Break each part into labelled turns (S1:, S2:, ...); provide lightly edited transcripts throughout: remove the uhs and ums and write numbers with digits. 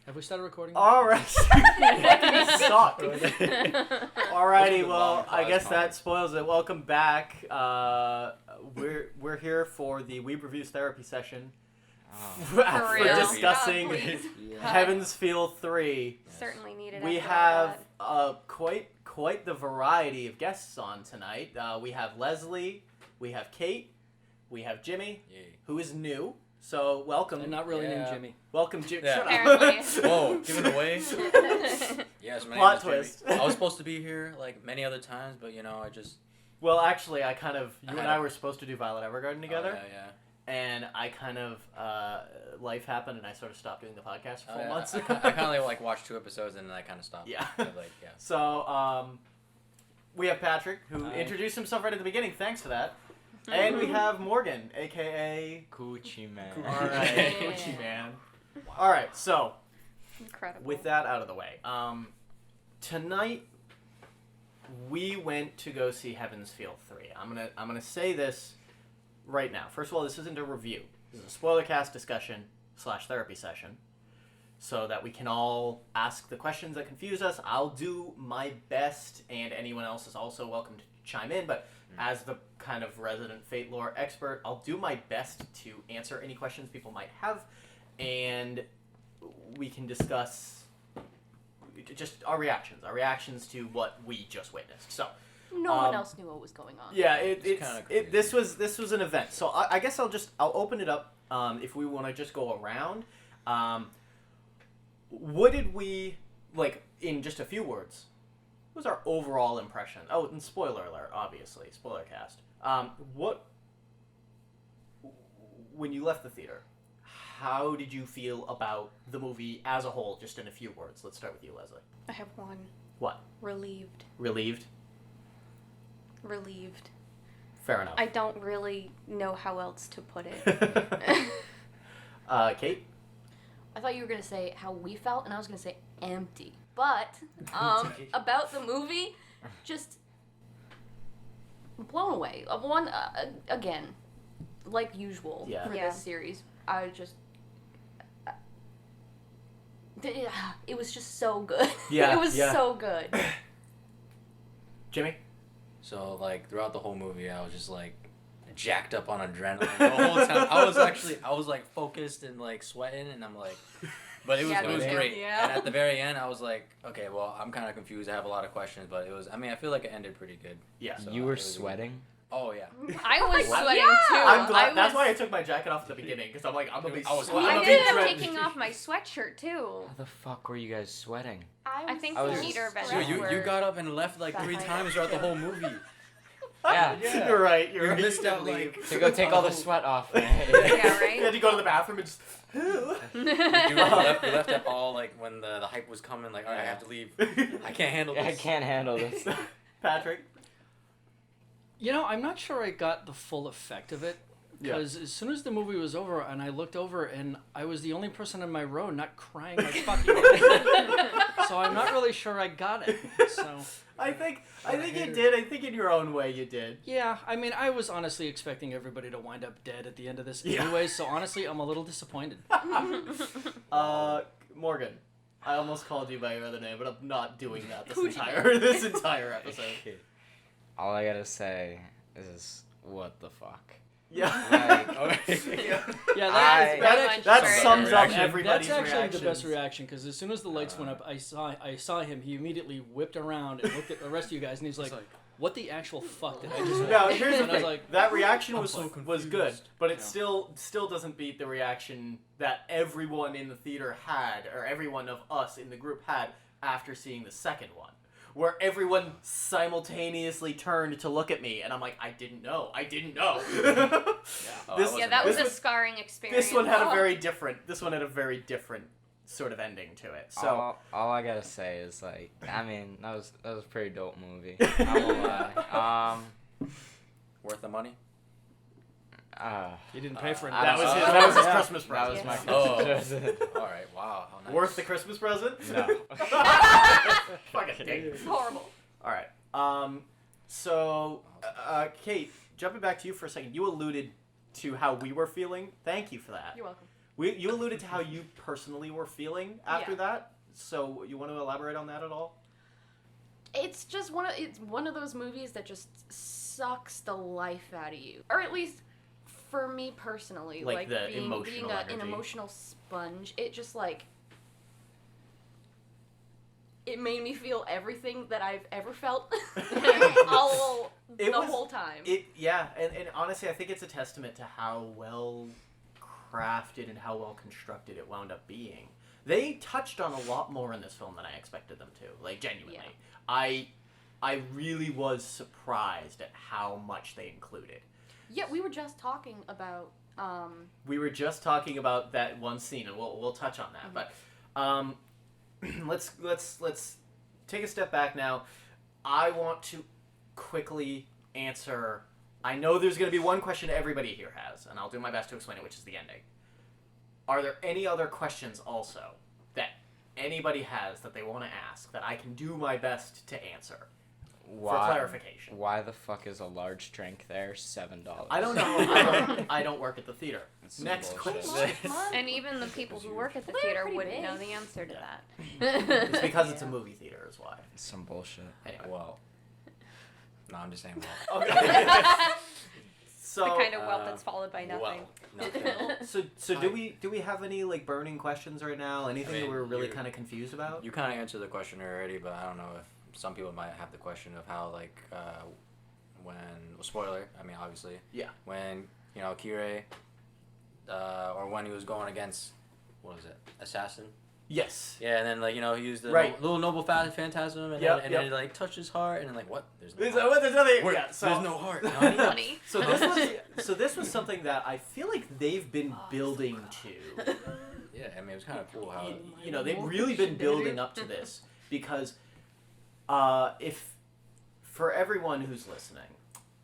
S1: Have we started recording?
S2: Alright. Suck. Alrighty, well, I guess that spoils it. Welcome back. We're here for the Weeb Reviews therapy session. After discussing Heaven's Feel 3.
S3: Certainly needed.
S2: We have quite the variety of guests on tonight. We have Leslie, we have Kate, we have Jimmy, who is new. So welcome.
S1: And not really named Jimmy.
S2: Welcome, Jimmy.
S4: Yeah.
S2: Shut
S3: Apparently.
S2: up.
S4: Whoa, give it away. Yes, my
S2: Plot
S4: name is
S2: twist.
S4: Jimmy. I was supposed to be here like many other times, but I just.
S2: Well, actually, you and I were supposed to do Violet Evergarden together.
S4: Oh, yeah.
S2: And I kind of, life happened and I sort of stopped doing the podcast for 4 months.
S4: I kind of watched 2 episodes and then I kind of stopped.
S2: Yeah.
S4: Yeah.
S2: So, we have Patrick, who introduced himself right at the beginning. Thanks for that. And we have Morgan, a.k.a.
S5: Coochie Man.
S2: All right, Coochie Man. All right, so
S3: Incredible.
S2: with that out of the way, tonight we went to go see Heaven's Feel 3. I'm gonna say this right now. First of all, this isn't a review. This is a Spoilercast discussion / therapy session, so that we can all ask the questions that confuse us. I'll do my best, and anyone else is also welcome to chime in, but as the kind of resident Fate lore expert, I'll do my best to answer any questions people might have, and we can discuss just our reactions to what we just witnessed. So
S6: no one else knew what was going on.
S2: yeah, this was an event. So I guess I'll open it up if we want to just go around. What did we like in just a few words? What was our overall impression? Oh, and spoiler alert, obviously, Spoilercast. When you left the theater, how did you feel about the movie as a whole, just in a few words? Let's start with you, Leslie.
S3: I have one.
S2: What?
S3: Relieved.
S2: Relieved? Fair enough.
S3: I don't really know how else to put it.
S2: Kate?
S6: I thought you were going to say how we felt, and I was going to say empty. But, about the movie, just blown away. Again, like usual for this series, I just... it was just so good.
S2: Yeah,
S6: it was so good.
S2: Jimmy?
S4: So throughout the whole movie, I was just jacked up on adrenaline the whole time. I was focused and sweating, and I'm like. But it was great.
S6: Yeah.
S4: And at the very end, I was like, okay, well, I'm kind of confused. I have a lot of questions, but I feel like it ended pretty good.
S2: Yeah.
S5: So you were sweating?
S4: Oh, yeah.
S6: I was sweating too.
S2: I'm glad. That's why I took my jacket off at the beginning, because I'm like, I'm going to be sweating.
S3: I ended up taking off my sweatshirt, too.
S5: How the fuck were you guys sweating?
S3: I think
S5: I
S3: the
S5: was
S3: heater
S5: just-
S3: vents
S4: Dude,
S3: were...
S4: you got up and left 3 times throughout the whole movie.
S5: Yeah.
S2: You're right.
S4: You
S2: You're
S4: missed out,
S5: To go take all the sweat off.
S3: Yeah, right?
S2: You had to go to the bathroom and just...
S4: You left at all, when the hype was coming, all right, I have to leave. I can't handle this.
S5: I can't handle this.
S2: Patrick?
S1: I'm not sure I got the full effect of it. Because as soon as the movie was over and I looked over and I was the only person in my row not crying like fucking so I'm not really sure I got it. So
S2: I think you did. I think in your own way you did.
S1: yeah, I was honestly expecting everybody to wind up dead at the end of this anyway, so honestly I'm a little disappointed.
S2: Morgan, I almost called you by your other name, but I'm not doing that this entire episode.
S5: All I gotta say is, what the fuck?
S2: Yeah.
S1: That
S2: sums up
S1: That's
S2: everybody's
S1: actually
S2: reactions.
S1: the best reaction, because as soon as the lights went up, I saw him. He immediately whipped around and looked at the rest of you guys, and he's like, "What the actual fuck did I just?"
S2: No, here's the
S1: And I was
S2: thing.
S1: like,
S2: That reaction was
S4: so
S2: good, but it
S1: Yeah.
S2: still doesn't beat the reaction that everyone in the theater had, or everyone of us in the group had after seeing the second one. Where everyone simultaneously turned to look at me, and I'm like, I didn't know.
S3: that was a scarring experience.
S2: This one had a very different sort of ending to it. So
S5: all I gotta say is that was a pretty dope movie. I won't lie.
S4: Worth the money?
S1: he didn't pay for it.
S2: that was his Christmas present.
S5: That was my
S4: Oh.
S5: Christmas present.
S4: All right, wow. How nice.
S2: Worth the Christmas present?
S5: No.
S2: Fucking dang.
S6: It's horrible.
S2: All right. So, Kate, jumping back to you for a second, you alluded to how we were feeling. Thank you for that.
S6: You're welcome.
S2: You alluded to how you personally were feeling after that. So you want to elaborate on that at all?
S6: It's just one of those movies that just sucks the life out of you, or at least for me personally,
S2: Like the
S6: being
S2: emotional
S6: an
S2: energy.
S6: emotional sponge. It just like it made me feel everything that I've ever felt the whole time.
S2: And honestly, I think it's a testament to how well crafted and how well constructed it wound up being. They touched on a lot more in this film than I expected them to. Like, genuinely.
S6: Yeah.
S2: I really was surprised at how much they included.
S6: Yeah, we were just talking about
S2: that one scene, and we'll touch on that. But let's take a step back now. I want to quickly answer. I know there's going to be one question everybody here has, and I'll do my best to explain it, which is the ending. Are there any other questions also that anybody has that they want to ask that I can do my best to answer for clarification?
S5: Why the fuck is a large drink there $7?
S2: I don't know. I don't work at the theater.
S5: That's some
S2: Next
S5: bullshit.
S2: question.
S3: And even the people who work at the
S6: They're
S3: theater
S6: pretty
S3: wouldn't
S6: big.
S3: know the answer to that.
S2: It's because it's a movie theater, is why.
S5: It's some bullshit.
S2: Anyway.
S4: Well, no, I'm just saying well.
S2: Okay. So,
S3: The kind of wealth that's followed by nothing.
S4: Well, nothing.
S2: so do we have any like burning questions right now? Anything that we're really kind of confused about?
S4: You kind of answered the question already, but I don't know if some people might have the question of how, like, spoiler, I mean, obviously.
S2: Yeah.
S4: When, Kirei, or when he was going against, what was it, Assassin?
S2: Yes.
S4: Yeah, and then, like, he used the
S2: Right.
S4: little noble phantasm, and,
S2: Yep,
S4: then
S2: yep.
S4: it, like, touched his heart, and then, like, what? There's no
S2: There's
S4: heart.
S2: nothing.
S4: Where-
S2: Yeah, so,
S4: there's no heart. honey.
S3: Funny.
S2: So this was something that I feel like they've been building to.
S4: Yeah, I mean, it was kind of cool how...
S2: They've really been building up to this because if for everyone who's listening,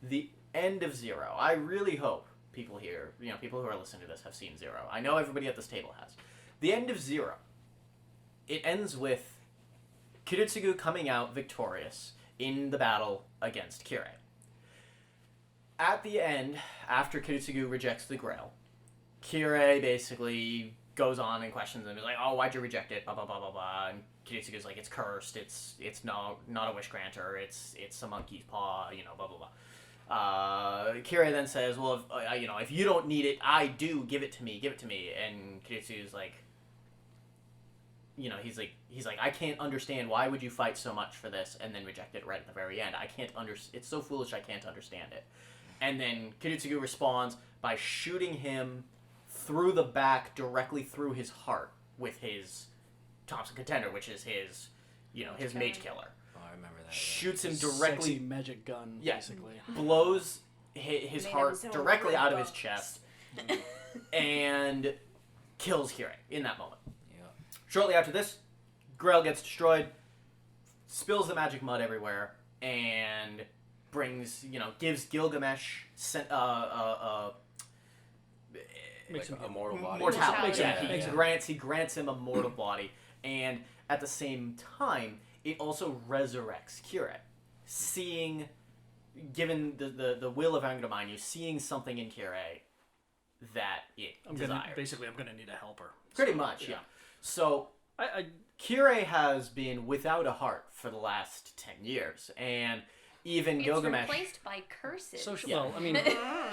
S2: the end of Zero, I really hope people here, people who are listening to this have seen Zero. I know everybody at this table has. The end of Zero, it ends with Kiritsugu coming out victorious in the battle against Kirei. At the end, after Kiritsugu rejects the Grail, Kirei basically goes on and questions him. He's like, "Oh, why'd you reject it?" Blah blah blah blah blah. And Kiritsugu's like, "It's cursed. It's not a wish granter. It's a monkey's paw. Blah blah blah." Kirei then says, "Well, if you don't need it, I do. Give it to me. Give it to me." And Kiritsugu's like, he's like, "I can't understand. Why would you fight so much for this and then reject it right at the very end? I can't It's so foolish. I can't understand it." And then Kiritsugu responds by shooting him through the back, directly through his heart, with his Thompson Contender, which is his mage killer.
S4: Oh, I remember that.
S2: Shoots him
S1: Sexy
S2: directly,
S1: magic gun,
S2: Yeah.
S1: basically.
S2: blows his
S3: Made
S2: heart
S3: him so
S2: directly out of his
S3: robust.
S2: chest, and kills Kirei in that moment.
S4: Yeah.
S2: Shortly after this, Grail gets destroyed, spills the magic mud everywhere, and gives Gilgamesh
S1: Makes him
S4: a mortal body.
S2: mortality.
S3: Makes him
S2: Yeah,
S3: happy.
S2: he grants him a mortal body, and at the same time, it also resurrects Kirei, given the will of Angramanyu, seeing something in Kirei that it desires.
S1: I'm gonna need a helper.
S2: Pretty much, yeah. So
S1: I
S2: Kirei has been without a heart for the last 10 years, and even
S3: It's
S2: Gilgamesh.
S3: replaced by curses.
S1: Well, I mean,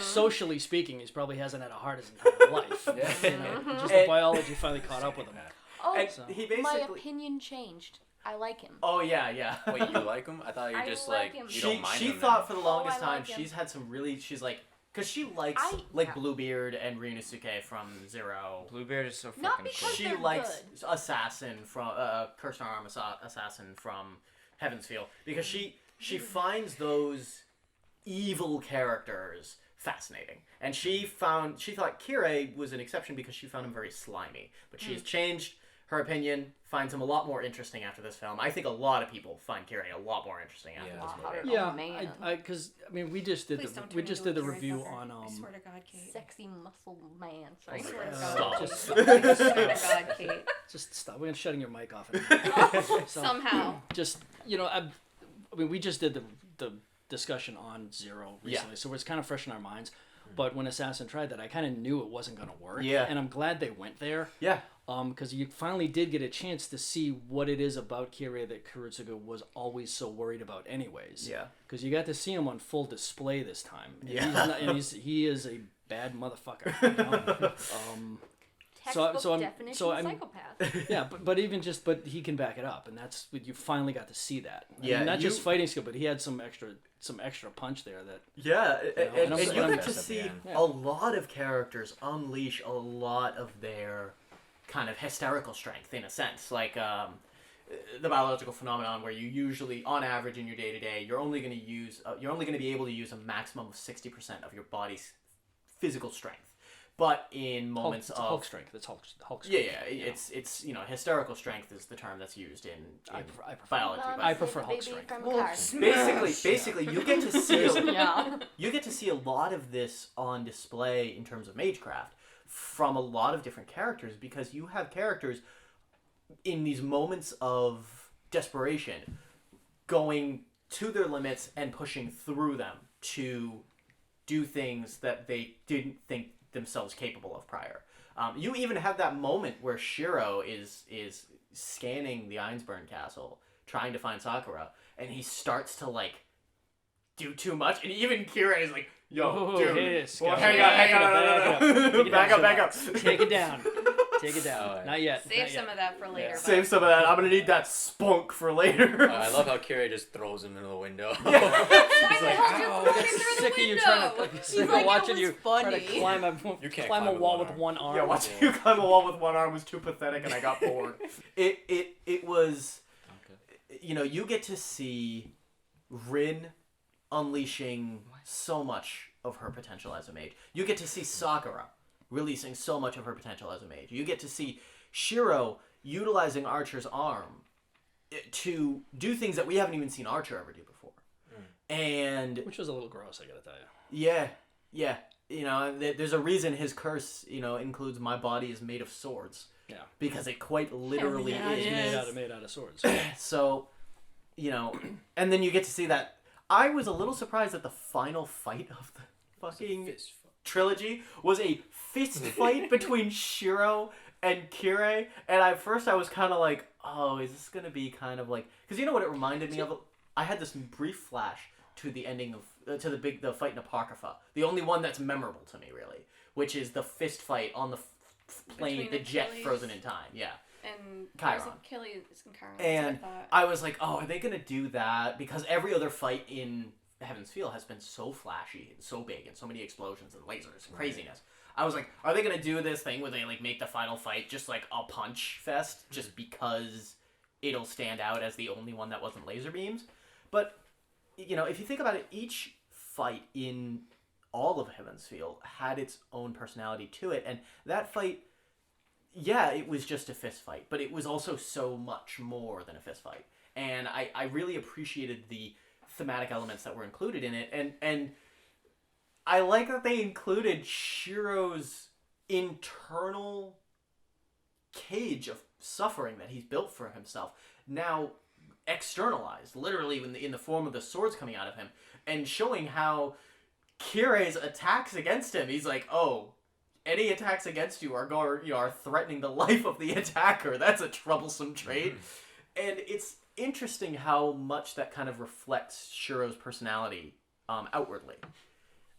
S1: socially speaking, he probably hasn't had a heart his entire life. Just the biology finally caught up with him.
S6: Oh,
S2: And he basically.
S6: my opinion changed. I like him.
S2: Oh yeah.
S4: Wait, you like him? I thought you
S6: I
S4: just
S6: like
S4: like
S6: him.
S4: you don't mind
S2: She
S4: him
S2: thought
S4: now.
S2: for the longest
S6: I
S2: time
S6: like him.
S2: she's had some really. She's like, because she likes Bluebeard and Ryunosuke from Zero.
S5: Bluebeard is so fucking
S6: Not
S5: cool.
S6: because
S2: She
S6: they're
S2: likes
S6: good.
S2: Assassin from Cursed Arm Assassin from Heaven's Feel because she finds those evil characters fascinating, and she thought Kirei was an exception because she found him very slimy, but she has changed her opinion, finds him a lot more interesting after this film. I think a lot of people find Kirei a lot more interesting after
S4: Yeah.
S2: this
S6: Wow.
S2: movie.
S1: Yeah,
S6: Oh, man.
S1: because we just did
S7: Please don't
S1: we
S7: turn
S1: just
S7: into
S1: did
S7: a
S1: the
S7: Karen
S1: review
S7: fucker.
S1: on
S7: I swear to God, Kate.
S6: Sexy muscle man. Sorry.
S3: I swear to
S2: Stop.
S3: God.
S1: Just,
S3: I swear to God, Kate.
S1: just stop. We're shutting your mic off. So,
S3: Somehow.
S1: just I mean, we just did the discussion on Zero recently, so it's kind of fresh in our minds. But when Assassin tried that, I kind of knew it wasn't going to work.
S2: Yeah.
S1: And I'm glad they went there.
S2: Yeah.
S1: Because you finally did get a chance to see what it is about Kirei that Kurotsuga was always so worried about anyways.
S2: Yeah.
S1: Because you got to see him on full display this time. And
S2: Yeah.
S1: he is a bad motherfucker. You know?
S6: Textbook definition
S1: so
S6: of
S1: I'm-
S6: psychopath.
S1: Yeah, but he can back it up, and that's you finally got to see that. I
S2: Yeah,
S1: mean, not
S2: you-
S1: just fighting skill, but he had some extra punch there that
S2: Yeah, and
S1: I'm
S2: you
S1: so
S2: get to
S4: impressed at
S2: see
S4: the end.
S1: Yeah.
S2: a lot of characters unleash a lot of their kind of hysterical strength in a sense. Like the biological phenomenon where you usually, on average in your day-to-day, you're only going to be able to use a maximum of 60% of your body's physical strength. But in moments of
S1: Hulk strength, that's Hulk
S2: yeah,
S1: strength.
S2: it's hysterical strength is the term that's used in
S1: I prefer-
S2: biology.
S6: Loves
S2: but
S1: I
S6: like
S1: prefer
S6: a
S1: Hulk
S6: baby
S1: strength.
S6: from a
S2: Well,
S6: car.
S2: basically, you get to see
S6: Yeah.
S2: you get to see a lot of this on display in terms of magecraft from a lot of different characters, because you have characters in these moments of desperation going to their limits and pushing through them to do things that they didn't think themselves capable of prior. You even have that moment where Shiro is scanning the Ainsburn castle trying to find Sakura, and he starts to like do too much, and even Kira is like, "Yo,
S1: Oh,
S2: dude,
S1: hey,
S2: well,
S1: Scott.
S2: hang on,
S1: Back it
S2: back
S1: up.
S2: up,
S1: Take it down. Take it down.
S4: Oh, yeah.
S1: Not yet.
S3: Save some of that for later. bud.
S2: Save some of that. I'm gonna need that spunk for later.
S4: I love how Kirei just throws him into the window.
S3: Why the hell
S4: "Ow."
S3: you put him through the
S1: Sick of you
S3: window?
S1: trying to
S3: He's
S1: sick of
S3: like,
S1: watching
S3: it
S1: you
S3: was
S1: try
S3: funny.
S1: to climb a
S4: You can't
S1: climb a
S4: with
S1: wall
S4: one
S1: with
S4: arm.
S1: one arm.
S2: Yeah, watching you climb a wall with one arm was too pathetic, and I got bored. It was, you know, you get to see Rin unleashing so much of her potential as a mage. You get to see Sakura releasing so much of her potential as a mage. You get to see Shiro utilizing Archer's arm to do things that we haven't even seen Archer ever do before. And
S1: Which was a little gross, I gotta tell you.
S2: yeah, you know, there's a reason his curse, you know, includes "my body is made of swords."
S1: Yeah.
S2: Because it quite literally
S3: Yeah,
S2: is.
S3: it is.
S1: Made out of swords.
S2: So, you know, and then you get to see that. I was a little surprised that the final fight of the fucking trilogy was a fist fight between Shiro and Kirei, and at first I was kind of like, oh, is this gonna be kind of like, because you know what it reminded me of? I had this brief flash to the ending of to the fight in Apocrypha, the only one that's memorable to me really, which is the fist fight on the plane,
S3: Between
S2: the jet
S3: Achilles
S2: frozen in time. Yeah.
S3: And
S2: Chiron.
S3: was it Achilles and Chiron?
S2: And
S3: That's what I thought.
S2: I was like, oh, are they going to do that? Because every other fight in Heaven's Feel has been so flashy and so big and so many explosions and lasers and craziness. I was like, are they going to do this thing where they like make the final fight just like a punch fest just because it'll stand out as the only one that wasn't laser beams? But, you know, if you think about it, each fight in all of Heaven's Feel had its own personality to it. And that fight, yeah, it was just a fist fight, but it was also so much more than a fist fight. And I really appreciated the thematic elements that were included in it. And I like that they included Shiro's internal cage of suffering that he's built for himself, now externalized, literally in the form of the swords coming out of him, and showing how Kirei's attacks against him, he's like, oh, any attacks against you are threatening the life of the attacker. That's a troublesome trait. And it's interesting how much that kind of reflects Shiro's personality outwardly.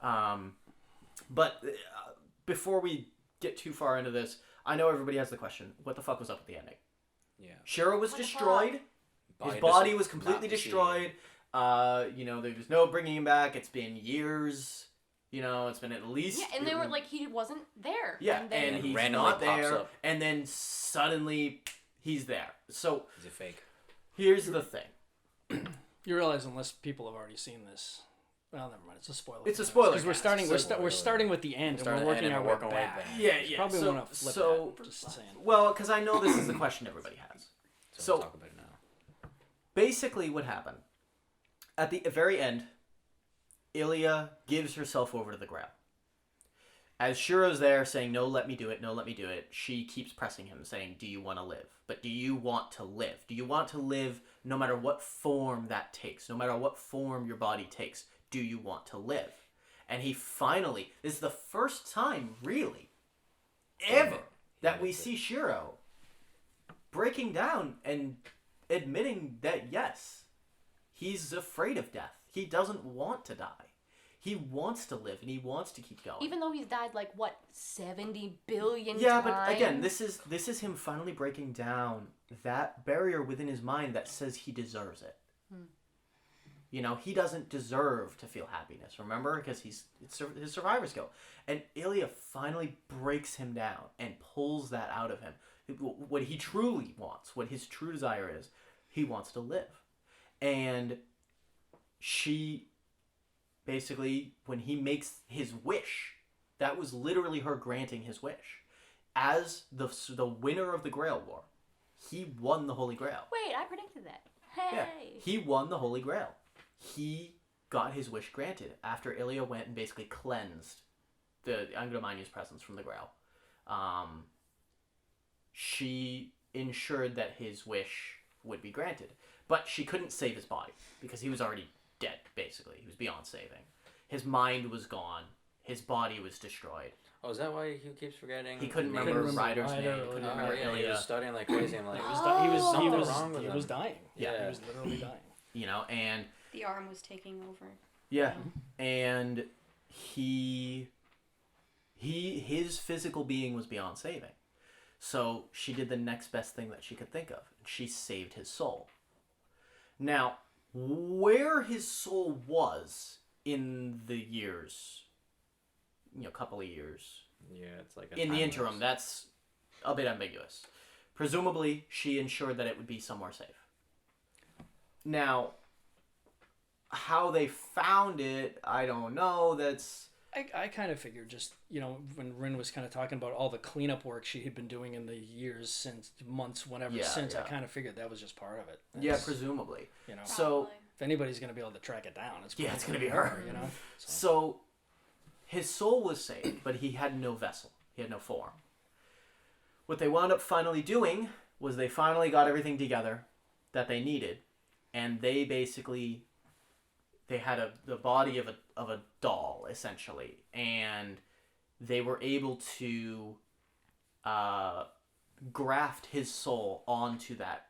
S2: But before we get too far into this, I know everybody has the question, what the fuck was up with the ending?
S4: Yeah.
S2: Shiro was
S6: What the
S2: destroyed. His body was completely destroyed. You know, there was no bringing him back. It's been years. You know, it's been at least...
S6: Yeah, and they were like, he wasn't there.
S2: Yeah,
S6: And then
S2: and he's
S4: randomly
S2: not
S4: pops
S2: there,
S4: up.
S2: and then suddenly he's there. So
S4: Is it fake?
S2: here's the thing.
S1: You realize unless people have already seen this, well, never mind. It's a spoiler.
S2: It's a spoiler
S1: because we're
S2: cast,
S1: starting.
S2: so-
S1: We're starting with the end, and
S4: Starting
S1: we're
S4: at
S1: working
S4: the end
S1: our
S4: and
S1: way
S4: working our way
S1: back.
S4: back.
S2: Yeah, yeah.
S1: Probably
S2: so,
S1: want to flip
S2: so
S1: that. Just saying.
S2: well, because I know this is the question everybody has. So-
S4: talk about it now.
S2: Basically, what happened at the very end, Ilya gives herself over to the grab. As Shiro's there saying, no, let me do it, no, let me do it, she keeps pressing him, saying, do you want to live? But do you want to live? Do you want to live no matter what form that takes? No matter what form your body takes, do you want to live? And he finally, this is the first time, really, ever, that we see Shiro breaking down and admitting that, yes, he's afraid of death. He doesn't want to die. He wants to live, and he wants to keep going.
S6: Even though he's died, like, what, 70 billion times?
S2: Yeah, but again, this is him finally breaking down that barrier within his mind that says he deserves it. You know, he doesn't deserve to feel happiness, remember? Because it's his survivor's guilt. And Ilya finally breaks him down and pulls that out of him. What he truly wants, what his true desire is, he wants to live. And she, basically, when he makes his wish, that was literally her granting his wish. As the winner of the Grail War, he won the Holy Grail.
S6: Wait, I predicted that. Hey!
S2: Yeah, he won the Holy Grail. He got his wish granted after Ilya went and basically cleansed the Angramani's presence from the Grail. She ensured that his wish would be granted. But she couldn't save his body because he was already dead, basically. He was beyond saving. His mind was gone. His body was destroyed.
S4: Oh, is that why he keeps forgetting?
S2: He couldn't
S4: the
S2: remember
S4: names?
S2: Ryder's
S1: Ryder,
S2: name. He couldn't
S1: yeah.
S2: remember
S4: Yeah, he
S2: Ilya.
S4: was studying like crazy. I'm like,
S1: He was
S4: wrong with
S1: he
S4: him.
S1: was dying.
S2: Yeah.
S1: He was literally dying.
S2: You know, and
S3: The arm was taking over.
S2: yeah, and his physical being was beyond saving. So she did the next best thing that she could think of. She saved his soul. Now, where his soul was in the years, couple of years,
S4: Yeah, it's like
S2: in the interim, that's a bit ambiguous. Presumably, she ensured that it would be somewhere safe. Now, how they found it, I don't know.
S1: I kind of figured just, when Rin was kind of talking about all the cleanup work she had been doing in the years since, months, whenever since, I kind of figured that was just part of it.
S2: Yeah, presumably. So,
S3: Probably.
S1: if anybody's going to be able to track it down, it's
S2: going to be her.
S1: So.
S2: So, his soul was saved, but he had no vessel. He had no form. What they wound up finally doing was they finally got everything together that they needed, and they basically, they had the body of a doll, essentially, and they were able to graft his soul onto that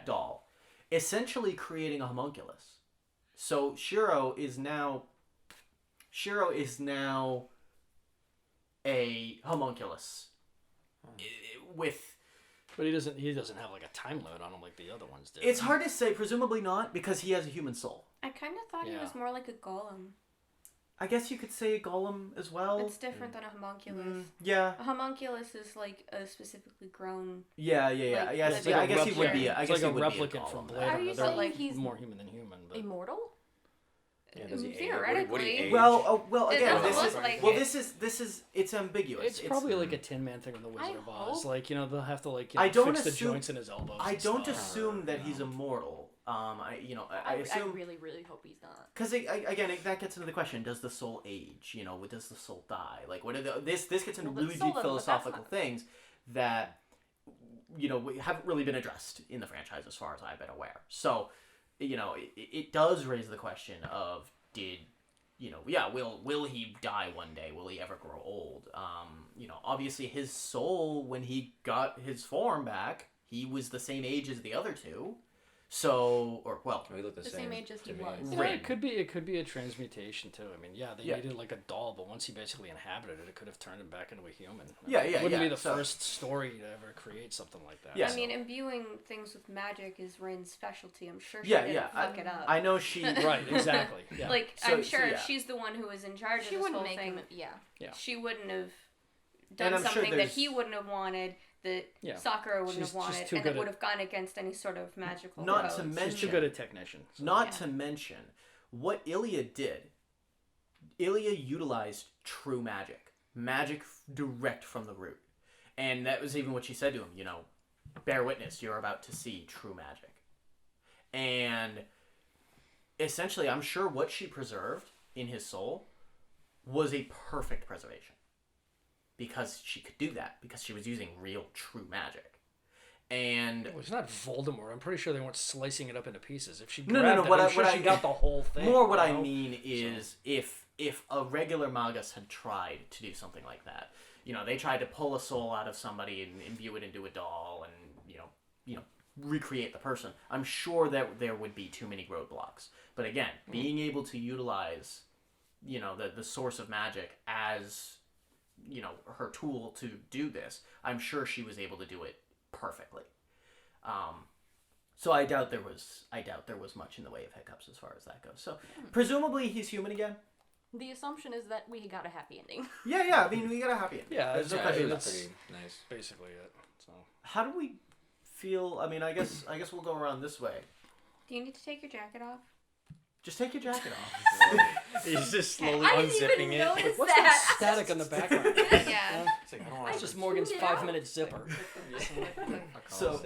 S2: doll, essentially creating a homunculus. So Shiro is now a homunculus with.
S1: But he doesn't have like a time limit on him like the other ones did.
S2: It's hard to say, presumably not, because he has a human soul.
S3: I kind of thought he
S1: Yeah.
S3: was more like a golem.
S2: I guess you could say a golem as well.
S3: It's different than a homunculus.
S2: Yeah.
S3: A homunculus is like a specifically grown.
S2: Yeah.
S3: Like,
S2: Yes,
S3: it's
S2: yeah,
S3: like
S2: I guess he would be.
S1: It's
S2: I guess
S1: like
S2: he
S1: a
S2: would be a
S1: replicant from
S2: golem.
S1: Blade
S6: Are
S1: Runner.
S6: you
S1: They're
S6: saying he's
S1: more human than human? But...
S6: Immortal?
S4: Yeah, does he age?
S3: Theoretically.
S4: Would he age?
S2: Well,
S3: It
S2: again,
S3: doesn't
S2: this
S3: look
S2: is
S3: like
S2: well,
S3: it.
S2: this is it's ambiguous.
S1: It's probably like a Tin Man thing with the Wizard of Oz.
S6: hope-
S1: Like, they'll have to
S2: I don't
S1: fix the
S2: assume-
S1: joints in his elbows.
S2: I
S1: and
S2: don't
S1: stuff.
S2: assume that he's
S1: No.
S2: immortal. I
S6: I
S2: assume
S6: really, really hope he's not.
S2: because again that gets into the question: does the soul age? Does the soul die? Like, what are this gets into
S6: Well, the
S2: really
S6: soul
S2: deep
S6: doesn't, but that's
S2: philosophical
S6: not-
S2: things that haven't really been addressed in the franchise as far as I've been aware. So, it does raise the question of will he die one day? Will he ever grow old? Obviously his soul, when he got his form back, he was the same age as the other two. So,
S4: We look the
S3: The same age as
S4: to
S3: he
S4: me.
S3: was.
S1: You know, it could be a transmutation too. I mean, they
S2: Yeah.
S1: needed like a doll, but once he basically inhabited it, it could have turned him back into a human.
S2: Yeah,
S1: It
S2: yeah,
S1: wouldn't
S2: yeah,
S1: be the
S2: so-
S1: first story to ever create something like that.
S2: Yeah.
S3: I mean, imbuing things with magic is Rin's specialty. I'm sure she
S2: Yeah,
S3: didn't
S2: yeah,
S3: fuck it up.
S2: I know she.
S1: Right, exactly. Yeah.
S3: Like,
S2: So-
S3: I'm sure
S2: so, yeah.
S3: if she's the one who was in charge
S6: She
S3: of this
S6: wouldn't
S3: whole
S6: make
S3: thing,
S6: him. Yeah.
S1: Yeah.
S3: she wouldn't have
S2: And
S3: done
S2: I'm sure
S3: something that
S2: there's-
S3: he wouldn't have wanted, that
S1: Yeah.
S3: Sakura wouldn't
S1: She's-
S3: have wanted,
S1: she's too
S3: and
S1: good
S3: that would
S1: at-
S3: have gone against any sort of magical
S2: Not
S3: codes.
S2: to
S1: She's
S2: mention-
S1: too good a technician. so-
S2: Not
S3: Yeah.
S2: to mention what Ilya did. Ilya utilized true magic direct from the root, and that was even what she said to him. Bear witness, you're about to see true magic. And essentially, I'm sure what she preserved in his soul was a perfect preservation, because she could do that because she was using real true magic. And
S1: Well, it's not Voldemort. I'm pretty sure they weren't slicing it up into pieces. If she
S2: No,
S1: grabbed
S2: no,
S1: it,
S2: what
S1: I'm
S2: I-
S1: sure
S2: what
S1: she
S2: I-
S1: got the whole thing.
S2: more what
S1: you
S2: I
S1: know?
S2: mean is if if a regular Magus had tried to do something like that, they tried to pull a soul out of somebody and imbue it into a doll and, recreate the person, I'm sure that there would be too many roadblocks. But again, being able to utilize, the source of magic as, her tool to do this, I'm sure she was able to do it perfectly. So I doubt there was much in the way of hiccups as far as that goes. So presumably he's human again.
S6: The assumption is that we got a happy ending.
S2: Yeah. I mean, we got a happy ending.
S1: Yeah,
S2: There's no
S1: yeah,
S2: question
S1: that's
S2: about that.
S4: pretty nice.
S1: basically it. So
S2: How do we feel? I mean, I guess we'll go around this way.
S3: Do you need to take your jacket off?
S2: Just take your jacket off.
S4: He's just slowly
S6: I didn't
S4: unzipping
S6: even
S4: it.
S6: notice
S1: what's that
S6: that.
S1: static in the background?
S3: Yeah.
S4: It's like, I don't want
S1: It's just Morgan's
S6: tuned it out.
S1: 5-minute zipper.
S2: So-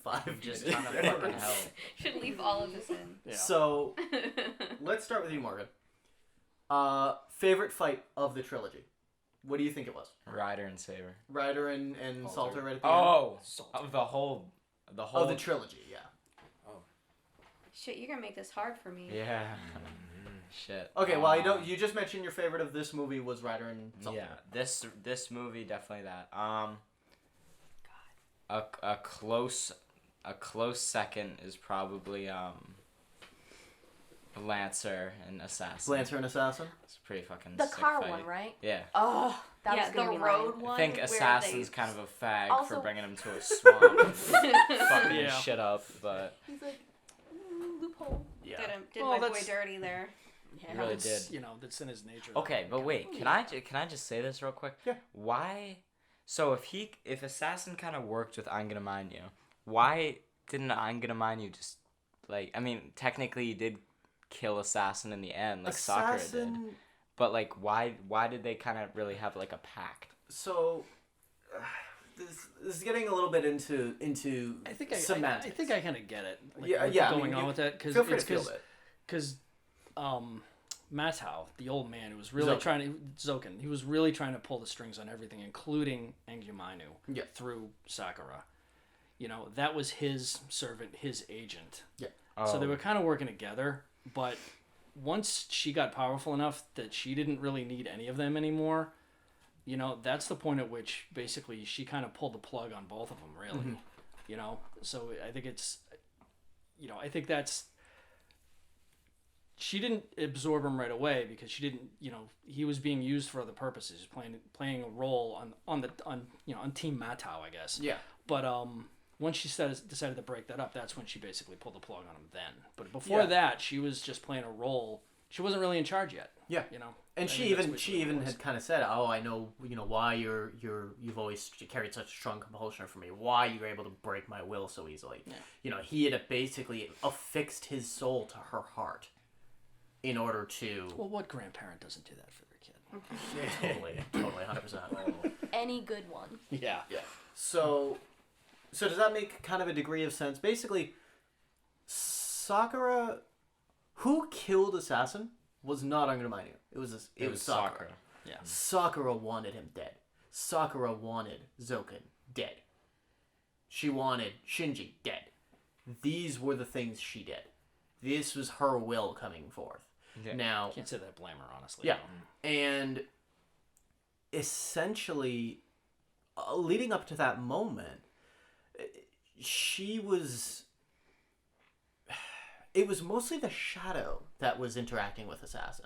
S2: 5
S5: Just
S2: minutes.
S5: kind of fucking hell.
S3: Should leave all of this in.
S1: Yeah.
S2: So let's start with you, Morgan. Favorite fight of the trilogy? What do you think it was?
S5: Ryder and Saber.
S2: Ryder and
S1: Salter.
S2: Salter right at the end?
S5: Oh,
S1: Salter.
S5: of the whole.
S2: Of the trilogy, yeah.
S3: Shit, you're gonna make this hard for me.
S5: Yeah. Shit.
S2: Okay, well, you just mentioned your favorite of this movie was Ryder and Salter.
S5: Yeah, this movie definitely that. A close second is probably Lancer and Assassin.
S2: Lancer and Assassin?
S5: It's a pretty fucking
S6: The
S5: sick
S6: car
S5: fight.
S6: one, right?
S5: Yeah.
S6: Oh, that
S3: Yeah,
S6: was gonna
S3: the
S6: be
S3: road
S6: mine.
S3: one.
S5: I think
S3: where
S5: Assassin's
S3: they-
S5: kind of a fag
S6: Also-
S5: for bringing him to a swamp and fucking his
S1: Yeah.
S5: shit up, but
S6: He's like, loophole.
S2: Yeah.
S3: Did
S1: Well,
S3: my boy
S1: that's-
S3: dirty there.
S6: Yeah.
S5: He really
S1: It's,
S5: did.
S1: that's in his nature.
S5: Okay, but wait, can I just say this real quick?
S2: Yeah.
S5: Why? So if Assassin kind of worked with I'm gonna mine you, why didn't I'm gonna mine you just like? I mean, technically you did kill Assassin in the end, like Sakura did. But like, why did they kind of really have like a pact?
S2: So this is getting a little bit into
S1: I think
S2: semantics.
S1: I think I kind of get it. Like,
S2: Yeah,
S1: what's
S2: yeah, I
S1: going
S2: mean,
S1: on
S2: you-
S1: with that
S2: Feel free to feel it.
S1: because Matau, the old man, who was really
S2: Zoken.
S1: he was really trying to pull the strings on everything, including Angumainu,
S2: Yeah.
S1: through Sakura. That was his servant, his agent.
S2: Yeah.
S1: So they were kind of working together, but once she got powerful enough that she didn't really need any of them anymore, that's the point at which basically she kind of pulled the plug on both of them, really. So I think it's, I think that's, she didn't absorb him right away because she didn't, he was being used for other purposes, playing a role on Team Matau, I guess.
S2: Yeah.
S1: But once she decided to break that up, that's when she basically pulled the plug on him then. But before that, she was just playing a role. She wasn't really in charge yet.
S2: Yeah. And
S1: I
S2: she
S1: think that's
S2: even
S1: basically what it was.
S2: had kind of said, "Oh, I know, why you've always carried such strong compulsion for me. Why you were able to break my will so easily."
S1: Yeah.
S2: He had basically affixed his soul to her heart in order to
S1: Well, what grandparent doesn't do that for their kid?
S2: totally 100%.
S6: Any good one.
S1: Yeah.
S2: Yeah. So does that make kind of a degree of sense? Basically, Sakura, who killed Assassin, was not Angumainu. It was Sakura.
S1: Yeah.
S2: Sakura wanted him dead. Sakura wanted Zoken dead. She wanted Shinji dead. These were the things she did. This was her will coming forth.
S5: Yeah.
S2: Now,
S1: Can't say that I blame her, honestly.
S2: yeah, and essentially, leading up to that moment, she was. It was mostly the shadow that was interacting with Assassin,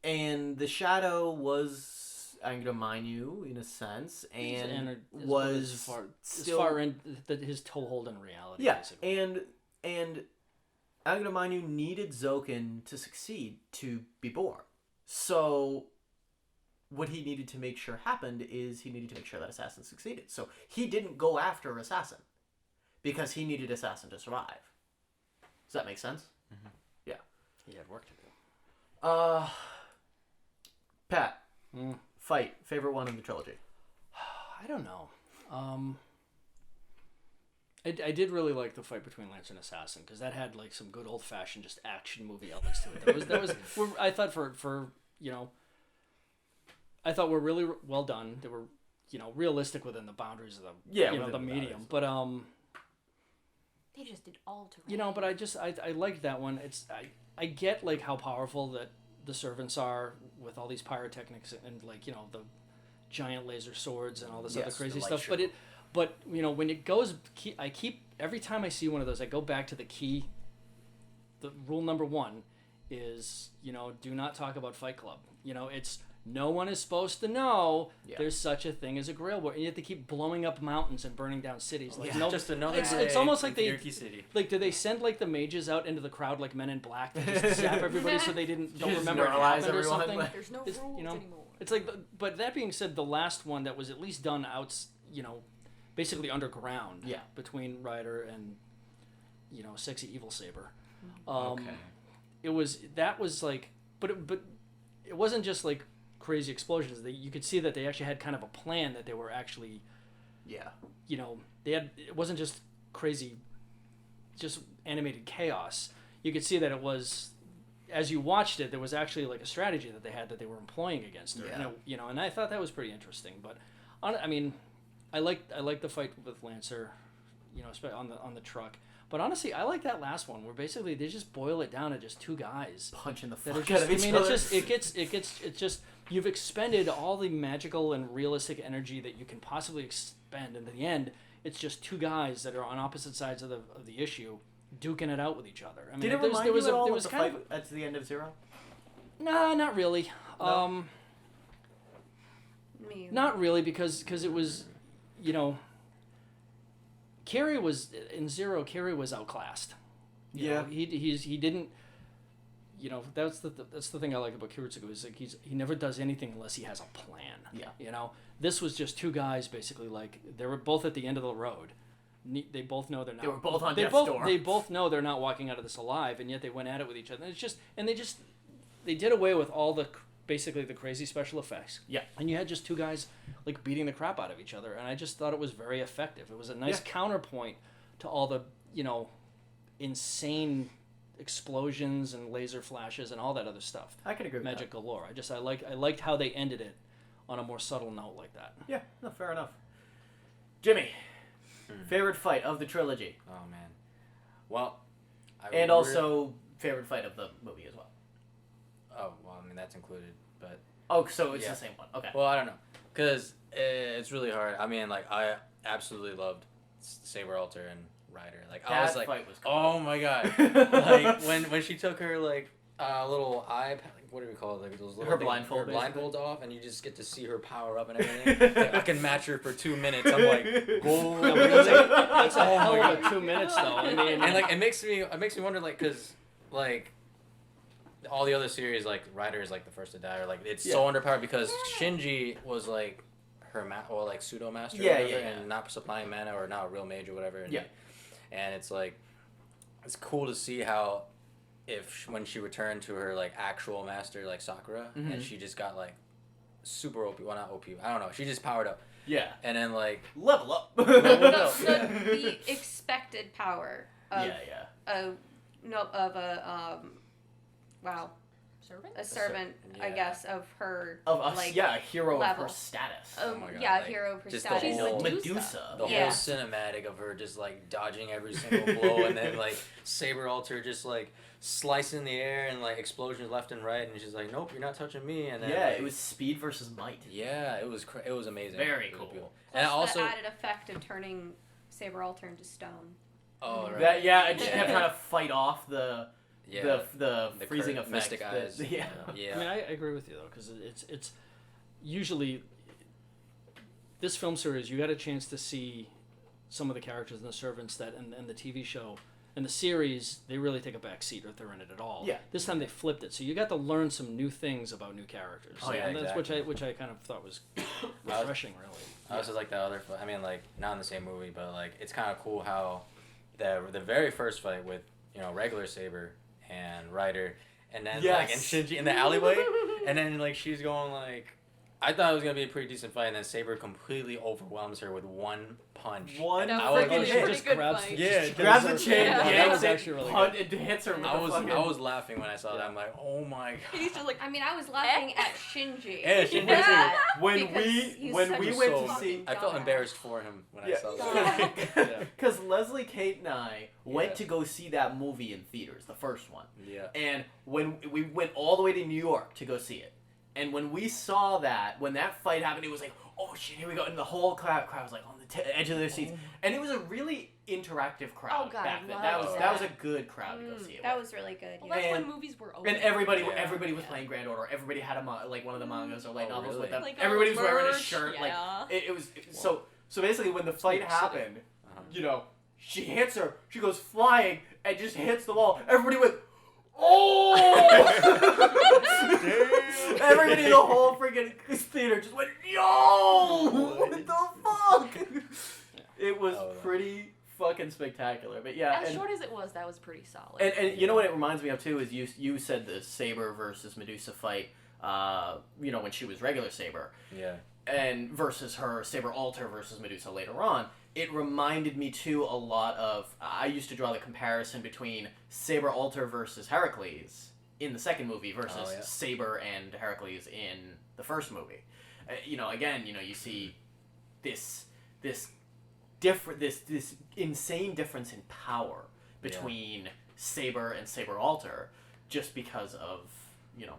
S2: and the shadow was Angumainu in a sense, and was
S1: as far in his toehold in reality.
S2: yeah,
S1: basically.
S2: and Angumainu needed Zoken to succeed to be born. So what he needed to make sure happened is he needed to make sure that Assassin succeeded. So he didn't go after Assassin because he needed Assassin to survive. Does that make sense?
S5: Mm-hmm.
S2: Yeah.
S1: He had work to do.
S2: Pat, fight, favorite one in the trilogy.
S1: I don't know. I did really like the fight between Lancer and Assassin because that had like some good old fashioned just action movie elements to it. That was I thought for I thought were really well done. They were realistic within the boundaries of the the medium. But
S6: They just did all to
S1: but I liked that one. I get like how powerful that the servants are with all these pyrotechnics and like the giant laser swords and all this other crazy stuff. But when it goes, I keep every time I see one of those, I go back to the key. The rule number 1 is do not talk about Fight Club. It's no one is supposed to know there's such a thing as a Grail War, and you have to keep blowing up mountains and burning down cities. Like
S4: just another.
S1: It's almost like
S4: City.
S1: Like, do they send like the mages out into the crowd like Men in Black to just zap everybody so they don't remember it happened or something?
S6: There's no rules anymore.
S1: It's like, but that being said, the last one that was at least done out, basically underground.
S2: Yeah.
S1: Between Ryder and sexy evil Saber.
S4: Okay.
S1: It was like, but it wasn't just like crazy explosions. You could see that they actually had kind of a plan that they were actually.
S2: Yeah.
S1: They had. It wasn't just crazy, just animated chaos. You could see that it was. As you watched it, there was actually like a strategy that they had that they were employing against her, and I thought that was pretty interesting. But, I like the fight with Lancer, especially on the truck. But honestly, I like that last one where basically they just boil it down to just two guys
S2: punching the
S1: that
S2: fuck
S1: are
S2: out of each other.
S1: It's just you've expended all the magical and realistic energy that you can possibly expend, and in the end, it's just two guys that are on opposite sides of the issue, duking it out with each other.
S2: Did it remind you at all of the fight at the end of Zero?
S1: Nah, not really.
S2: No.
S1: Not really, because it was, Carrie was in Zero. Carrie was outclassed. He didn't. That's the thing I like about Kiritsugu is like he never does anything unless he has a plan.
S2: Yeah.
S1: This was just two guys basically like they were both at the end of the road. They both know they're not.
S2: They were both on death's door.
S1: They both know they're not walking out of this alive, and yet they went at it with each other. And they did away with all the basically the crazy special effects.
S2: Yeah.
S1: And you had just two guys like beating the crap out of each other, and I just thought it was very effective. It was a nice counterpoint to all the insane explosions and laser flashes and all that other stuff.
S2: I can agree with
S1: Magic galore. I liked how they ended it on a more subtle note like that.
S2: Yeah, no, fair enough. Jimmy, favorite fight of the trilogy.
S4: Oh man. Well,
S2: also favorite fight of the movie as well.
S4: Oh, well, I mean that's included, but
S2: oh, so it's the same one. Okay.
S4: Well, I don't know, cuz it's really hard. I mean, like I absolutely loved Saber Alter and Ryder. Like
S2: that
S4: I was like,
S2: fight was cool.
S4: oh my god. Like when she took her like little eye, what do we call it? Like those little blindfolds off, and you just get to see her power up and everything. Like, I can match her for 2 minutes. I'm like, whoa.
S1: That's a hell of a 2 minutes though. I mean,
S4: and like it makes me wonder like because like all the other series like Ryder is like the first to die or like it's so underpowered because Shinji was like her like pseudo master and not supplying mana or not a real mage or whatever. And it's like it's cool to see how when she returned to her like actual master like Sakura and she just got like super OP, well not OP, I don't know, she just powered up. Yeah. And then like
S2: level up.
S3: The expected power of a servant, I guess, of her
S2: a hero
S3: level.
S2: Of her status.
S3: Oh my god, like, hero of her status.
S2: She's Medusa.
S4: The whole cinematic of her just like dodging every single blow and then like Saber Alter just like slicing the air and like explosions left and right and she's like, nope, you're not touching me. And then
S2: it was speed versus might.
S4: Yeah, it was amazing.
S2: Very cool.
S3: Plus
S4: and also
S3: the added effect of turning Saber Alter into stone.
S2: Oh right. And she kept trying to fight off the freezing effect.
S4: Mystic eyes.
S2: Yeah.
S1: I mean, I agree with you though, because it's usually this film series you got a chance to see some of the characters and the servants that and the TV show and the series they really take a back seat if they're in it at all.
S2: Yeah.
S1: This time they flipped it, so you got to learn some new things about new characters.
S4: Oh yeah,
S1: and that's
S4: exactly.
S1: which I kind of thought was refreshing, really.
S4: I also like the other. I mean, like not in the same movie, but like it's kind of cool how the very first fight with regular Saber and Ryder, and then like and Shinji in the alleyway, and then like she's going like I thought it was gonna be a pretty decent fight, and then Saber completely overwhelms her with one punch.
S2: One
S6: That
S4: I
S6: was
S4: was-
S6: a
S2: freaking
S6: pretty
S2: hit.
S6: good
S1: grabs
S6: fight.
S2: Yeah,
S1: Just
S2: grabs the
S1: goes
S2: chin,
S6: Yeah.
S1: that
S2: yanks
S1: was
S2: it,
S1: actually really
S2: punt,
S1: good.
S2: it hits her with
S4: I
S2: the
S4: was
S2: fucking...
S4: I was laughing when I saw that. I'm like, oh my god.
S6: He's just like,
S3: I mean, I was laughing at Shinji.
S4: Yeah, Shinji
S3: Yeah,
S2: When
S3: because
S2: we
S3: he's
S2: when
S3: such
S2: we
S3: a
S2: went
S4: so-
S2: to see...
S4: I felt
S3: dumbass.
S4: embarrassed for him when I saw
S3: God.
S4: that.
S1: Yeah.
S2: Because Leslie, Kate, and I went
S4: Yeah.
S2: to go see that movie in theaters, the first one.
S4: Yeah.
S2: And when we went all the way to New York to go see it, and when we saw that, when that fight happened, it was like, oh shit, here we go. And the whole crowd was like on the edge of their seats. And it was a really interactive crowd
S6: Oh, God,
S2: back
S6: I
S2: then.
S6: loved
S2: That was
S6: that.
S2: a good crowd to go see it
S3: That
S2: with.
S3: was really good.
S6: well,
S3: Yeah.
S6: that's
S2: And-
S6: when movies were over.
S2: And everybody
S4: Yeah.
S2: was playing Grand Order. Everybody had like one of the mangas or light
S4: Oh,
S2: novels
S4: really?
S2: with them.
S6: Like, all
S2: Everybody
S6: the
S2: was wearing a
S6: merch,
S2: shirt.
S6: yeah.
S2: Like it was so basically when the fight happened,
S4: Uh-huh.
S2: you know, she hits her, she goes flying and just hits the wall. Everybody went, oh! Everybody in the whole freaking theater just went, yo! What the fuck? It was
S4: Oh, no.
S2: pretty fucking spectacular. But yeah,
S6: As
S2: and,
S6: short as it was, that was pretty solid.
S2: and you know what it reminds me of too is you said the Saber versus Medusa fight, you know, when she was regular Saber.
S4: Yeah.
S2: And versus her Saber Alter versus Medusa later on, it reminded me too a lot of. I used to draw the comparison between Saber Alter versus Heracles in the second movie versus
S4: Oh, yeah.
S2: Saber and Heracles in the first movie. You know, again, you know, you see this insane difference in power between Saber and Saber Alter, just because of, you know,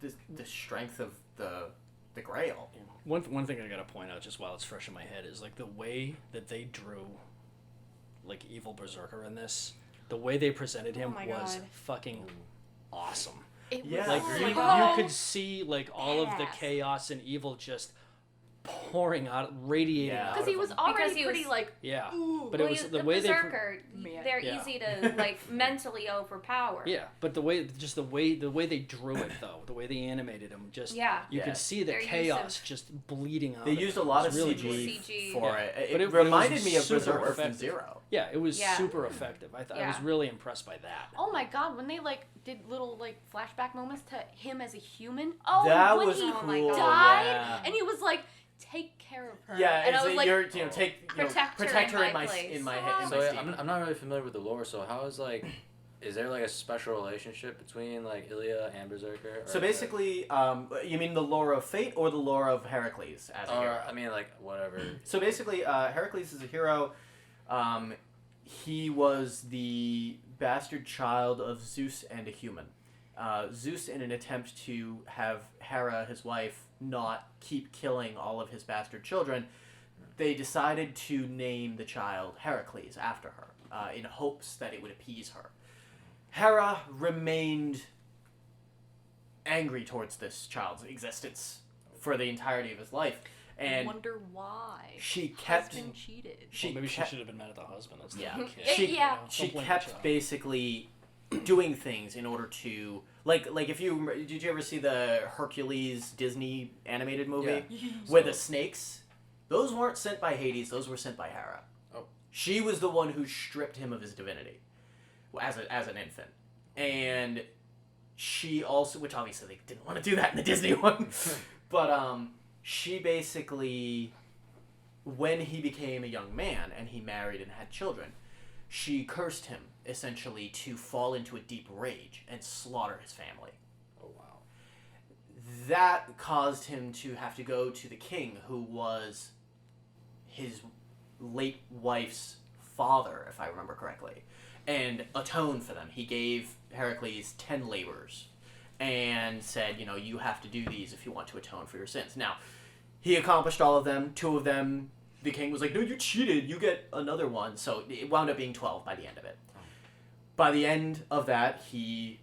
S2: the strength of the Grail.
S1: One thing I gotta point out, just while it's fresh in my head, is like the way that they drew, like evil Berserker in this. The way they presented him
S3: Oh my
S1: was
S3: God.
S1: fucking awesome.
S6: it was
S2: Yeah.
S1: Like
S6: so
S1: you could see like all of the
S3: Badass.
S1: chaos and evil just pouring out, radiating
S2: Yeah.
S1: out.
S6: because
S1: of
S6: he was
S1: him.
S6: already
S3: Because he
S6: pretty
S3: was-
S6: like,
S1: Yeah,
S6: ooh.
S1: but it was the way they.
S3: Berserker,
S6: Man.
S3: they're
S1: Yeah.
S3: easy to like mentally overpower.
S1: Yeah, but the way they drew it though, the way they animated him, just
S3: Yeah.
S1: you
S2: Yeah.
S1: could see the
S3: Their use
S1: chaos just bleeding out.
S2: They
S1: of
S2: used
S1: him.
S2: a lot
S1: It
S2: of
S1: was really
S2: CG,
S1: great.
S3: CG.
S2: for
S1: Yeah.
S2: it.
S1: But
S2: It
S1: it was
S2: reminded me of
S1: super
S2: Berserker from
S1: effective.
S2: Zero.
S1: Yeah, it was
S3: Yeah.
S1: super effective. I was
S3: Yeah.
S1: really impressed by that.
S6: Oh my god, when they like did little like flashback moments to him as a human. Oh,
S2: That
S6: when
S2: was
S6: he
S3: Oh my
S2: cool.
S3: God.
S6: died
S2: Yeah.
S6: and he was like, take care of her.
S2: Yeah,
S6: and
S2: it's
S6: I was
S2: like,
S6: like,
S2: you're, you know, protect her in my
S3: place.
S2: in my head.
S4: So yeah, I'm not really familiar with the lore. So how is like, is there like a special relationship between like Ilya and Berserker? Or
S2: So
S4: is
S2: basically, you mean the lore of Fate or the lore of Heracles as a
S4: it- or
S2: hero?
S4: I mean like whatever.
S2: So basically, Heracles is a hero. He was the bastard child of Zeus and a human. Zeus, in an attempt to have Hera, his wife, not keep killing all of his bastard children, they decided to name the child Heracles after her, in hopes that it would appease her. Hera remained angry towards this child's existence for the entirety of his life,
S6: I
S2: and
S6: wonder why.
S2: she kept.
S6: Husband cheated.
S2: She
S1: Well, maybe she
S2: kept,
S1: should have been mad at the husband. That's
S2: Yeah.
S1: not the kid.
S2: She-
S6: Yeah.
S1: Don't
S2: she
S1: blame the
S2: kept
S1: child.
S2: basically doing things in order to like if you did you ever see the Hercules Disney animated movie where the snakes, those weren't sent by Hades, those were sent by Hera.
S4: Oh.
S2: She was the one who stripped him of his divinity as an infant, and she also, which obviously they didn't want to do that in the Disney one, but she basically, when he became a young man and he married and had children, she cursed him essentially to fall into a deep rage and slaughter his family.
S4: Oh wow.
S2: That caused him to have to go to the king, who was his late wife's father, if I remember correctly, and atone for them. He gave Heracles 10 labors and said, you know, you have to do these if you want to atone for your sins. Now, he accomplished all of them. 2 of them, the king was like, no, you cheated, you get another one. So it wound up being 12 by the end of it. By the end of that, he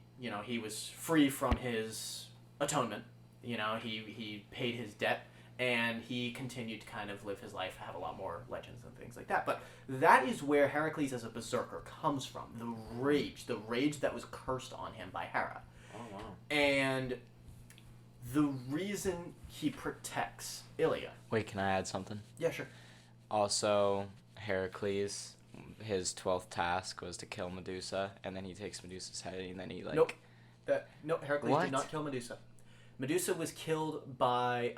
S2: was free from his atonement. You know, he paid his debt, and he continued to kind of live his life, have a lot more legends and things like that. But that is where Heracles as a berserker comes from. The rage that was cursed on him by Hera.
S4: Oh wow.
S2: And the reason he protects Ilya.
S5: Wait, can I add something?
S2: Yeah, sure.
S5: Also, Heracles, his 12th task was to kill Medusa, and then he takes Medusa's head, and then he like.
S2: Nope. No, Heracles
S5: What?
S2: did not kill Medusa. Medusa was killed by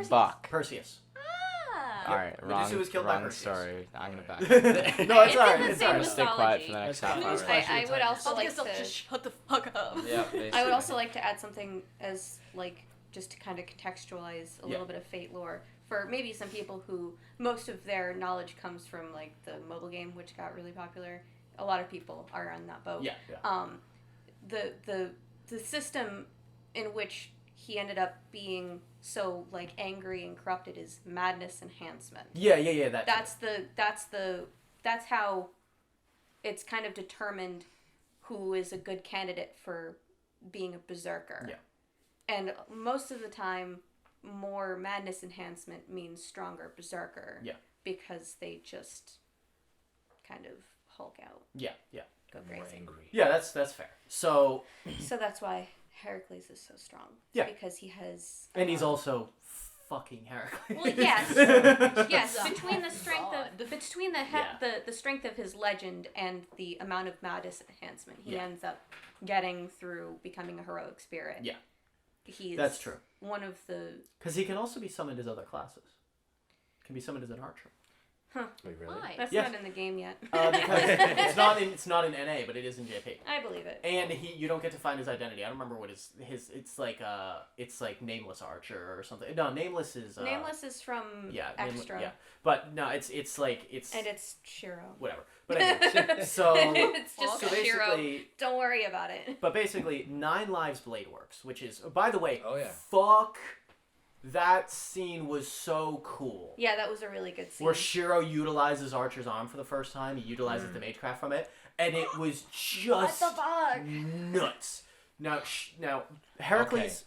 S5: Buck.
S2: Perseus.
S6: Ah.
S5: All right,
S2: Medusa was killed by
S5: wrong
S2: Perseus.
S5: story. I'm gonna back.
S2: No, it's
S6: It's
S2: alright.
S6: in the
S2: It's
S6: same
S2: alright.
S5: Stay quiet for
S6: mythology.
S5: the next
S2: That's
S5: half
S2: fine.
S5: hour.
S2: It's fine.
S3: I would also like
S6: I'll
S3: to.
S6: just shut the fuck up.
S4: Yeah,
S3: I would also like to add something as like just to kind of contextualize a little bit of Fate lore for maybe some people who most of their knowledge comes from like the mobile game, which got really popular. A lot of people are on that boat.
S2: Yeah, yeah.
S3: The system in which he ended up being so like angry and corrupted is madness enhancement.
S2: Yeah.
S3: That's how it's kind of determined who is a good candidate for being a berserker.
S2: Yeah.
S3: And most of the time, more madness enhancement means stronger berserker.
S2: Yeah.
S3: Because they just kind of Hulk out,
S2: Yeah.
S3: go crazy.
S4: Angry.
S2: Yeah, that's fair. So,
S3: So that's why Heracles is so strong.
S2: Yeah.
S3: Because he has.
S2: and he's also fucking Heracles.
S3: Well, yes, yes.
S6: Oh
S3: Between the strength
S6: God.
S3: the strength of his legend and the amount of madness enhancement, he
S2: Yeah.
S3: ends up getting through becoming a heroic spirit.
S2: Yeah.
S3: He's
S2: That's true.
S3: One of the.
S2: Because he can also be summoned as other classes. Can be summoned as an archer.
S4: Wait, really?
S6: Why?
S3: That's
S2: Yes.
S3: not in the game yet.
S2: Because it's not in NA, but it is in JP.
S3: I believe it.
S2: And you don't get to find his identity. I don't remember what his it's like Nameless Archer or something. No, Nameless is
S3: Nameless is from Extra.
S2: yeah. But no, it's like it's
S3: And it's Shiro.
S2: whatever. But anyway, so
S3: It's just
S2: so
S3: Shiro.
S2: basically,
S3: Don't worry about it.
S2: but basically 9 Lives Blade Works, which is by the way,
S4: Oh, yeah.
S2: fuck, that scene was so cool.
S3: Yeah, that was a really good scene.
S2: Where Shiro utilizes Archer's arm for the first time. He utilizes the magecraft from it, and it was just
S3: fuck?
S2: nuts. Now Heracles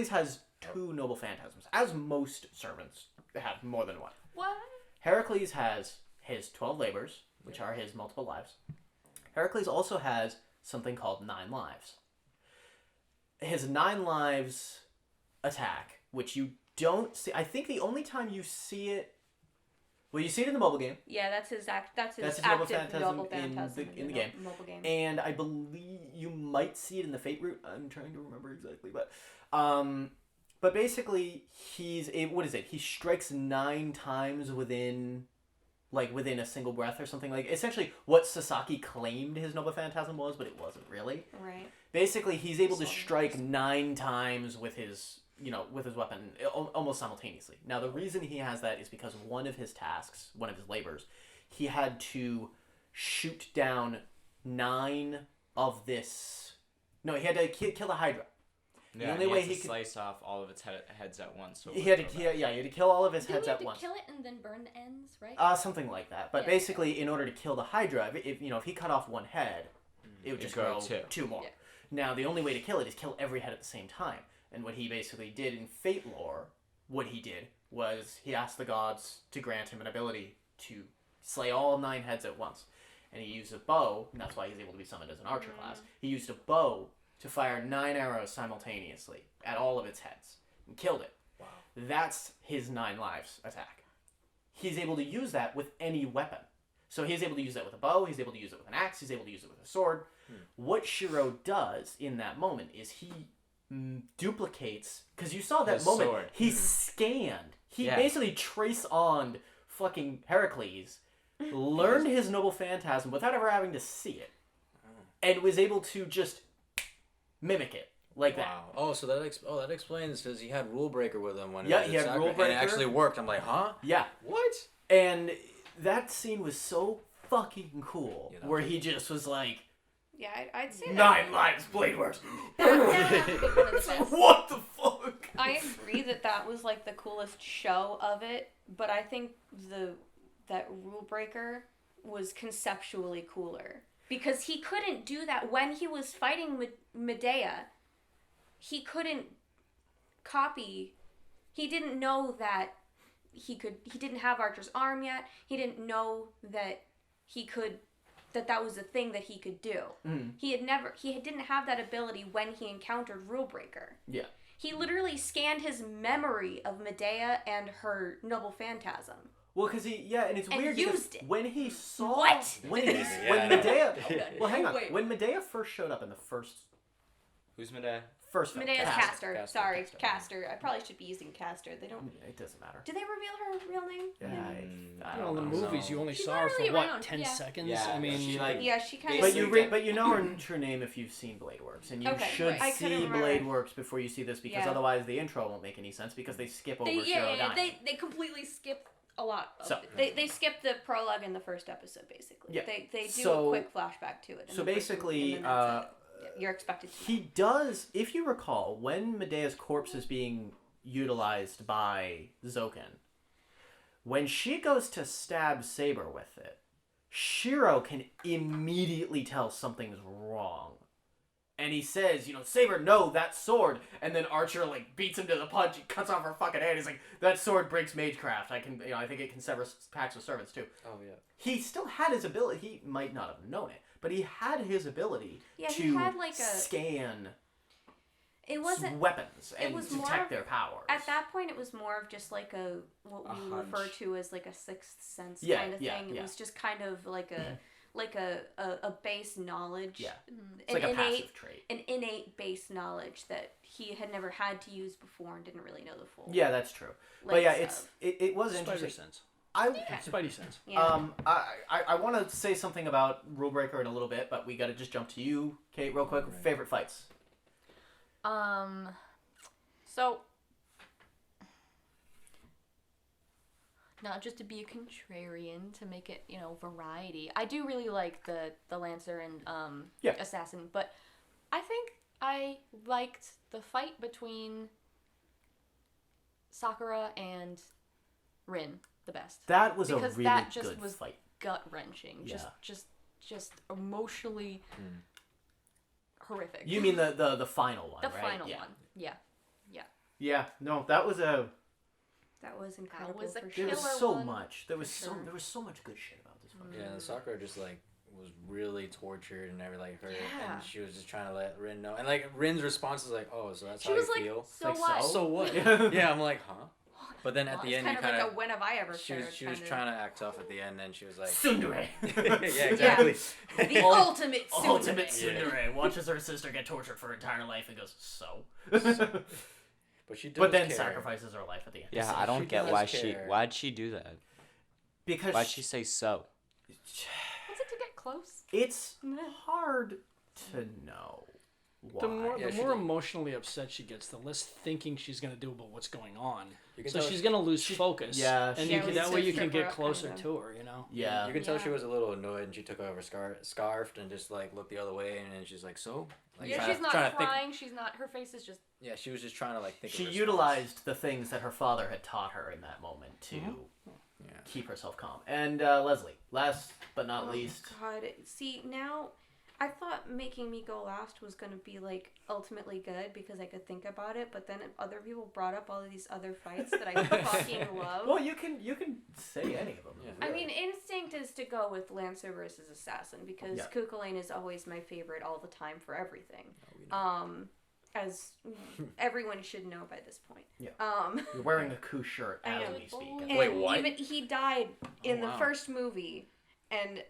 S2: has 2 noble phantasms, as most servants have more than one.
S6: What?
S2: Heracles has his 12 labors, which are his multiple lives. Heracles also has something called 9 lives. His 9 lives attack, which you don't see. I think the only time you see it, well, you see it in the mobile game,
S3: Yeah, that's his
S2: That's his
S3: active
S2: noble
S3: noble
S2: phantasm
S3: phantasm
S2: in the game.
S3: Mobile game.
S2: and I believe you might see it in the Fate route. I'm trying to remember exactly, but basically what is it? He strikes 9 times within a single breath or something, like essentially what Sasaki claimed his noble phantasm was, but it wasn't really.
S3: Right.
S2: Basically, he's able to strike 9 times with his weapon almost simultaneously. Now, the reason he has that is because one of his tasks, one of his labors, he had to shoot down 9 of this. No, he had to kill the Hydra.
S5: Yeah,
S2: only
S5: he
S2: way
S5: has
S2: he
S5: to
S2: could-
S5: scice off all of its heads at once. So it
S2: He had
S5: wouldn't
S2: to,
S5: go back.
S2: he had to kill all of his
S6: Do
S2: heads
S6: we have
S2: at
S6: to
S2: once.
S6: kill it and then burn the ends, right?
S2: Something like that. But
S6: Yeah.
S2: basically, in order to kill the Hydra, if he cut off one head, it would
S5: It'd
S2: just
S5: go
S2: grow 2 more.
S3: Yeah.
S2: Now, the only way to kill it is kill every head at the same time. And what he basically did in Fate lore, what he did was he asked the gods to grant him an ability to slay all 9 heads at once. And he used a bow, and that's why he's able to be summoned as an archer class. He used a bow to fire 9 arrows simultaneously at all of its heads and killed it.
S4: Wow.
S2: That's his 9 lives attack. He's able to use that with any weapon. So he's able to use that with a bow, he's able to use it with an axe, he's able to use it with a sword. What Shiro does in that moment is he duplicates, because you saw that
S5: His
S2: moment,
S5: sword.
S2: he scanned. He
S5: Yeah.
S2: basically traced on fucking Heracles, learned his noble phantasm without ever having to see it, and was able to just mimic it like that.
S4: Wow. Oh, so that explains because he had Rule Breaker with him when
S2: Yeah,
S4: was
S2: he had
S4: at
S2: Rule
S4: Sakura, and it
S2: Breaker.
S4: actually worked. I'm like, huh?
S2: Yeah.
S4: What?
S2: And that scene was so fucking cool,
S4: Yeah, that
S2: where he just was like,
S3: Yeah, I'd say that.
S2: 9 lives, Blade Works.
S3: That would be one of the best.
S2: What the fuck?
S3: I agree that was like the coolest show of it, but I think that Rule Breaker was conceptually cooler because he couldn't do that when he was fighting Medea. He couldn't copy. He didn't know that he didn't have Archer's arm yet. He didn't know that that was a thing that he could do. He didn't have that ability when he encountered Rule Breaker.
S2: Yeah.
S3: He literally scanned his memory of Medea and her noble phantasm.
S2: Well, because and it's
S3: And
S2: weird
S3: used
S2: because
S3: it.
S2: when he saw
S3: What?
S2: when
S4: Yeah.
S2: Medea, well, hang on,
S3: Wait.
S2: when Medea first showed up in the
S5: Who's Medea?
S2: first film.
S3: Medea's
S2: Castor.
S3: Castor. Sorry, Castor. I probably should be using Castor. They don't.
S2: It doesn't matter.
S3: Did they reveal her real name?
S2: Yeah, I
S1: You know,
S2: don't
S1: in
S2: know.
S1: the movies, you only
S6: She's
S1: saw
S6: not
S1: her
S6: really
S1: for what,
S6: around.
S1: 10
S6: Yeah.
S1: seconds?
S5: Yeah,
S1: I mean,
S5: she like.
S3: Yeah, she kind
S2: But
S3: of.
S2: you know her true name if you've seen Blade Works, and you
S3: Okay,
S2: should
S3: right. I couldn't
S2: see
S3: remember.
S2: Blade Works before you see this because
S3: Yeah.
S2: otherwise the intro won't make any sense because they skip over Shiro dying.
S6: They completely skip a lot of
S2: So-
S6: it.
S3: They skipped the prologue in the first episode, basically.
S2: Yeah.
S3: They do
S2: So-
S3: a quick flashback to it. in
S2: so
S3: the first
S2: basically,
S3: movie, and then that's it. You're expected to.
S2: He does, if you recall, when Medea's corpse is being utilized by Zoken, when she goes to stab Saber with it, Shiro can immediately tell something's wrong. And he says, Saber, no, that sword. And then Archer, beats him to the punch. He cuts off her fucking hand. He's like, that sword breaks magecraft. I think it can sever packs of servants, too.
S4: Oh, yeah.
S2: He still had his ability. He might not have known it, but he had his ability
S3: Yeah,
S2: to
S3: he had,
S2: scan
S3: It wasn't.
S2: weapons
S3: it
S2: and
S3: was more
S2: detect
S3: of-
S2: their powers.
S3: At that point, it was more of just what
S5: A
S3: we
S5: hunch.
S3: refer to as a sixth sense
S2: Yeah,
S3: kind of
S2: yeah,
S3: thing.
S2: yeah.
S3: It was just kind of a base knowledge.
S2: Yeah.
S3: An
S2: It's like a
S3: innate,
S2: passive trait.
S3: an innate base knowledge that he had never had to use before and didn't really know the full.
S2: Yeah, that's true. But yeah, it was
S1: Spider
S2: interesting.
S1: sense.
S3: Yeah.
S1: Spidey sense.
S3: Yeah.
S2: I want to say something about Rule Breaker in a little bit, but we got to just jump to you, Kate, real quick.
S4: Right.
S2: Favorite fights?
S6: So, not just to be a contrarian, to make it, variety. I do really like the Lancer and
S2: Yeah.
S6: Assassin, but I think I liked the fight between Sakura and Rin the best.
S2: That was
S6: Because
S2: a really
S6: that just
S2: good
S6: was
S2: fight.
S6: gut wrenching.
S2: Yeah.
S6: Just emotionally horrific.
S2: You mean the final one,
S6: the
S2: right?
S6: final
S2: Yeah.
S6: one? Yeah.
S2: Yeah, no, that was a.
S3: That was incredible.
S6: was a
S3: for
S2: There
S3: sure.
S2: was
S6: Killer
S2: so
S6: one,
S2: much. There was
S3: for sure.
S2: there was so much good shit about this fucking.
S4: Yeah, the Sakura just was really tortured and never hurt,
S6: Yeah.
S4: and she was just trying to let Rin know. And Rin's response is like, "Oh, so that's
S6: She
S4: how
S6: was
S4: you
S6: like,
S4: feel."
S6: so
S2: Like,
S6: what?
S4: So what?
S2: Yeah.
S4: Yeah, I'm like, huh? But then at
S3: Well,
S4: the
S3: it's
S4: end, you
S3: kind of
S4: kind
S3: like
S4: of
S3: a when have I ever
S4: she was
S3: kinda-
S4: trying to act tough at the end, and she was like,
S2: Tsundere.
S4: yeah, exactly.
S3: The ultimate
S2: Ultimate
S3: tsundere.
S2: Tsundere watches her sister get tortured for her entire life and goes, so.
S4: But she does
S2: But then
S4: care.
S2: sacrifices her life at the end.
S5: Yeah,
S4: So
S5: I don't
S4: she
S5: get
S4: does
S5: why
S4: care.
S5: why'd she do that?
S2: Because
S5: Why'd she say so?
S6: Was it to get close?
S2: it's hard to know why.
S1: The more,
S4: Yeah,
S1: the
S4: she
S1: more
S4: did.
S1: emotionally upset she gets, the less thinking she's going to do about what's going on.
S4: You can
S1: So
S4: tell
S1: she's
S4: she-
S1: going to lose focus.
S2: yeah,
S1: And
S2: she
S1: you can,
S3: loses
S1: that way you
S3: her
S1: can get
S3: grip,
S1: closer
S3: kind of.
S1: to her, you know?
S2: Yeah.
S4: You can tell she
S3: Yeah.
S4: was a little annoyed, and she took over scarfed and just looked the other way, and then she's like, "So."
S6: Yeah, she's not
S4: trying to think.
S6: crying. She's not. Her face is just.
S4: Yeah, she was just trying to think.
S2: She
S4: of response.
S2: utilized the things that her father had taught her in that moment to
S4: Yeah.
S2: keep herself calm. And Leslie, last but not least.
S3: God, see now, I thought making me go last was gonna be ultimately good because I could think about it, but then other people brought up all of these other fights that I fucking love.
S2: Well, you can say any of them.
S4: Yeah.
S3: I
S2: really.
S3: mean, instinct is to go with Lancer versus Assassin because
S2: Yeah.
S3: Kukulane is always my favorite all the time for everything.
S4: Oh, we know.
S3: As everyone should know by this point.
S2: Yeah.
S3: Um,
S2: You're wearing a coup shirt
S3: I
S2: as
S3: know.
S2: we speak.
S3: and
S4: Wait, what?
S3: even he died in the
S4: wow.
S3: first movie, and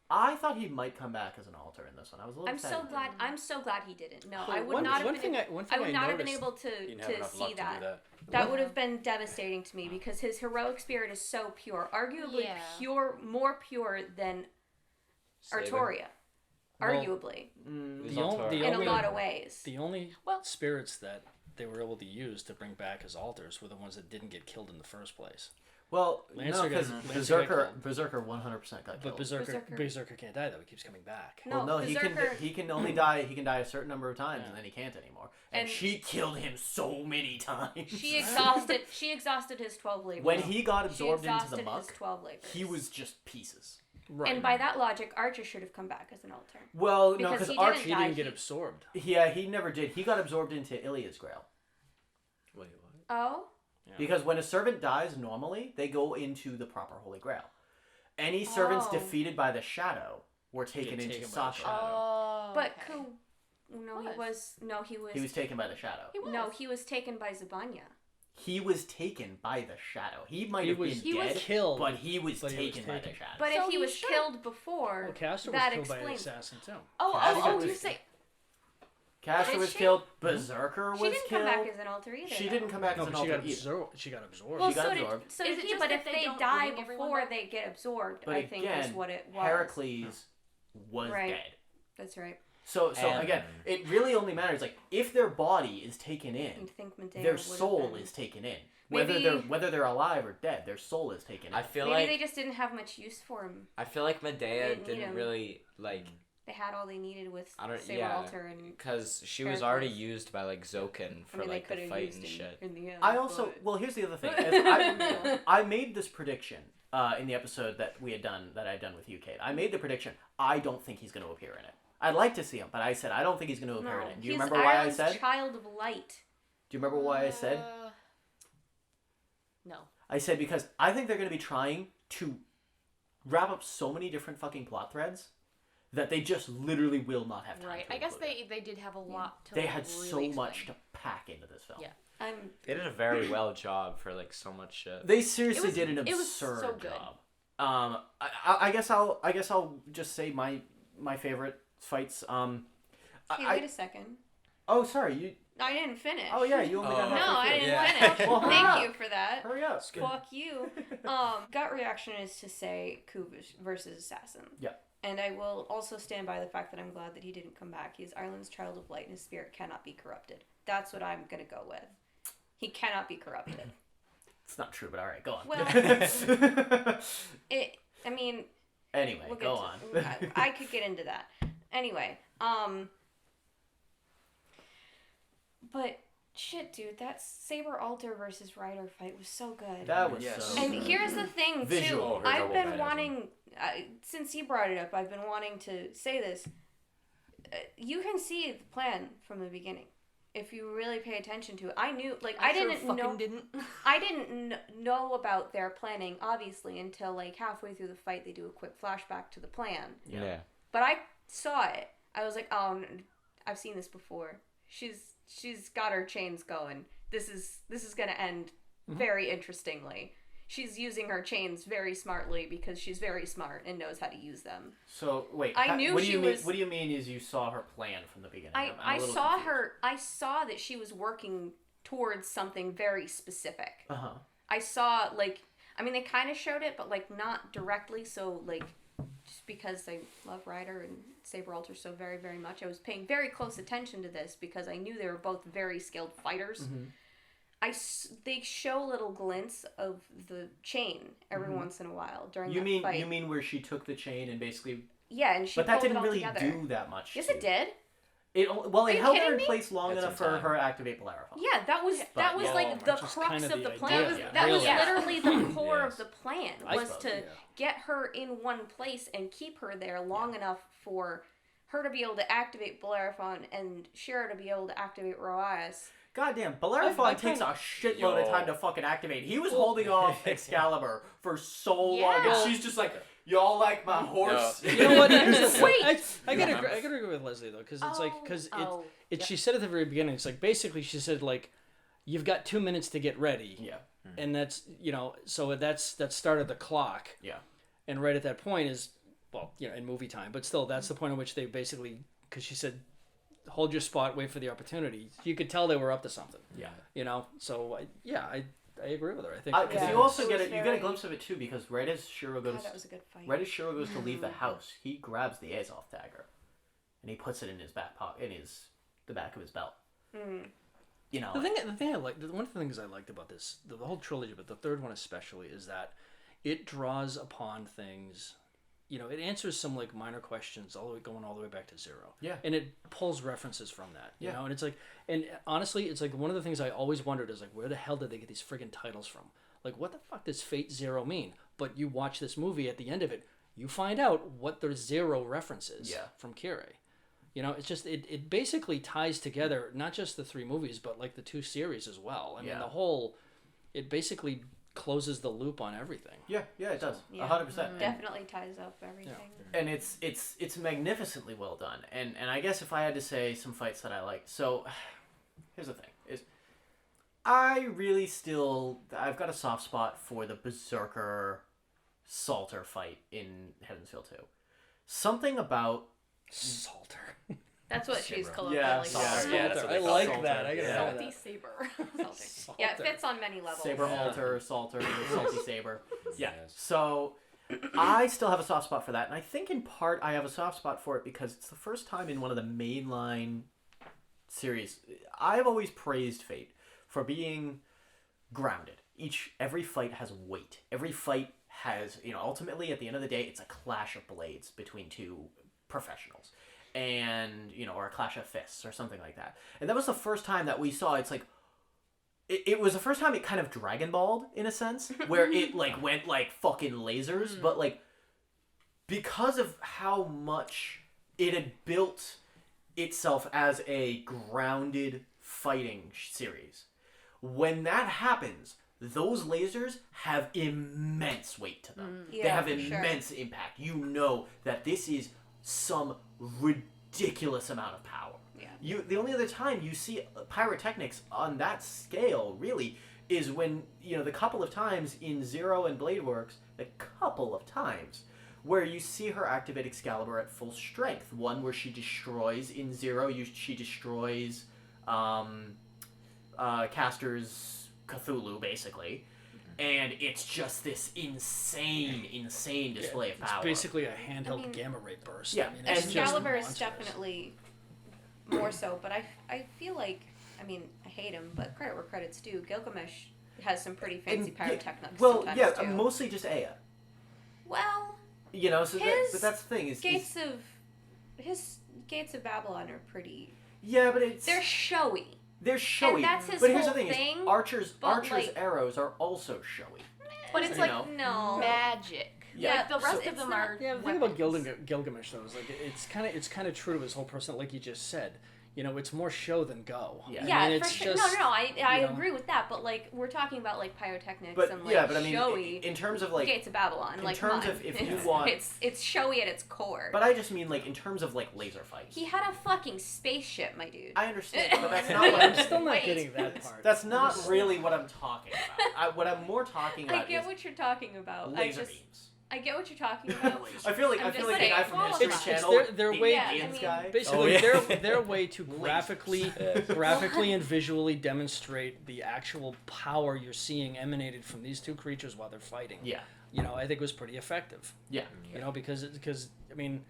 S2: I thought he might come back as an alter in this one. I was a little
S3: I'm
S2: sad
S3: so
S2: he
S3: glad.
S2: didn't.
S3: I'm so glad he didn't. No,
S1: Well,
S3: I would
S1: one-
S3: not
S1: one
S3: have
S1: thing
S3: been.
S1: one
S3: I
S1: thing
S3: would not have been
S1: noticed-
S3: able
S4: You didn't have
S3: to
S4: enough
S3: see
S4: luck to do
S3: that.
S4: that.
S3: That would have been devastating to me because his heroic spirit is so pure, arguably
S6: Yeah.
S3: more pure than
S4: Saber.
S3: Artoria,
S1: Well,
S3: arguably
S5: Who's
S1: The,
S5: Altora?
S1: the
S3: in
S1: only,
S3: a lot of ways.
S1: The only
S6: Well-
S1: spirits that they were able to use to bring back as alters were the ones that didn't get killed in the first place.
S2: Well,
S1: Lancer
S2: no, because
S1: got- Lancer got
S2: Berserker 100% got
S1: But
S2: killed.
S1: Berserker
S3: Berserker.
S1: can't die though; he keeps coming back.
S3: No,
S2: Well, no,
S3: Berserker.
S2: he can only die. He can die a certain number of times,
S1: Yeah.
S2: and then he can't anymore. And
S3: And-
S2: she killed him so many times.
S3: She exhausted. She exhausted his 12 labors.
S2: when he got
S3: she
S2: absorbed into
S3: exhausted
S2: the muck,
S3: his 12 labors.
S2: he was just pieces.
S1: Right.
S3: And by that logic, Archer should have come back as an alter.
S2: Well, no,
S3: Because
S2: because
S3: he didn't
S2: Archie
S1: he
S3: die.
S1: didn't get absorbed.
S2: Yeah, he never did. He got absorbed into Ilia's Grail.
S4: Wait, what?
S3: Oh,
S1: Yeah.
S2: Because when a servant dies, normally, they go into the proper Holy Grail. Any servants
S3: Oh.
S2: defeated by the Shadow were taken
S1: Get
S2: into
S1: taken by the
S2: Sakura.
S1: Shadow.
S6: Oh.
S3: but
S6: okay.
S3: he was.
S2: He was taken by the Shadow.
S6: He was.
S3: No, he was taken by Zabanya.
S2: He was taken by the Shadow. He might
S1: He
S2: have
S1: was
S2: been dead,
S1: killed,
S2: but he was
S1: but he was
S2: taken by the
S1: taken.
S2: Shadow.
S3: But
S6: So
S3: if he
S6: he
S3: was
S6: should-
S3: killed before,
S1: Well, Castor was
S3: that
S1: killed by an
S3: explains.
S1: assassin too.
S6: Oh,
S2: Castor
S6: oh,
S2: was-
S6: you say.
S2: Castor
S3: Did
S2: was
S3: she?
S2: killed. Berserker
S3: She
S2: was
S3: didn't
S2: killed.
S3: come back as an alter either.
S2: She
S3: though.
S2: didn't come back
S1: No,
S2: as an
S1: but she
S2: alter
S1: got
S2: either.
S1: absorbed. She got absorbed.
S3: Well,
S2: She got
S3: so
S2: absorbed.
S3: did
S6: Is it
S3: he,
S6: just
S3: but
S6: that
S3: if
S6: they
S3: they
S6: don't
S3: die
S6: bring everyone
S3: before
S6: back?
S3: they get absorbed,
S2: But
S3: I think
S2: again,
S3: is what it was.
S2: Heracles was
S3: Right.
S2: dead.
S3: That's right.
S2: So
S5: And-
S2: again, it really only matters like if their body is taken
S3: I
S2: in,
S3: think Medea
S2: their
S3: would've
S2: soul
S3: been-
S2: is taken in.
S3: Maybe-
S2: Whether they're alive or dead, their soul is taken in.
S5: I feel
S3: Maybe
S5: like
S3: they just didn't have much use for him.
S5: I feel like Medea
S3: didn't need
S5: didn't
S3: him.
S5: really like
S3: They had all they needed with
S5: I don't
S3: Saber
S5: yeah
S3: Alter and
S5: because she was already
S3: Heracles.
S5: used by like Zokin for
S3: I mean, they
S5: like
S3: could
S5: the
S3: have
S5: fight
S3: used
S5: and
S3: him
S5: shit.
S3: in the end.
S2: I also
S3: but-
S2: well, here's the other thing. Is I made this prediction in the episode that I'd done with you, Kate. I made the prediction. I don't think he's going to appear in it. I'd like to see him, but I said I don't think he's going to appear
S3: No,
S2: in it. Do you
S3: he's
S2: remember why I
S3: Ireland's
S2: said?
S3: Child of Light.
S2: Do you remember why I said?
S6: No.
S2: I said because I think they're going to be trying to wrap up so many different fucking plot threads that they just literally will not have time.
S6: Right.
S2: to
S6: I guess
S2: include it.
S6: they did have a lot to
S2: They
S6: like,
S2: had
S6: really
S2: so much
S6: explain.
S2: to pack into this film.
S6: Yeah.
S3: I'm
S5: They did a very well job for like so much shit.
S2: They seriously
S6: was-
S2: did an
S6: it was so
S2: absurd
S6: good.
S2: job. I guess I'll just say my favorite fights.
S3: Hey, wait a second.
S2: Oh, sorry, you.
S3: I didn't finish.
S2: Oh yeah, you only got
S3: No,
S2: halfway
S3: I
S2: through.
S3: didn't
S5: Yeah.
S3: finish.
S2: Well, hurry
S3: Thank
S2: up.
S3: you for that.
S2: Hurry up.
S3: Fuck you. Gut reaction is to say Coup versus Assassin.
S2: Yeah.
S3: And I will also stand by the fact that I'm glad that he didn't come back. He's Ireland's Child of Light and his spirit cannot be corrupted. That's what I'm going to go with. He cannot be corrupted.
S2: It's not true, but all right, go on.
S3: Well, I mean,
S2: anyway,
S3: we'll
S2: go
S3: get
S2: on.
S3: I could get into that. Anyway, but shit, dude, that Saber Alter versus Rider fight was so good.
S2: That was
S4: Yes.
S2: so.
S3: And
S2: good.
S3: here's the thing,
S2: Visual.
S3: too.
S4: Her
S3: I've
S4: double
S3: been
S4: badass
S3: wanting, since you brought it up, I've been wanting to say this. You can see the plan from the beginning. If you really pay attention to it, I knew, like, I didn't know. I didn't know about their planning, obviously, until, like, halfway through the fight, they do a quick flashback to the plan.
S2: Yeah.
S3: But I saw it. I was like, oh, I've seen this before. She's got her chains going. This is gonna end very interestingly. She's using her chains very smartly because she's very smart and knows how to use them.
S2: So wait,
S3: I knew
S2: what do
S3: she
S2: you mean?
S3: was-
S2: What do you mean? Is you saw her plan from the beginning? I'm a
S3: I
S2: little
S3: saw
S2: confused.
S3: her. I saw that she was working towards something very specific.
S2: Uh-huh.
S3: I saw, like, I mean, they kind of showed it, but, like, not directly. So, like, just because I love Ryder and Saber Alter so very, very much, I was paying very close attention to this because I knew they were both very skilled fighters.
S2: Mm-hmm.
S3: They show little glints of the chain every once in a while during
S2: You
S3: that
S2: mean
S3: fight.
S2: you mean where she took the chain and basically?
S3: Yeah, and she
S2: But that
S3: pulled
S2: didn't
S3: it all
S2: really
S3: together.
S2: do that much.
S3: Yes,
S2: to
S3: it did.
S2: It
S3: Are
S2: it
S3: you
S2: held her
S3: kidding
S2: in
S3: me?
S2: place long
S5: Had
S2: enough
S5: some
S2: for
S5: time.
S2: her to activate Bellerophon.
S3: Yeah, that was
S2: But,
S3: like
S2: yeah,
S3: the
S1: which is
S3: crux
S1: kind
S3: of
S1: of
S3: the
S1: the
S3: plan.
S1: idea,
S3: That was
S1: really.
S3: literally the core
S5: Yes.
S3: of the plan
S2: I
S3: was
S2: suppose,
S3: to
S2: yeah.
S3: get her in one place and keep her there long enough for her to be able to activate Bellerophon and Shira to be able to activate Roias.
S2: Goddamn, Bellerophon
S1: I
S2: takes a
S1: kinda-
S2: shitload of
S4: Yo.
S2: time to fucking activate. He was holding off Excalibur for so long,
S3: Yeah.
S2: and she's just like, "Y'all like my horse?"
S1: You know what? Here's the thing.
S3: Wait.
S1: I gotta agree with Leslie though, because it's like because
S3: Oh.
S1: she said at the very beginning. It's like basically she said like, you've got 2 minutes to get ready.
S2: Yeah.
S1: And that's so that started the clock.
S2: Yeah.
S1: And right at that point is in movie time, but still that's the point at which they basically because she said, hold your spot, wait for the opportunity. You could tell they were up to something.
S2: Yeah.
S1: So I agree with her. I think
S2: Because
S3: Yeah.
S2: you also
S3: It
S2: get
S3: was
S2: you get a
S3: very-
S2: glimpse of it too. Because right as Shiro
S3: God,
S2: goes,
S3: that was a good fight.
S2: right as Shiro goes to leave the house, he grabs the Azoth dagger, and he puts it in his back pocket, the back of his belt. You know.
S1: The thing I like, one of the things I liked about this, the whole trilogy, but the third one especially, is that it draws upon things. It answers some like minor questions going all the way back to Zero.
S2: Yeah.
S1: And it pulls references from that. You
S2: Yeah.
S1: know, and it's like, and honestly, it's like one of the things I always wondered is like, where the hell did they get these friggin' titles from? Like, what the fuck does Fate Zero mean? But you watch this movie, at the end of it, you find out what the Zero references
S2: Yeah.
S1: from Kirei. It's just it basically ties together not just the 3 movies, but like the 2 series as well. I mean, it basically closes the loop on everything.
S2: Yeah, it does.
S3: Yeah.
S2: 100%.
S3: Definitely ties up everything.
S2: And it's magnificently well done. And I guess if I had to say some fights that I like, so here's the thing: is I've got a soft spot for the Berserker Salter fight in Heaven's Feel 2. Something about
S1: Salter.
S3: That's what she's
S4: Saber.
S3: colloquially
S2: Yeah,
S3: called.
S4: Yeah, that's what
S1: I
S4: they call
S1: like
S4: Salter.
S1: that. I gotta
S2: Yeah.
S1: try
S6: Salty
S1: that.
S6: saber.
S3: Yeah, it fits on many levels.
S2: Saber
S1: Yeah.
S2: alter, salter, the salty saber. Yeah.
S4: Yes.
S2: So I still have a soft spot for that, and I think in part I have a soft spot for it because it's the first time in one of the mainline series. I've always praised Fate for being grounded. Every fight has weight. Every fight has, ultimately at the end of the day, it's a clash of blades between two professionals, and or a clash of fists or something like that. And that was the first time that we saw. It's like it was the first time it kind of Dragon Balled in a sense, where it like went like fucking lasers, but like because of how much it had built itself as a grounded fighting series. When that happens, those lasers have immense weight to them. They have immense impact. You know that this is some ridiculous amount of power.
S3: Yeah.
S2: The only other time you see pyrotechnics on that scale, really, is when, the couple of times in Zero and Blade Works, the couple of times, where you see her activate Excalibur at full strength. One where she destroys, in Zero, she destroys Caster's Cthulhu, basically, and it's just this insane display of power.
S1: It's basically a handheld gamma ray burst.
S2: Yeah,
S1: it's just
S3: Excalibur is
S1: monstrous.
S3: definitely more so, but I feel like, I hate him, but credit where credit's due. Gilgamesh has some pretty fancy pyrotechnics sometimes too.
S2: Mostly just Aya.
S3: Well,
S2: So but that's the thing is
S3: his Gates of Babylon are pretty.
S2: Yeah, but
S3: they're showy.
S2: They're showy.
S3: And that's his
S2: but here's
S3: whole
S2: the thing:
S3: thing,
S2: is Archer's
S3: like-
S2: arrows are also showy.
S6: But it's
S2: You
S6: like
S2: know.
S3: No.
S6: magic.
S2: Yeah,
S6: Like the rest
S3: so
S6: of them
S3: it's not-
S6: are.
S1: Yeah, the thing about
S6: weapons.
S1: Gilgamesh though is like it's kind of true to his whole person, like you just said. It's more show than go.
S2: Yeah.
S3: Yeah,
S1: it's
S3: for sure.
S1: just,
S3: No, I
S1: you know.
S3: agree with that. But like we're talking about like pyrotechnics
S2: But
S3: and like
S2: yeah, but I mean,
S3: showy.
S2: in terms of like,
S3: Gates of Babylon,
S2: in
S3: like
S2: terms
S3: come
S2: of
S3: on.
S2: if you
S3: It's-
S2: want-
S3: it's showy at its core.
S2: but I just mean like in terms of like laser fights.
S3: He had a fucking spaceship, my dude.
S2: I understand, but that's not what
S1: I'm
S2: I'm
S1: still not
S3: Wait.
S1: getting that part.
S2: That's not really what I'm talking about. What I'm more talking
S3: I
S2: about
S3: get
S2: is
S3: what you're talking about.
S2: laser beams.
S3: I get what you're talking about.
S2: I feel like
S3: I'm
S2: the
S3: just
S2: guy
S3: saying,
S2: from
S3: qualify.
S2: History
S1: It's
S2: Channel,
S1: their
S2: the
S1: way-
S3: Yeah,
S2: aliens
S3: I mean-
S2: guy.
S1: Basically,
S4: Oh, yeah.
S1: their way to graphically and visually demonstrate the actual power you're seeing emanated from these two creatures while they're fighting.
S2: Yeah,
S1: I think was pretty effective.
S2: yeah.
S1: Because I mean,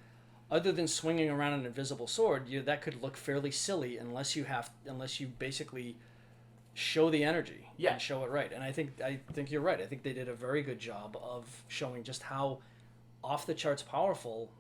S1: other than swinging around an invisible sword, that could look fairly silly unless you basically show the energy
S2: Yeah.
S1: and show it right. And I think you're right. I think they did a very good job of showing just how off the charts powerful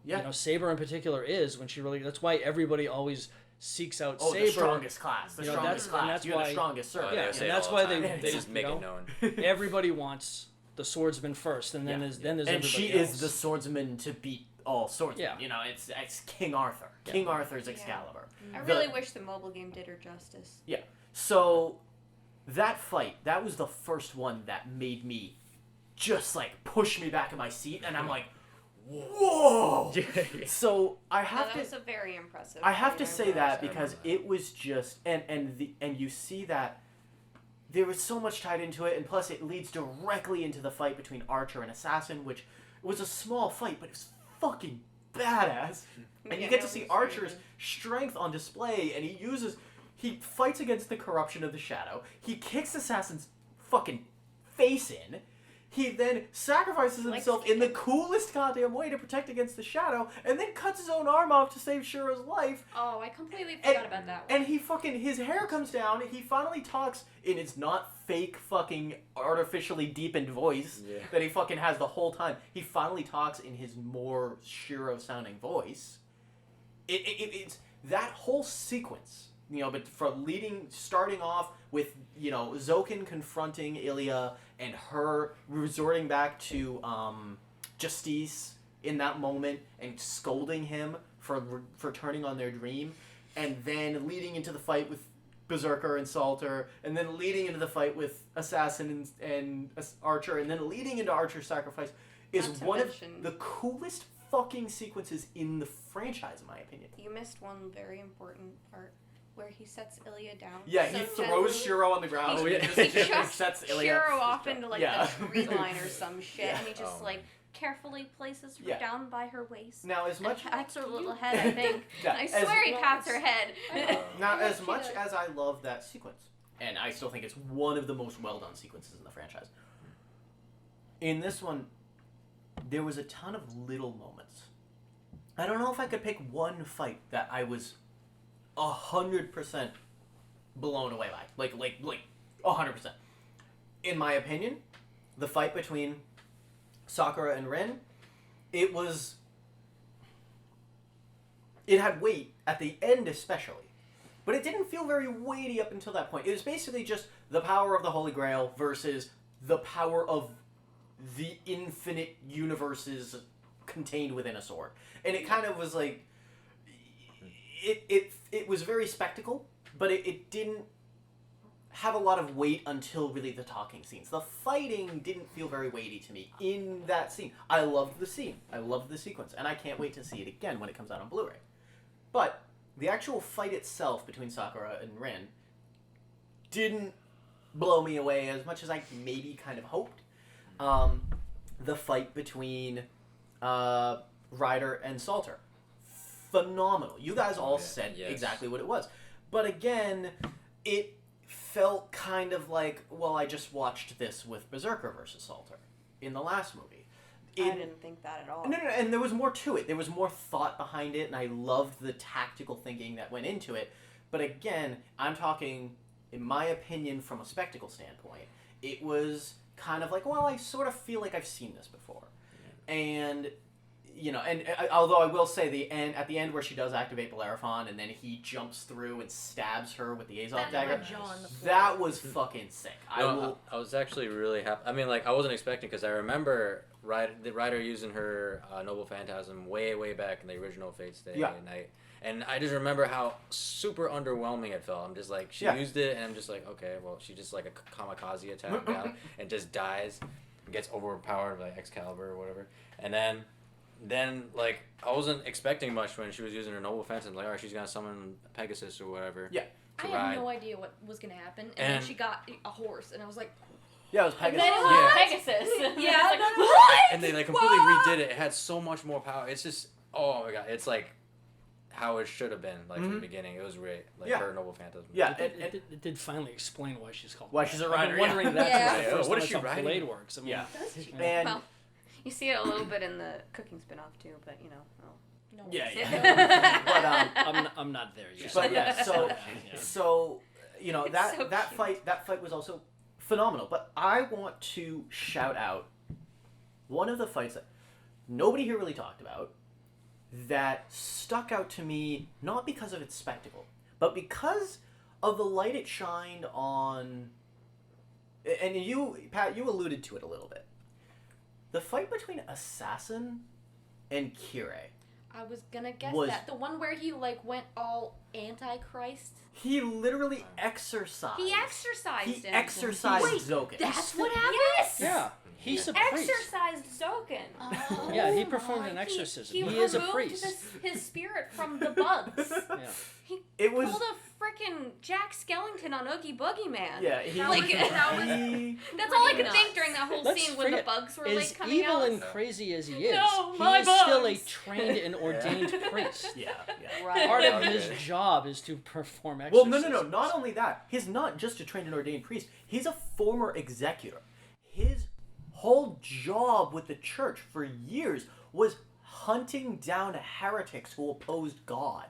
S2: Yeah.
S1: Saber in particular is when she really. That's why everybody always seeks out
S2: Oh,
S1: Saber.
S2: the strongest class. The strongest class.
S1: and that's
S2: You're
S1: why-
S2: the strongest, sir.
S4: Oh,
S1: Yeah,
S4: they
S1: and
S4: say it
S1: that's
S4: all
S1: why
S4: the time.
S1: they
S4: just make it known.
S1: Everybody wants the swordsman first, and then there's
S2: and
S1: everybody
S2: she
S1: else.
S2: is the swordsman to beat all swordsmen.
S1: Yeah.
S2: It's King Arthur. King Arthur's Excalibur.
S3: I
S2: The-
S3: really wish the mobile game did her justice.
S2: Yeah. So that fight, that was the first one that made me just like push me back in my seat, and I'm like, whoa. So I have
S3: that
S2: to.
S3: was a very impressive.
S2: I have
S3: fight,
S2: to
S3: I
S2: say
S3: will
S2: that
S3: say.
S2: because it was just and you see that there was so much tied into it, and plus it leads directly into the fight between Archer and Assassin, which was a small fight, but it was fucking badass. And you
S3: Yeah,
S2: get to
S3: it
S2: see
S3: was
S2: Archer's
S3: really good.
S2: strength on display, and he fights against the corruption of the Shadow. He kicks Assassin's fucking face in. He then sacrifices
S3: Likes
S2: himself in the
S3: kicking.
S2: coolest goddamn way to protect against the Shadow, and then cuts his own arm off to save Shura's life.
S3: Oh, I completely forgot about that one.
S2: And he fucking, his hair comes down, he finally talks in his not fake fucking artificially deepened voice that he fucking has the whole time. He finally talks in his more Shiro sounding voice. It's that whole sequence, but starting off with, Zokin confronting Ilya and her resorting back to Justice in that moment and scolding him for turning on their dream, and then leading into the fight with Berserker and Salter, and then leading into the fight with Assassin and Archer, and then leading into Archer's sacrifice is
S3: Not to
S2: one
S3: mention-
S2: of the coolest fucking sequences in the franchise, in my opinion.
S3: You missed one very important part where he sets Ilya down.
S2: Yeah,
S3: so
S2: he throws
S3: gently.
S2: Shiro on the ground.
S3: He
S2: and
S3: chucks
S2: just sets Ilya.
S3: Shiro off into like
S2: Yeah.
S3: the tree line or some shit, and he just
S4: Oh,
S3: like
S4: man.
S3: carefully places her
S2: Yeah.
S3: down by her waist.
S2: Now, as much
S3: And pats her little head, I think.
S2: Yeah,
S3: I
S2: as-
S3: swear he pats her head.
S2: now, as
S6: She
S2: much
S6: does.
S2: as I love that sequence, and I still think it's one of the most well-done sequences in the franchise, in this one, there was a ton of little moments. I don't know if I could pick one fight that I was 100% blown away by. Like 100%. In my opinion, the fight between Sakura and Rin, it had weight at the end especially. But it didn't feel very weighty up until that point. It was basically just the power of the Holy Grail versus the power of the infinite universes contained within a sword. And it kind of was like... It was very spectacle, but it didn't have a lot of weight until really the talking scenes. The fighting didn't feel very weighty to me in that scene. I loved the scene. I loved the sequence. And I can't wait to see it again when it comes out on Blu-ray. But the actual fight itself between Sakura and Rin didn't blow me away as much as I maybe kind of hoped. The fight between Ryder and Salter, phenomenal. You guys all said exactly what it was. But again, it felt kind of like, well, I just watched this with Berserker versus Salter in the last movie.
S3: I didn't think that at all.
S2: No, and there was more to it. There was more thought behind it, and I loved the tactical thinking that went into it. But again, I'm talking, in my opinion, from a spectacle standpoint. It was kind of like, well, I sort of feel like I've seen this before. Yeah. And, you know, and although I will say at the end where she does activate Bellerophon, and then he jumps through and stabs her with the Azoth dagger, that was fucking sick.
S4: I was actually really happy. I mean, like, I wasn't expecting, because I remember the Ryder using her Noble Phantasm way back in the original Fate Stay Night. And I just remember how super underwhelming it felt. I'm just like, she used it, and I'm just like, okay, well, she just like a kamikaze attack down and just dies, gets overpowered by Excalibur or whatever. And then like, I wasn't expecting much when she was using her Noble Phantasm. Like, all right, she's gonna summon Pegasus or whatever.
S2: Yeah.
S6: I had no idea what was gonna happen, and then she got a horse, and I was like,
S2: yeah, it was Pegasus.
S3: Pegasus.
S6: yeah,
S3: like,
S6: what?
S4: And they like completely redid it. It had so much more power. It's just, oh my god, it's like how it should have been, like from the beginning. It was great, like her Noble Phantasm.
S2: Yeah,
S1: it did finally explain why she's called.
S2: Why she's a
S1: I've
S2: rider.
S1: been wondering that since the first
S4: what
S1: time
S4: is she
S1: I saw
S4: riding?
S1: Blade Works. I mean,
S2: And
S3: well, you see it a little bit in the cooking spin-off too, but you know. Well,
S2: yeah. But
S1: I'm not there yet.
S2: But yeah, so you know, that fight was also phenomenal. But I want to shout out one of the fights that nobody here really talked about that stuck out to me, not because of its spectacle, but because of the light it shined on. And you, Pat, you alluded to it a little bit. The fight between Assassin and Kirei.
S6: I was gonna guess
S2: Was-
S6: that. The one where he like went all Antichrist.
S2: He literally exercised.
S3: He exorcised
S2: He
S3: him.
S2: exercised Zoken.
S6: That's what happened?
S3: Yes!
S1: Yeah, he's a priest.
S3: Exorcised Zoken.
S6: Oh,
S1: Yeah, he performed an exorcism. He is a priest.
S3: His spirit from the bugs.
S1: Yeah.
S3: He
S2: It was-
S3: pulled a frickin' Jack Skellington on Oogie Boogie Man.
S2: Yeah, he,
S3: Like,
S2: he,
S3: That's all I could
S6: nuts.
S3: think during that whole
S1: Let's
S3: scene when the
S1: forget,
S3: bugs were
S1: as
S3: like coming
S1: evil
S3: out.
S1: and crazy as he is,
S3: No,
S1: he
S3: my
S1: is still a
S3: bugs.
S1: trained and ordained priest.
S2: yeah.
S3: Right.
S1: Part of
S4: Okay.
S1: his job is to perform
S2: Well,
S1: exorcisms.
S2: no. Not only that, he's not just a trained and ordained priest. He's a former executor. His whole job with the church for years was hunting down heretics who opposed God.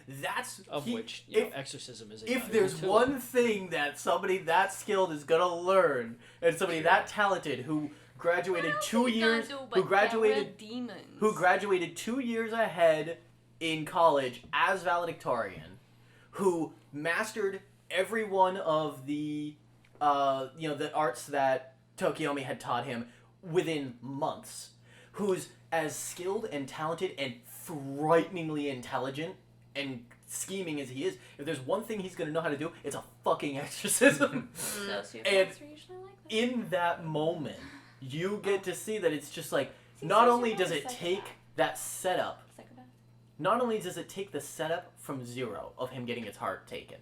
S2: That's
S1: Which
S2: if,
S1: exorcism is. A
S2: if
S1: valuable
S2: there's
S1: tool.
S2: one thing that somebody that skilled is gonna learn, and somebody that talented who graduated 2 years, who graduated 2 years ahead in college as valedictorian, who mastered every one of the the arts that Tokiomi had taught him within months, who's as skilled and talented and frighteningly intelligent and scheming as he is, if there's one thing he's gonna know how to do, it's a fucking exorcism.
S3: Sociopaths
S2: And
S3: are usually like that.
S2: in that moment, you get to see that it's just like, not only does it take that setup, not only does it take the setup from zero of him getting his heart taken,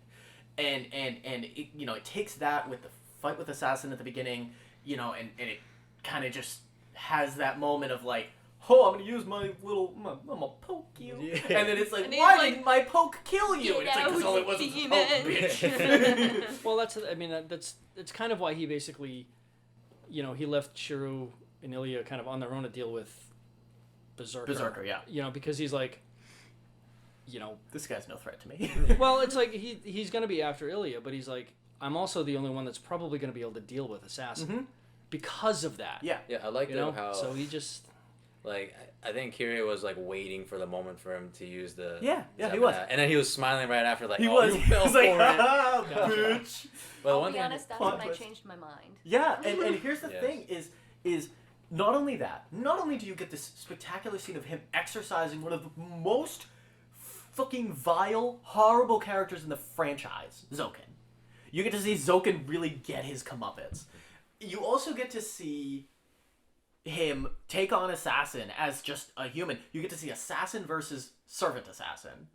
S2: and it, it takes that with the fight with Assassin at the beginning, and it kind of just has that moment of like, oh, I'm gonna use my little, I'm gonna poke you,
S1: Yeah.
S2: and then it's like,
S6: And he's
S2: why
S6: like,
S2: didn't my poke kill you?
S6: "Get
S2: And it's like, because all it was a
S6: out,
S2: poke,
S6: demon."
S2: bitch.
S1: Well, that's kind of why he basically, he left Shiru and Ilya kind of on their own to deal with Berserker.
S2: Yeah.
S1: Because he's like,
S2: This guy's no threat to me.
S1: well, it's like he's gonna be after Ilya, but he's like, I'm also the only one that's probably gonna be able to deal with Assassin because of that.
S2: Yeah.
S4: Yeah, I liked how.
S1: So he just.
S4: Like, I think Kiryu was, like, waiting for the moment for him to use the...
S2: Yeah, he was.
S4: And then he was smiling right after, like,
S2: He
S4: oh,
S2: was.
S4: you fell
S2: He was
S4: for
S2: like,
S4: it.
S2: ah, bitch.
S4: But the
S6: I'll
S4: one
S6: be
S4: thing...
S6: honest, that's when I
S2: Plot
S6: changed my mind.
S2: Yeah, and here's the
S4: Yes.
S2: thing is not only that, not only do you get this spectacular scene of him exercising one of the most fucking vile, horrible characters in the franchise, Zoken. You get to see Zoken really get his comeuppance. You also get to see him take on Assassin as just a human. You get to see Assassin versus Servant Assassin.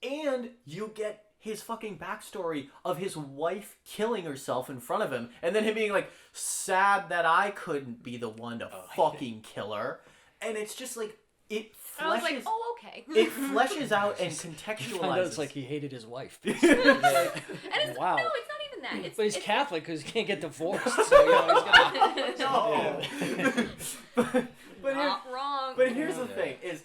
S2: And you get his fucking backstory of his wife killing herself in front of him, and then him being like, sad that I couldn't be the one to fucking kill her. And it's just like, it fleshes...
S6: I was like, oh, okay.
S2: It fleshes out and
S1: You find out
S2: contextualizes.
S1: it's like he hated his wife.
S6: And it's,
S1: Wow.
S6: no, it's not even that. It's,
S1: But he's
S6: it's,
S1: Catholic because he can't get divorced. So, he's gonna.
S2: No. but,
S6: Not wrong.
S2: but here's the thing: is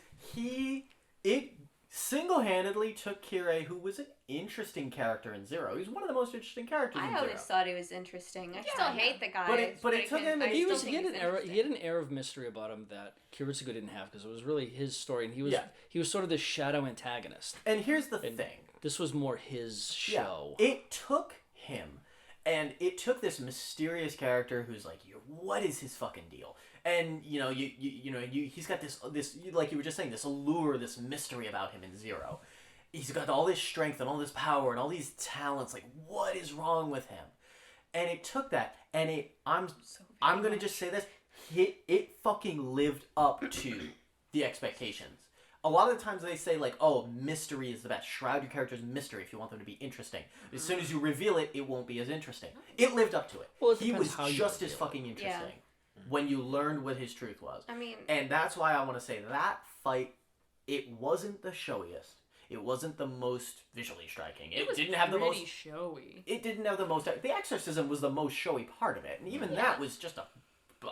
S2: it single-handedly took Kirei, who was an interesting character in Zero. He's one of the most interesting characters in
S3: I
S2: Zero.
S3: always thought he was interesting. I still hate the guy.
S2: But it took him-
S3: I
S1: He
S3: still
S1: was.
S3: think
S1: He
S3: he's
S1: had
S3: interesting.
S1: an air of mystery about him that Kiritsugu didn't have because it was really his story, and he was
S2: Yeah.
S1: sort of the shadow antagonist.
S2: And here's the thing:
S1: This was more his show.
S2: Yeah, it took him, and it took this mysterious character who's like, what is his fucking deal? And he's got this like you were just saying, this allure, this mystery about him in Zero. He's got all this strength and all this power and all these talents. Like, what is wrong with him? And it took that, and I'm gonna just say this: it fucking lived up to the expectations. A lot of the times they say like, oh, mystery is the best. Shroud your characters in mystery if you want them to be interesting. As soon as you reveal it, it won't be as interesting. It lived up to it.
S1: Well, it
S2: He
S1: depends
S2: was
S1: how you
S2: just as
S1: reveal it.
S2: fucking interesting when you learned what his truth was.
S3: I mean,
S2: And that's why I want to say that fight, it wasn't the showiest. It wasn't the most visually striking. It
S6: was
S2: didn't have the most...
S6: pretty showy.
S2: It didn't have the most... The exorcism was the most showy part of it. And even that was just a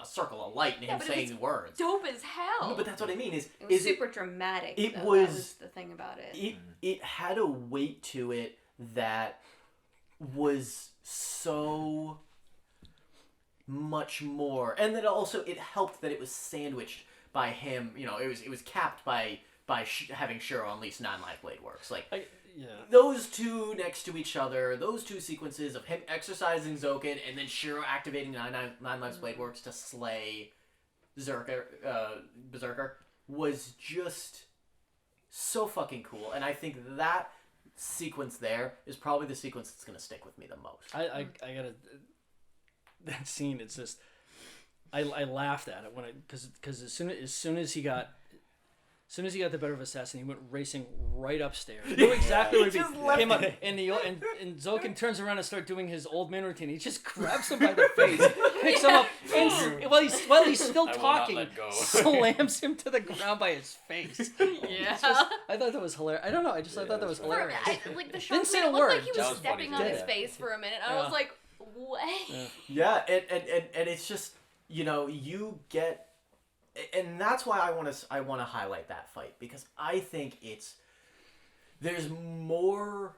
S2: circle of light and him
S6: but it
S2: saying words.
S6: Dope as hell.
S2: No, but that's what I mean is...
S3: it was
S2: is
S3: super dramatic.
S2: it
S3: though.
S2: was-
S3: That was the thing about it.
S2: it had a weight to it that was so much more, and then also it helped that it was sandwiched by him. It was capped by having Shiro unleash 9 Life Blade works. Like those two next to each other, those two sequences of him exercising Zoken and then Shiro activating 9 Life Blade works to slay Berserker was just so fucking cool, and I think that sequence there is probably the sequence that's gonna stick with me the most.
S1: I gotta that scene. It's just I laughed at it when because as soon as he got the better of Assassin, he went racing right upstairs. He knew exactly where he
S2: just left
S1: came up,
S2: it.
S1: and Zoken turns around and starts doing his old man routine. He just grabs him by the face, picks him up, and while he's still
S4: I will not
S1: talking,
S4: let go.
S1: slams him to the ground by his face.
S6: Yeah.
S1: I thought that was hilarious. I don't know. I thought that was
S6: For,
S1: hilarious.
S6: like the
S1: Didn't
S6: shot
S1: say
S6: made
S1: a
S6: it looked
S1: word.
S6: like he
S4: That
S6: was
S4: was
S6: stepping
S4: funny,
S6: on his
S4: yeah.
S6: face for a minute. I
S1: Yeah.
S6: was like, what?
S2: Yeah, and it's just you get, and that's why I want to highlight that fight, because I think there's more.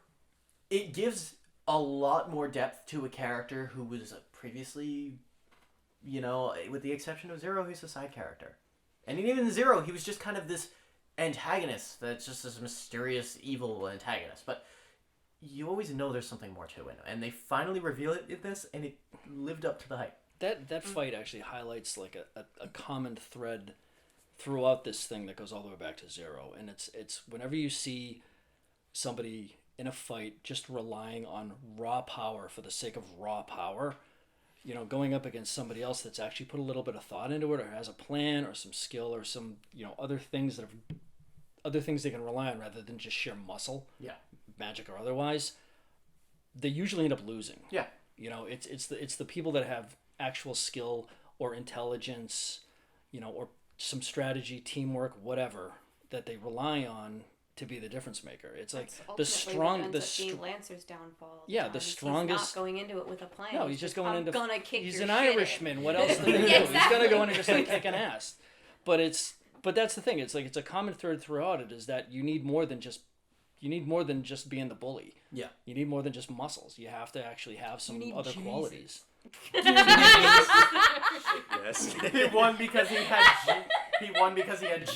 S2: It gives a lot more depth to a character who was previously, with the exception of Zero, he's a side character, and even in Zero, he was just kind of this antagonist that's just this mysterious evil antagonist, but. You always know there's something more to it, and they finally reveal it in this, and it lived up to the hype.
S1: That fight actually highlights like a common thread throughout this thing that goes all the way back to Zero, and it's whenever you see somebody in a fight just relying on raw power for the sake of raw power, going up against somebody else that's actually put a little bit of thought into it, or has a plan or some skill or some other things they can rely on rather than just sheer muscle.
S2: Yeah.
S1: Magic or otherwise, they usually end up losing.
S2: Yeah.
S1: It's the people that have actual skill or intelligence or some strategy, teamwork, whatever that they rely on to be the difference maker. It's like
S3: being Lancer's downfall.
S1: Yeah, the strongest.
S3: He's not going into it with a plan.
S1: No, he's just going into.
S3: Gonna kick
S1: he's
S3: your
S1: an
S3: shit
S1: Irishman.
S3: in.
S1: What else do they do?
S3: Exactly.
S1: He's gonna go in and just like kicking ass. But that's the thing. It's like it's a common thread throughout it is that you need more than just being the bully.
S2: Yeah.
S1: You need more than just muscles. You have to actually have some other qualities.
S5: Yes.
S2: He won because he had Jesus.
S6: He won
S2: on
S6: because
S2: his
S6: he had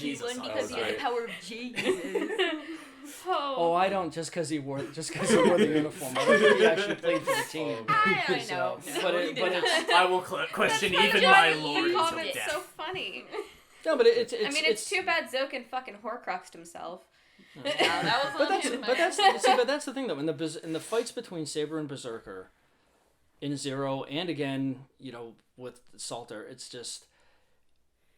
S2: side.
S6: the power of Jesus.
S1: Oh, I don't just because he wore the uniform. I don't think he actually played for the team.
S6: I know.
S1: But it's
S2: I will question even
S3: That's
S2: my
S3: why
S2: lord
S3: the
S2: until
S3: comment's
S2: death.
S3: so funny.
S1: no, but it's
S3: it's too bad Zokin fucking Horcruxed himself.
S6: Yeah, that was on him, man.
S1: But that's the thing though. In the fights between Saber and Berserker, in Zero, and again, with Salter, it's just,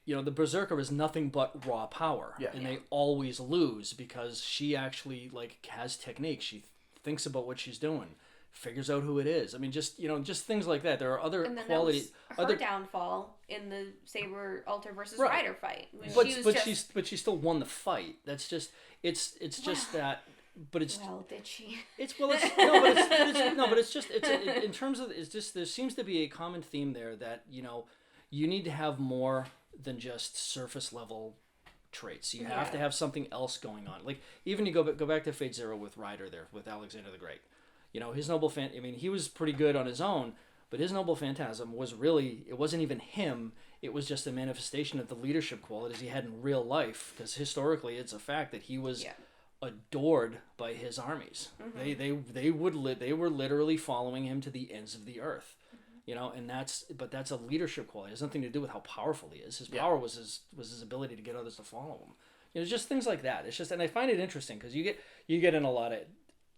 S1: the Berserker is nothing but raw power, and they always lose because she actually has technique. She thinks about what she's doing, figures out who it is. I mean, just things like that. There are other
S3: And then
S1: qualities.
S3: that was her downfall in the Saber Alter versus
S1: Right.
S3: Rider fight.
S1: She still won the fight. That's just it's just that. But it's
S3: well, did she?
S1: in terms of it's just there seems to be a common theme there that you need to have more than just surface level traits. You have to have something else going on. Like even you go back to Fate Zero with Ryder there with Alexander the Great. His noble he was pretty good on his own, but his noble phantasm was really it wasn't even him. It was just a manifestation of the leadership qualities he had in real life. Because historically, it's a fact that he was. Yeah. Adored by his armies. Mm-hmm. They were literally following him to the ends of the earth. And that's a leadership quality. It has nothing to do with how powerful he is. His power was his ability to get others to follow him. Just things like that. It's just, and I find it interesting because you get in a lot of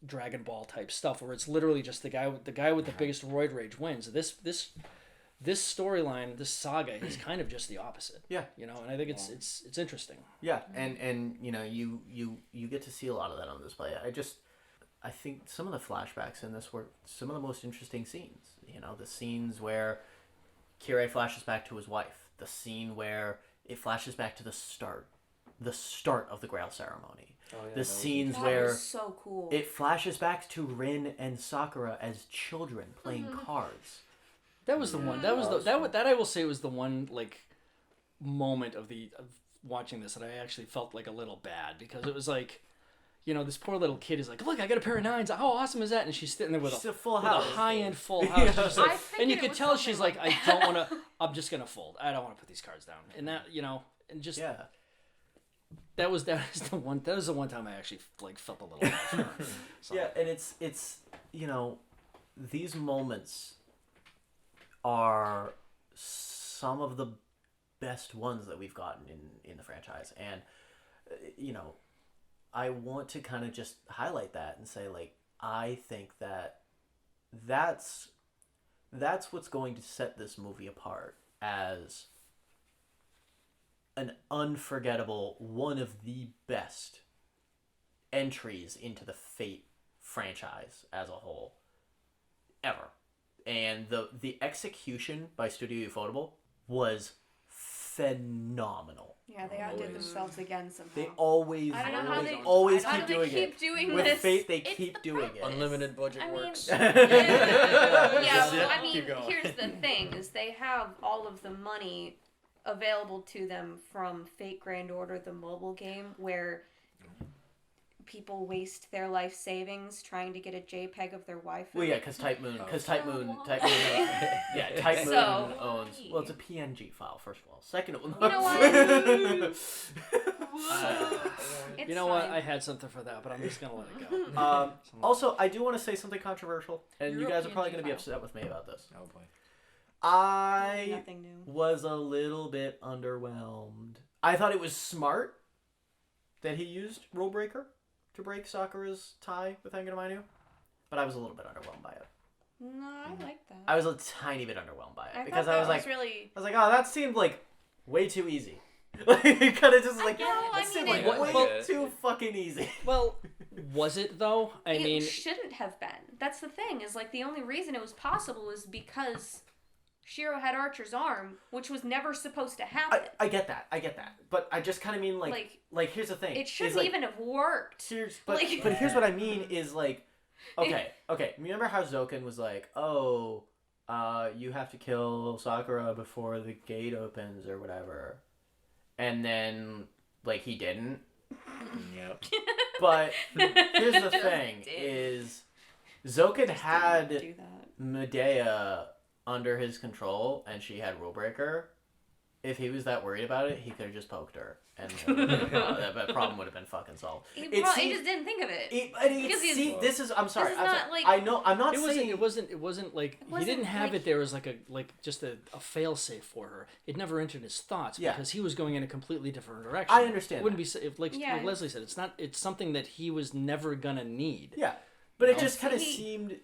S1: Dragon Ball type stuff where it's literally just the guy with the biggest roid rage wins. This storyline, this saga is kind of just the opposite. Yeah. And I think it's interesting.
S2: Yeah, and you get to see a lot of that on display. I think some of the flashbacks in this were some of the most interesting scenes. The scenes where Kirei flashes back to his wife, the scene where it flashes back to the start of the Grail ceremony. Oh, yeah, the scenes where
S3: was so cool.
S2: It flashes back to Rin and Sakura as children playing cards.
S1: That was the one. That I will say was the one moment of watching this that I actually felt a little bad because it was this poor little kid is like, look, I got a pair of nines. How awesome is that? And she's sitting there with a
S2: full house,
S1: a high-end full house. And you could tell she's like, I don't want to. I'm just gonna fold. I don't want to put these cards down. And that and just that was the one. That was the one time I actually felt a little bad for her. So.
S2: Yeah, and it's these moments are some of the best ones that we've gotten in the franchise, and I want to kind of just highlight that and say I think that's what's going to set this movie apart as an unforgettable, one of the best entries into the Fate franchise as a whole ever. And the execution by Studio Ufotable was phenomenal.
S3: Yeah, they outdid themselves again somehow.
S2: They always,
S3: I don't know how they
S2: always
S3: keep
S2: doing it. With
S3: this.
S2: Fate, they keep doing it.
S4: Unlimited budget works.
S3: Here's the thing: is they have all of the money available to them from Fate Grand Order, the mobile game, where people waste their life savings trying to get a JPEG of their wife.
S2: Well, yeah, because Type Moon owns. Well, it's a PNG file. First of all, second of all,
S3: you know what?
S1: You know what? I had something for that, but I'm just gonna let it go.
S2: Also, I do want to say something controversial, and you guys are probably going to be upset with me about this.
S4: Oh boy.
S2: I was a little bit underwhelmed. I thought it was smart that he used Rule Breaker to break Sakura's tie with Angamainu, but I was a little bit underwhelmed by it.
S3: No, I like that.
S2: I was a tiny bit underwhelmed by it because
S3: I
S2: was like,
S3: really...
S2: I was like, oh, that seemed way too easy. Kind of just way too fucking easy.
S1: Well, was it though?
S3: It shouldn't have been. That's the thing. Is the only reason it was possible was because Shiro had Archer's arm, which was never supposed to happen.
S2: I get that. But I just kind of mean like here's the thing.
S3: It shouldn't
S2: like,
S3: even have worked.
S2: But here's what I mean is like, okay. Remember how Zoken was like, oh, you have to kill Sakura before the gate opens or whatever, and then like he didn't.
S4: Yep.
S2: But here's the thing: is Zoken had Medea under his control, and she had Rule Breaker. If he was that worried about it, he could have just poked her, and that problem would have been fucking solved.
S3: He just didn't think of it.
S2: This is. I'm sorry.
S3: This is not like,
S2: I know. I'm not
S1: It
S2: saying
S1: wasn't like he didn't have
S3: like-
S1: it there as like just a fail safe for her. It never entered his thoughts because he was going in a completely different direction.
S2: I understand.
S1: It wouldn't be if like Leslie said. It's something that he was never gonna need.
S2: Yeah, but it just kind of seemed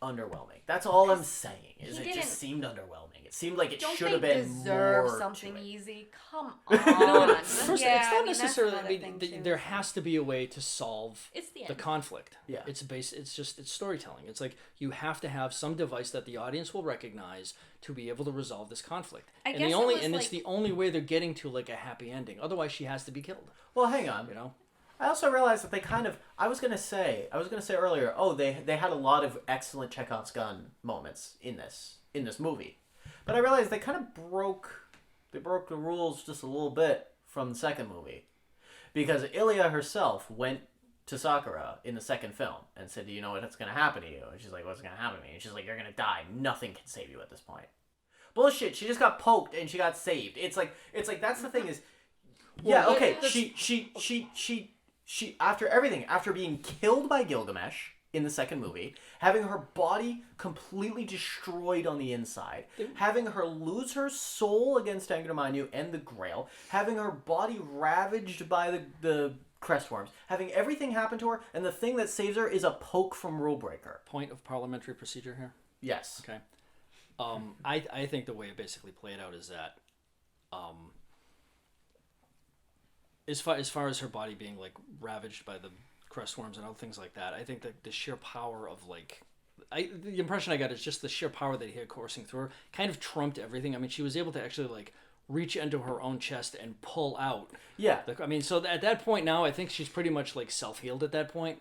S2: underwhelming. That's all I'm saying. Is it just seemed underwhelming? It seemed like it should have been
S6: deserve
S2: more
S6: something
S2: to it.
S6: easy. Come on.
S1: First, it's not necessarily. There has to be a way to solve
S6: It's the
S1: the
S6: end.
S1: conflict.
S2: Yeah.
S1: It's storytelling. It's like you have to have some device that the audience will recognize to be able to resolve this conflict.
S3: I
S1: and
S3: guess
S1: it's the only way they're getting to like a happy ending. Otherwise, she has to be killed.
S2: Well, hang on.
S1: You know.
S2: I also realized that they kind of. I was gonna say earlier. Oh, they had a lot of excellent Chekhov's gun moments in this movie, but I realized they kind of broke the rules just a little bit from the second movie, because Ilya herself went to Sakura in the second film and said, "Do you know what's gonna happen to you?" And she's like, "What's gonna happen to me?" And she's like, "You're gonna die. Nothing can save you at this point." Bullshit. She just got poked and she got saved. It's like that's the thing is. Yeah. Okay. She after everything, after being killed by Gilgamesh in the second movie, having her body completely destroyed on the inside, having her lose her soul against Angramanyu and the Grail, having her body ravaged by the Crestworms, having everything happen to her, and the thing that saves her is a poke from Rule Breaker.
S1: Point of parliamentary procedure here.
S2: Yes.
S1: Okay. I think the way it basically played out is that, as far as her body being like ravaged by the Crestworms and other things like that, I think that the sheer power of the impression I got is just the sheer power that he had coursing through her kind of trumped everything. I mean, she was able to actually like reach into her own chest and pull out.
S2: Yeah.
S1: So at that point now, I think she's pretty much like self-healed at that point.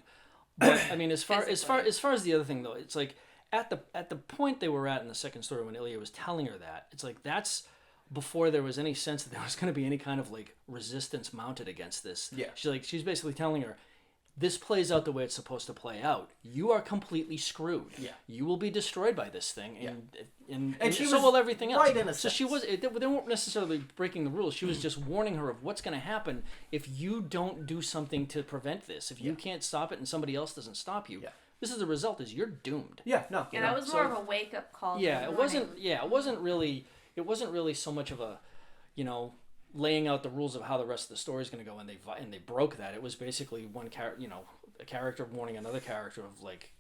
S1: But I mean, as far as the other thing though, it's like at the point they were at in the second story when Ilya was telling her that, it's like that's before there was any sense that there was going to be any kind of like resistance mounted against this.
S2: Yeah.
S1: She's basically telling her, this plays out the way it's supposed to play out. You are completely screwed.
S2: Yeah.
S1: You will be destroyed by this thing, and
S2: she
S1: so
S2: was
S1: will everything else.
S2: right in a
S1: So
S2: sense.
S1: she was. They weren't necessarily breaking the rules. She was just warning her of what's going to happen if you don't do something to prevent this. If you can't stop it and somebody else doesn't stop you, this is the result: is you're doomed.
S2: Yeah. No.
S3: And that was more of a wake up call.
S1: Yeah, it wasn't. Yeah, it wasn't really so much of a, laying out the rules of how the rest of the story is going to go, and they broke that. It was basically one character, a character warning another character of like,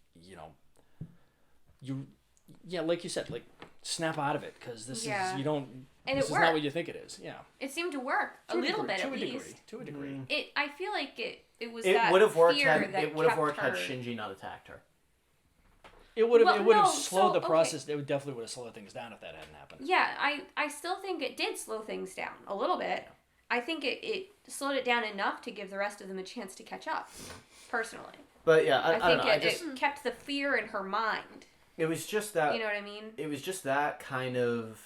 S1: like you said, like snap out of it because this is you don't.
S3: And
S1: this
S3: it
S1: is
S3: worked.
S1: not what you think it is. Yeah.
S3: It seemed to work a little bit at least.
S1: To a degree.
S3: I feel like it was
S2: It
S3: that
S2: would have worked
S3: fear
S2: had
S3: that
S2: it would have
S3: kept
S2: worked had
S3: her-
S2: Shinji not attacked her.
S1: It would have
S3: Well, no,
S1: slowed
S3: so,
S1: the process. It would definitely would have slowed things down if that hadn't happened.
S3: Yeah, I still think it did slow things down a little bit. I think it slowed it down enough to give the rest of them a chance to catch up, personally.
S2: But yeah,
S3: I
S2: I don't
S3: think
S2: know.
S3: it kept the fear in her mind.
S2: It was just that.
S3: You know what I mean?
S2: It was just that kind of.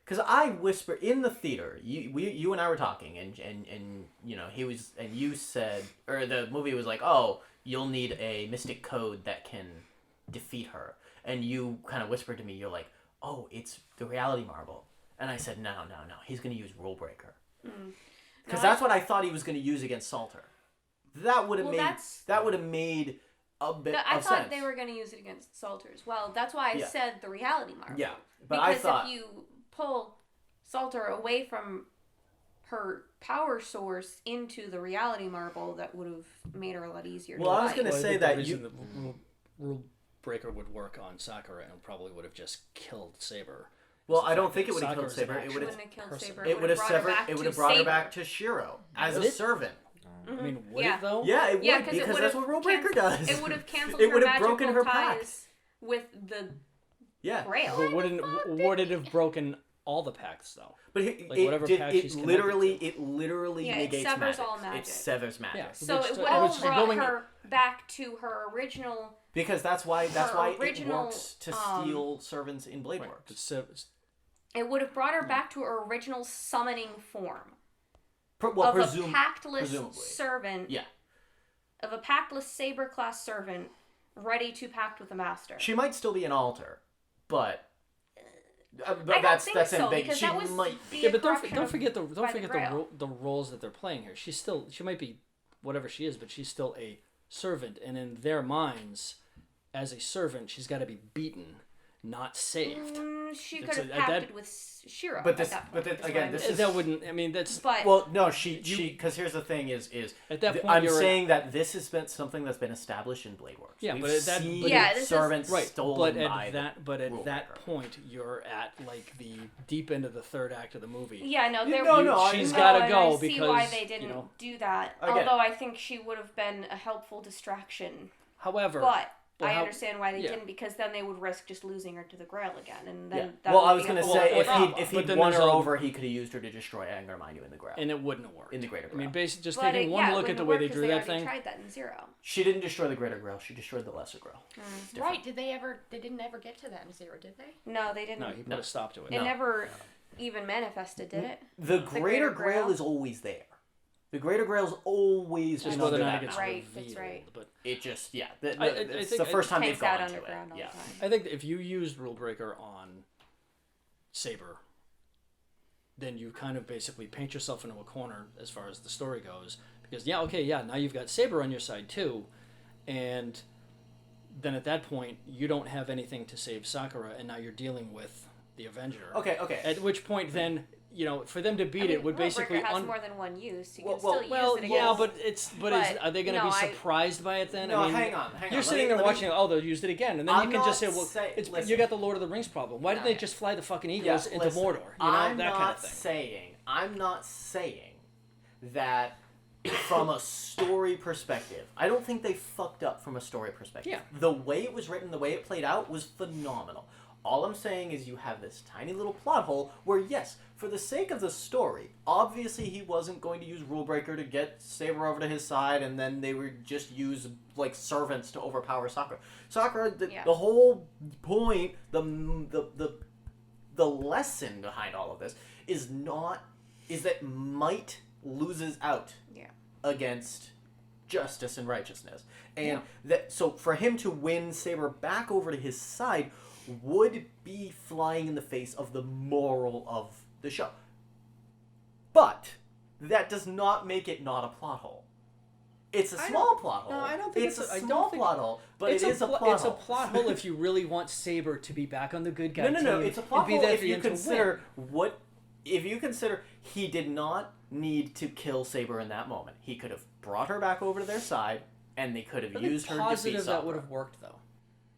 S2: Because I whisper in the theater, you and I were talking, and he was, and you said, or the movie was like, oh, you'll need a mystic code that can defeat her, and you kind of whispered to me, you're like, oh, it's the reality marble, and I said, no, he's gonna use Rule Breaker, because that's what I thought he was gonna use against Salter. That would have made a bit
S3: I
S2: of
S3: thought
S2: sense.
S3: they were going to use it against Salter as well. That's why I said the reality marble.
S2: Yeah, but
S3: because
S2: I thought
S3: if you pull Salter away from her power source into the reality marble, that would have made her a lot easier.
S2: Well,
S3: to
S2: I was
S3: fight.
S2: going to say
S1: the
S2: that
S1: reason the rule breaker would work on Sakura and probably would have just killed Saber.
S2: Well, I don't think it would have killed
S1: Sakura's
S2: Saber. It would have.
S3: Wouldn't have killed Saber.
S2: It would have
S3: brought her
S2: severed.
S3: back
S2: It would
S3: to
S2: have brought her
S3: Saber.
S2: back to Shiro as
S1: Would
S2: a
S1: it?
S2: servant.
S1: I mean, would
S3: Yeah.
S1: it though?
S2: Yeah, it would
S3: Yeah, 'cause
S2: because that's what Rule Breaker does.
S3: It would have canceled
S2: It
S3: her
S2: would have
S3: magical
S2: broken her
S3: ties
S2: pact.
S3: with the
S2: Yeah.
S3: Grail.
S1: But would it have broken all the pacts though?
S2: But it literally negates
S3: severs
S2: magic.
S3: all magic.
S2: It severs magic.
S1: Yeah.
S3: So
S1: Which-
S3: it would have
S1: which-
S3: brought
S1: going-
S3: her back to her original.
S2: Because that's why it
S3: original,
S2: works to steal servants in Blade
S1: Right.
S2: Works.
S3: It would have brought her back to her original summoning form
S2: A
S3: pactless
S2: presumably.
S3: servant.
S2: Yeah.
S3: Of a pactless saber class servant ready to pact with the master.
S2: She might still be an altar, but
S3: I don't think so, because
S2: she
S3: that was
S2: might
S3: the
S2: be.
S1: Yeah, but
S3: corruption
S1: don't forget
S3: by the Grail.
S1: the roles that they're playing here. She might be whatever she is, but she's still a servant, and in their minds, as a servant, she's got to be beaten, not saved.
S3: She
S1: It's
S3: could have
S1: a- that-
S3: pacted with Shiro.
S2: But this-
S3: at that
S2: but
S3: point,
S2: that-
S3: is
S2: again,
S3: what I
S2: this
S3: mean.
S2: is-
S1: That wouldn't. I mean, that's
S3: But
S2: Well, no, she because here's the thing is
S1: at that point.
S2: I'm
S1: you're
S2: saying that this has been something that's been established in Blade Works.
S1: Yeah,
S2: We've
S1: but at that-
S2: seen
S1: but
S3: Yeah, this is-
S2: servants
S1: right,
S2: stolen
S1: but
S2: by
S1: at that
S2: rule breaker.
S1: point, you're at like the deep end of the third act of the movie.
S3: yeah, no, there.
S1: she's
S3: no,
S1: gotta
S3: and
S1: go
S3: I see
S1: because,
S3: why they didn't
S1: you know,
S3: do that.
S2: I get it.
S3: Although I think she would have been a helpful distraction.
S1: However,
S3: But
S1: Well,
S3: I
S1: how-
S3: understand why they
S1: yeah.
S3: didn't, because then they would risk just losing her to the Grail again, and then
S2: Yeah.
S3: that
S2: Well,
S3: would
S2: I was
S3: be
S2: gonna
S3: a whole
S2: say
S3: other
S2: if
S3: problem.
S2: he'd
S1: But then
S2: won her
S1: there's all-
S2: over, he could have used her to destroy Anger Mind You in the Grail.
S1: and it wouldn't have worked
S2: In the Greater
S1: I mean,
S2: Grail.
S1: basically, just
S3: But
S1: taking
S3: it,
S1: one
S3: yeah, it
S1: look at the
S3: wouldn't
S1: way
S3: work
S1: they
S3: 'cause
S1: drew that
S3: already
S1: thing.
S3: tried that in Zero.
S2: She didn't destroy the Greater Grail. She destroyed the Lesser Grail. It's different.
S6: Right? They didn't ever get to that in Zero, did they?
S3: No, they didn't.
S1: No, he put
S2: No.
S1: a stop to it.
S3: It never even manifested, did it?
S2: The
S3: Greater
S2: Greater Grail
S3: Grail?
S2: is always there. The Greater Grail's always
S1: Just
S2: been
S1: whether or
S2: under
S1: not
S2: that
S1: it gets
S2: mountain.
S3: Right, that's
S1: revealed.
S3: right.
S1: But
S2: It just
S1: I
S2: it's
S1: think
S2: the first time they've
S3: Takes out
S2: gone into
S3: underground
S2: it.
S3: all
S2: Yeah.
S3: the time.
S1: I think that if you used Rule Breaker on Saber, then you kind of basically paint yourself into a corner as far as the story goes. Because now you've got Saber on your side too, and then at that point you don't have anything to save Sakura, and now you're dealing with the Avenger.
S2: Okay.
S1: At which point then, for them to beat it would
S3: Rule
S1: basically
S3: Breaker has more than one use. You
S2: Well,
S3: can still
S2: well,
S3: use it
S1: yeah,
S3: against.
S1: but are they going to
S3: no,
S1: be
S3: I-
S1: surprised by it then?
S2: No,
S1: I mean,
S2: hang on.
S1: You're sitting there watching. They'll use it again, and then
S2: I'm
S1: you can just say,
S2: not
S1: "Well,
S2: listen.
S1: you got the Lord of the Rings problem. Why didn't they just fly the fucking eagles into
S2: listen,
S1: Mordor?
S2: I'm
S1: that
S2: not
S1: kind of thing."
S2: I'm not saying that from a story perspective. I don't think they fucked up from a story perspective.
S1: Yeah.
S2: The way it was written, the way it played out was phenomenal. All I'm saying is you have this tiny little plot hole where, yes, for the sake of the story, obviously he wasn't going to use Rule Breaker to get Saber over to his side, and then they would just use like servants to overpower Sakura. The whole point, the lesson behind all of this is that might loses out against justice and righteousness, and so for him to win Saber back over to his side would be flying in the face of the moral of the show. But that does not make it not a plot hole. It's a small plot hole.
S1: No, I don't think
S2: it's
S1: it's
S2: a
S1: I don't
S2: small
S1: think-
S2: plot hole, but it is a plot
S1: It's
S2: hole.
S1: a plot hole if you really want Saber to be back on the good guy team.
S2: No. It's a plot
S1: and be
S2: hole
S1: there
S2: if
S1: for the
S2: you
S1: end to
S2: consider
S1: win.
S2: if you consider he did not need to kill Saber in that moment. He could have brought her back over to their side, and they could have
S1: Are they
S2: used her to defeat
S1: positive that
S2: Sakura.
S1: would have worked though?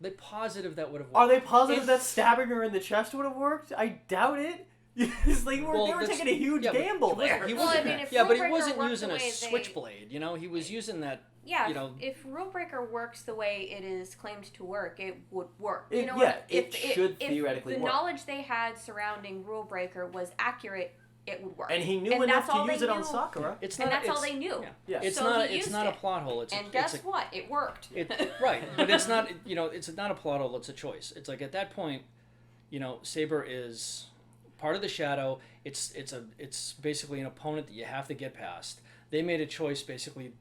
S1: They positive that would have worked.
S2: Are they positive
S1: If-
S2: that stabbing her in the chest would have worked? I doubt it. It's like they were
S1: that's-
S2: taking a huge
S1: yeah, but
S2: gamble
S1: he wasn't-
S2: there.
S1: he
S3: Well, I
S1: wasn't-
S3: mean, if
S1: yeah, but he
S3: Rule
S1: wasn't
S3: Breaker
S1: using a
S3: worked the way
S1: switchblade. He was using that.
S3: Yeah,
S1: you know,
S3: if Rule Breaker works the way it is claimed to work, it would work.
S2: It-
S3: You know
S2: yeah,
S3: what?
S2: it should
S3: if
S2: theoretically
S3: the
S2: work.
S3: knowledge they had surrounding Rule Breaker was accurate, it would work.
S2: And he knew
S3: And
S2: enough
S3: that's all
S2: to use
S3: they
S2: it on
S3: knew.
S2: Sakura.
S1: It's
S3: And
S1: not.
S3: that's all
S1: it's-
S3: they knew.
S2: Yeah.
S1: It's
S3: So
S1: not.
S3: he
S1: It's
S3: used
S1: not a
S3: it.
S1: plot hole. It's
S3: And
S1: a,
S3: guess
S1: it's a,
S3: what? It worked.
S1: right, but it's not. It's not a plot hole. It's a choice. It's like at that point, Saber is part of the Shadow. It's basically an opponent that you have to get past. They made a choice, basically,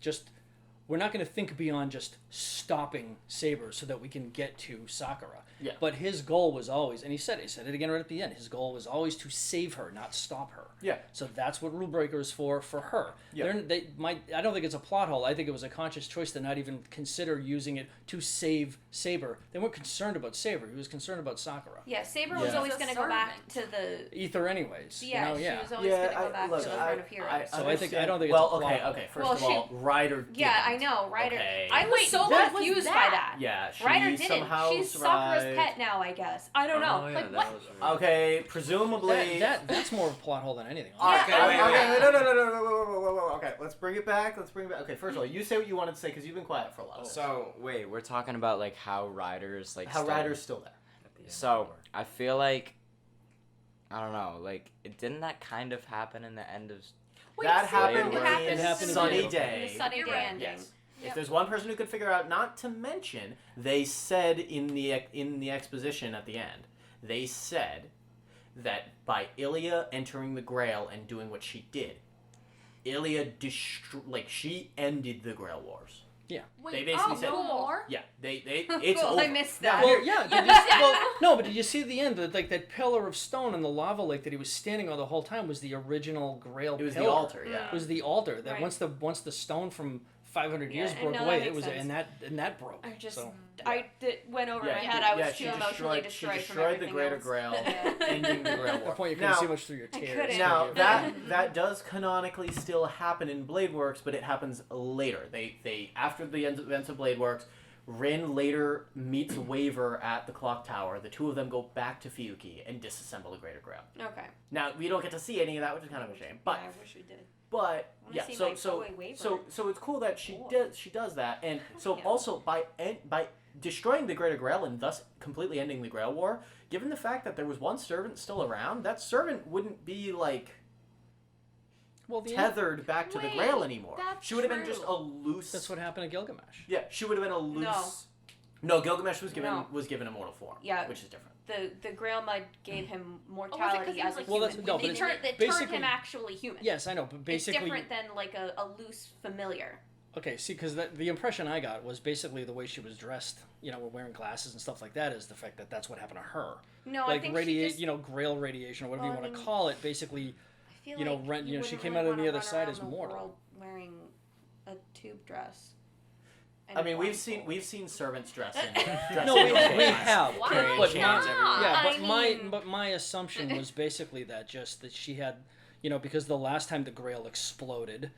S1: we're not going to think beyond just stopping Saber so that we can get to Sakura.
S2: Yeah.
S1: But his goal was always, and he said it again right at the end. His goal was always to save her, not stop her.
S2: Yeah.
S1: So that's what Rule Breaker is for her.
S2: Yeah.
S1: I don't think it's a plot hole. I think it was a conscious choice to not even consider using it to save Saber. They weren't concerned about Saber. He was concerned about Sakura.
S3: Yeah, Saber was
S1: Yeah.
S3: always
S6: She's a
S3: going to go back to
S6: servant.
S3: the...
S1: Ether, anyways.
S3: Yeah,
S1: you know,
S3: she was always going to go back to the front of heroes.
S1: So I think- I don't think it's
S2: well,
S1: a plot
S2: okay,
S1: hole.
S2: okay. First
S3: Well,
S2: of all, Ryder.
S3: Yeah, I
S2: didn't.
S3: know, Ryder.
S2: Okay.
S3: I was so
S6: what was
S3: confused by
S6: that?
S3: that.
S2: Yeah, she
S3: Ryder didn't.
S2: somehow
S3: She's
S2: survived.
S3: Sakura's pet now, I guess. I don't know.
S4: Oh, yeah,
S3: Like,
S4: that
S3: what?
S4: was weird.
S2: Okay, presumably.
S1: That's more of a plot hole than anything.
S3: Yeah,
S2: Okay,
S3: I-
S2: wait, no. Okay, let's bring it back. Okay, first of all, you say what you wanted to say because you've been quiet for a while.
S5: So wait, we're talking about like how Ryder's like
S2: How
S5: still-
S2: Ryder's still there.
S5: So I feel like, I don't know, like didn't that kind of happen in the end of?
S2: That happened
S5: It
S2: in
S1: happened in
S2: Sunny
S1: the-
S2: Day.
S3: The Sunny
S6: You're
S3: Day
S6: right.
S3: ending.
S2: Yes.
S6: Yep.
S2: If there's one person who could figure out, not to mention, they said in the exposition at the end, they said that by Ilya entering the Grail and doing what she did, Ilya she ended the Grail Wars.
S6: Wait,
S2: They basically said-
S6: no more?
S2: Yeah, they it's
S3: Cool,
S2: over.
S3: I missed
S2: Now,
S3: that.
S1: Well, yeah.
S6: Yeah,
S1: Did
S6: yeah.
S1: well, no, but did you see at the end that like that pillar of stone in the lava lake that he was standing on the whole time was the original Grail
S2: it was
S1: pillar.
S2: the altar, yeah.
S1: It was the altar that
S3: Right.
S1: once the stone from 500 years
S3: Yeah,
S1: broke
S3: no, that
S1: away,
S3: makes
S1: it was
S3: sense.
S1: and that broke.
S3: I just
S1: so.
S3: went over
S2: Yeah,
S3: my
S2: she
S3: head.
S2: did-
S3: I was
S2: yeah,
S3: too
S2: she
S3: emotionally
S2: destroyed
S3: destroyed
S2: the
S3: from everything
S2: Greater
S3: else.
S2: Grail,
S3: Yeah.
S2: ending the Grail
S1: At
S2: War.
S1: that point, you
S2: Now-
S1: couldn't see much through your tears.
S3: couldn't.
S2: Now
S1: Yeah.
S2: that does canonically still happen in Blade Works, but it happens later. They after the events of Blade Works, Rin later meets Waver at the clock tower. The two of them go back to Fiyuki and disassemble the Greater Grail.
S3: Okay.
S2: Now we don't get to see any of that, which is kind of a shame. But
S3: Yeah, I wish we did.
S2: but
S3: I wanna
S2: yeah,
S3: see
S2: so
S3: my
S2: so
S3: toy Waver.
S2: so it's cool that
S3: Cool.
S2: she does that, and so
S3: Yeah.
S2: also by destroying the Greater Grail and thus completely ending the Grail War. Given the fact that there was one servant still around, that servant wouldn't be like
S1: Well, the
S2: tethered back to the
S6: Wait,
S2: Grail anymore.
S6: that's
S2: She would have been just
S6: true.
S2: a loose.
S1: that's what happened to Gilgamesh.
S2: Yeah, she would have been a loose. No, Gilgamesh was given
S3: No.
S2: immortal form.
S3: Yeah.
S2: Which is different.
S3: The Grail Mud gave him
S6: Oh, was it 'cause
S3: mortality
S6: he was,
S3: as a
S6: like,
S1: Well,
S3: human.
S1: that's- no, but
S3: It
S1: it's
S3: turned
S1: basically-
S3: him actually human.
S1: Yes, I know, but basically,
S3: It's different than like a loose familiar.
S1: okay, see, because the impression I got was basically the way she was dressed, wearing glasses and stuff like that, is the fact that that's what happened to her.
S3: No, I
S1: Like
S3: think she just.
S1: Grail radiation or whatever
S3: Well,
S1: you
S3: I
S1: she
S3: mean-
S1: call it, basically.
S3: I feel
S1: you know,
S3: like
S1: Ren-
S3: you
S1: you know, she
S3: wouldn't
S1: came
S3: really
S1: out on the
S3: wanna
S1: other
S3: run
S1: side
S3: around
S1: as
S3: the
S1: mortal.
S3: world wearing a tube dress. and
S2: I
S3: a
S2: mean,
S3: blindfold.
S2: we've seen servants dressed in.
S1: No, we
S2: dressed in
S1: have.
S6: Why
S2: carrying
S1: But
S2: chains
S1: my,
S2: everywhere.
S1: yeah,
S3: I
S1: but
S3: mean-
S1: my assumption was basically that she had, because the last time the Grail exploded,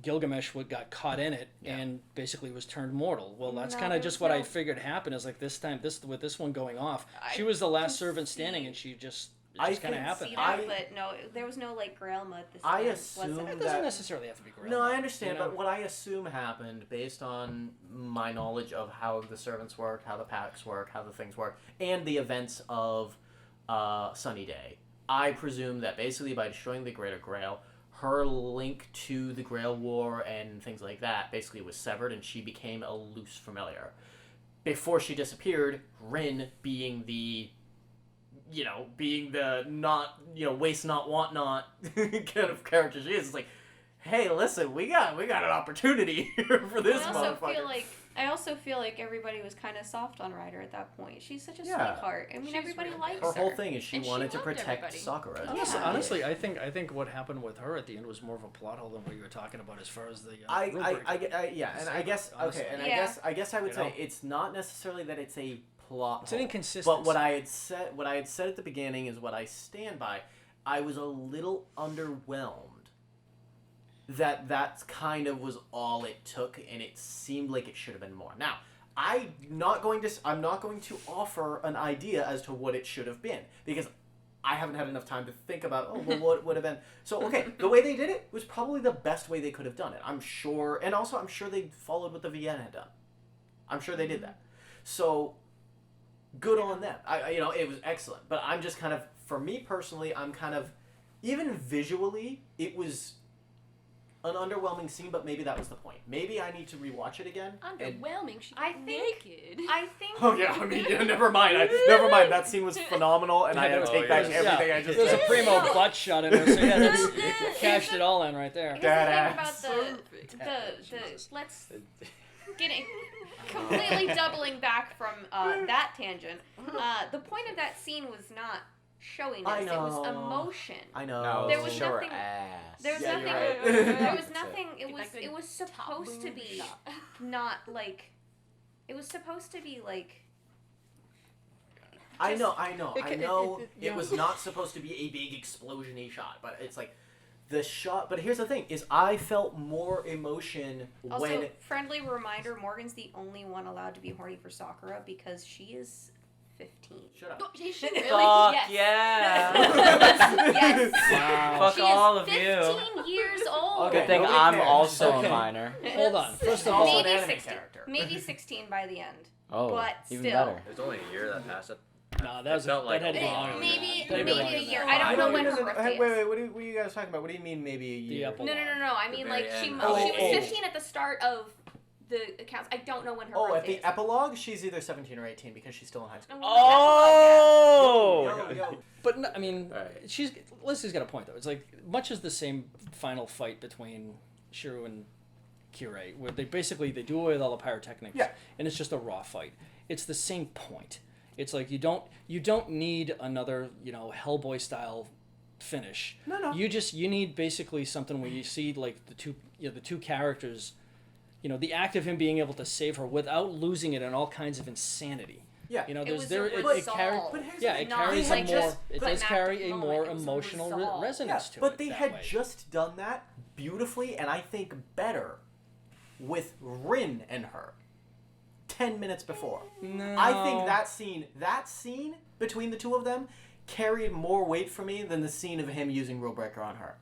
S1: Gilgamesh got caught in it
S2: Yeah.
S1: and basically was turned mortal. Well, that's
S3: No,
S1: kind of
S3: there's
S1: just what I
S3: no-
S1: figured happened. Is like this time, with this one going off,
S3: I
S1: she was the last
S3: can
S1: servant
S3: see-
S1: standing, and she just
S2: I
S1: kind of
S2: can
S1: happened.
S3: See
S2: I-
S3: that, but no, there was no like Grail mud this
S2: I
S3: time.
S2: assume
S3: was
S1: It
S3: there?
S1: doesn't
S2: that-
S1: necessarily have to be Grail.
S2: No, I understand,
S1: you know?
S2: but what I assume happened, based on my knowledge of how the servants work, how the packs work, how the things work, and the events of Sunny Day, I presume that basically by destroying the Greater Grail, her link to the Grail War and things like that basically was severed, and she became a loose familiar. Before she disappeared, Rin being the not, waste not, want not kind of character she is, it's like, hey, listen, we got an opportunity here for this motherfucker.
S3: I also feel like everybody was kind of soft on Ryder at that point. She's such a
S2: Yeah.
S3: sweetheart. I mean,
S6: She's
S3: everybody
S6: really
S3: likes
S2: Her
S3: her.
S2: whole thing is she
S6: And she
S2: wanted to
S6: loved
S2: protect
S6: everybody.
S2: Sakura.
S1: Honestly,
S3: Yeah.
S1: honestly, I think what happened with her at the end was more of a plot hole than what you were talking about as far as the.
S2: I
S1: rubric.
S2: yeah, and I guess
S1: Honestly.
S2: okay, and
S3: Yeah.
S2: I guess I would
S1: You
S2: say
S1: know?
S2: it's not necessarily that it's a plot.
S1: It's an
S2: hole,
S1: inconsistency.
S2: But what I had said at the beginning is what I stand by. I was a little underwhelmed that kind of was all it took, and it seemed like it should have been more. Now, I'm not going to offer an idea as to what it should have been, because I haven't had enough time to think about, what would have been. So, okay, the way they did it was probably the best way they could have done it. I'm sure, and also I'm sure they followed what the VN had done. I'm sure they did that. So, good on them. It was excellent. But I'm just kind of, for me personally, I'm kind of, even visually, it was an underwhelming scene, but maybe that was the point. Maybe I need to rewatch it again. and-
S6: Underwhelming. She
S3: I
S6: got
S3: think-
S6: naked.
S3: I think.
S2: Oh yeah, I mean, never mind. Never mind. That scene was phenomenal, and I had to take back everything I just
S1: There's a
S2: said.
S1: primo
S3: No.
S1: butt shot in there, so yeah, that's cashed it all in right there.
S3: Here's the thing
S2: Badass.
S3: about let's get it completely doubling back from that tangent. The point of that scene was not showing
S2: I
S3: us; it was
S2: know.
S3: emotion.
S2: I know.
S5: No,
S3: There was
S5: show her
S3: nothing-
S5: ass.
S3: There was
S2: Yeah,
S3: nothing.
S2: you're right.
S3: There was nothing. It
S6: Get
S3: was.
S6: that good
S3: It was
S6: top
S3: supposed to
S6: boob
S3: be
S6: shot.
S3: not like. It was supposed to be like.
S2: I know.
S1: It-
S2: It was not supposed to be a big explosion-y shot, but it's like the shot. But here's the thing: is I felt more emotion
S3: Also,
S2: when.
S3: friendly reminder: Morgan's the only one allowed to be horny for Sakura because she is 15.
S2: Shut up.
S6: Is she really?
S5: Fuck
S3: Yes.
S5: yeah!
S3: Yes.
S1: Wow.
S5: Fuck
S3: She
S5: all
S3: is
S5: of you.
S3: 15 years old.
S2: Okay.
S5: Good thing
S2: Nobody
S5: I'm
S2: cares.
S5: also
S1: Okay.
S5: a minor.
S1: Hold on. First of
S2: Also
S1: all,
S2: an
S3: maybe
S2: anime
S3: 16.
S2: character.
S3: Maybe 16 by the end.
S5: Oh,
S3: but
S5: even
S3: still.
S5: better.
S4: There's only a year that passed.
S1: No, that was
S4: felt like
S1: that had to be
S4: a
S1: longer.
S4: long-
S1: than that.
S3: Maybe
S1: That'd be
S3: maybe
S1: longer
S3: a
S1: than
S3: year.
S1: that.
S3: I don't know when her
S2: Wait,
S3: birthday
S2: wait,
S3: is.
S2: what are you guys talking about? What do you mean maybe a year?
S1: epilogue.
S3: No. I mean,
S4: The
S3: like,
S4: very
S3: she
S4: end.
S3: was
S2: Oh.
S3: 15 at the start of the accounts. I don't know when her
S2: Oh, at
S3: birthday
S2: the
S3: is.
S2: epilogue, she's either 17 or 18 because she's still in high school.
S5: Oh!
S2: Yo.
S1: But no, I mean,
S4: Alright.
S1: Leslie's got a point though. It's like much as the same final fight between Shiro and Kirei, where they do away with all the pyrotechnics,
S2: Yeah.
S1: and it's just a raw fight. It's the same point. It's like you don't need another Hellboy style finish.
S2: No.
S1: You need basically something where you see like the two characters, the act of him being able to save her without losing it in all kinds of insanity.
S2: Yeah.
S3: It
S1: There's
S3: was
S1: there
S3: a
S1: it
S3: resolve.
S1: carries
S2: But here's
S1: yeah
S2: the
S1: it
S2: thing,
S1: carries
S2: they
S1: a
S2: had
S1: more
S2: just
S1: it does
S3: climactic
S1: carry a
S3: moment.
S1: more
S3: It was a
S1: emotional
S3: resolve.
S1: resonance to it.
S2: But they
S1: that
S2: had
S1: way.
S2: just done that beautifully, and I think better, with Rin and her 10 minutes before.
S1: No.
S2: I think that scene between the two of them carried more weight for me than the scene of him using Rule Breaker on her.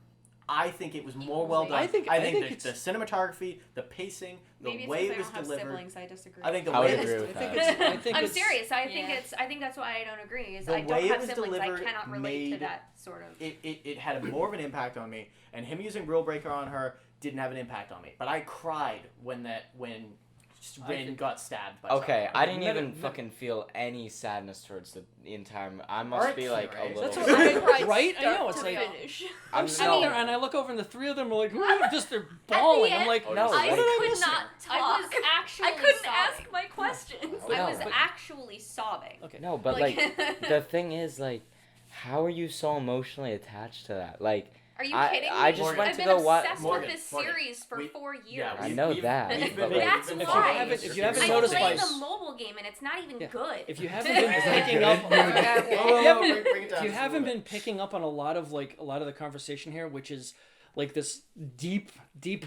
S2: I think it was more well done.
S1: I think
S2: the cinematography, the pacing, the
S3: Maybe
S2: way
S3: it's
S2: it was
S3: because I don't have
S2: delivered.
S3: siblings. I disagree.
S2: I think the
S5: I would
S2: way
S5: agree
S2: it was,
S5: with
S1: I think
S5: that.
S1: I think
S3: I'm
S1: it's,
S3: serious. I think
S6: Yeah.
S3: I think that's why I don't agree. Is
S2: The
S3: I
S2: way
S3: don't
S2: it
S3: have
S2: was
S3: siblings. I
S2: delivered
S3: cannot relate to
S2: made
S3: that sort of.
S2: it had more of an impact on me, and him using Rule Breaker on her didn't have an impact on me. But I cried when Rin got stabbed by
S5: Okay, I didn't
S1: Meta-
S5: even
S1: meta-
S5: fucking feel any sadness towards the entire. I must
S2: Alright,
S5: be like a
S2: Kirei.
S5: little.
S1: That's
S5: bit-
S1: what I
S6: cried
S1: right? I
S6: start
S1: know it's
S6: to
S1: like
S6: finish.
S1: I'm sitting
S5: no.
S1: there and I look over and the three of them are like they're bawling. I'm
S6: end,
S1: like,
S4: Oh,
S5: no,
S1: what
S6: I
S1: did I
S6: could
S1: miss
S6: not
S1: here?
S6: talk.
S3: I was actually
S6: I couldn't
S3: sobbing.
S6: ask my questions.
S5: No,
S3: I was
S5: but-
S3: actually sobbing.
S1: Okay.
S5: No, but like the thing is, like, how are you so emotionally attached to that? Like,
S3: Are you
S5: I-
S3: kidding me?
S5: I just
S2: Morgan.
S5: went
S3: I've
S5: to
S3: been
S5: go watch-
S3: obsessed
S2: Morgan,
S3: with this
S2: Morgan.
S3: series for
S2: We-
S3: 4 years.
S2: Yeah,
S5: I know that,
S2: we've
S5: but
S2: been-
S5: like,
S3: That's
S2: we've
S1: if
S2: been
S1: you
S3: why.
S1: haven't if you haven't
S3: I
S1: noticed
S3: play
S1: by
S3: the mobile game and it's not even
S1: Yeah.
S3: good.
S1: if you haven't been picking up
S2: Bring it down
S1: if you
S2: just a
S1: haven't
S2: little
S1: been
S2: bit.
S1: picking up on a lot of the conversation here, which is like this deep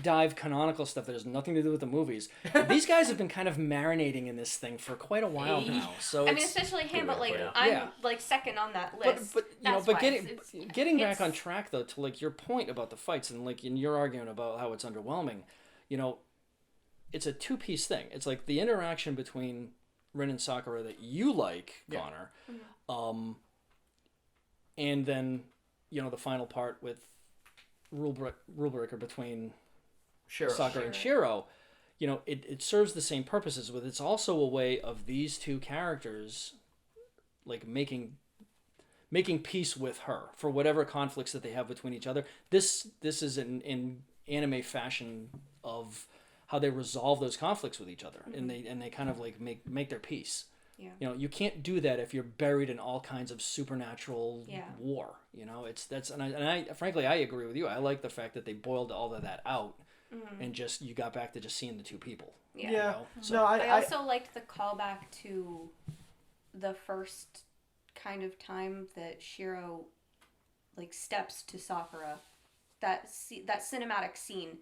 S1: dive canonical stuff that has nothing to do with the movies. These guys have been kind of marinating in this thing for quite a while now. So
S3: I mean,
S1: it's,
S3: especially him, but like
S4: Yeah.
S3: I'm
S1: Yeah.
S3: like second on that
S1: but
S3: list.
S1: but
S3: That's why.
S1: getting back
S3: it's-
S1: on track though to like your point about the fights and like in your argument about how it's underwhelming, it's a two-piece thing. It's like the interaction between Rin and Sakura that you like,
S2: Yeah.
S1: Connor, and then the final part with rule breaker between
S2: Sure.
S1: Sakura and Shiro. It serves the same purposes, but it's also a way of these two characters like making peace with her for whatever conflicts that they have between each other. This is in anime fashion of how they resolve those conflicts with each other, and they kind of like make their peace.
S3: Yeah.
S1: You can't do that if you're buried in all kinds of supernatural
S3: Yeah.
S1: war. I frankly I agree with you. I like the fact that they boiled all of that out and just you got back to just seeing the two people.
S3: Yeah.
S2: Yeah.
S1: So
S2: No,
S3: I also liked the callback to the first kind of time that Shiro like steps to Sakura. That cinematic scene.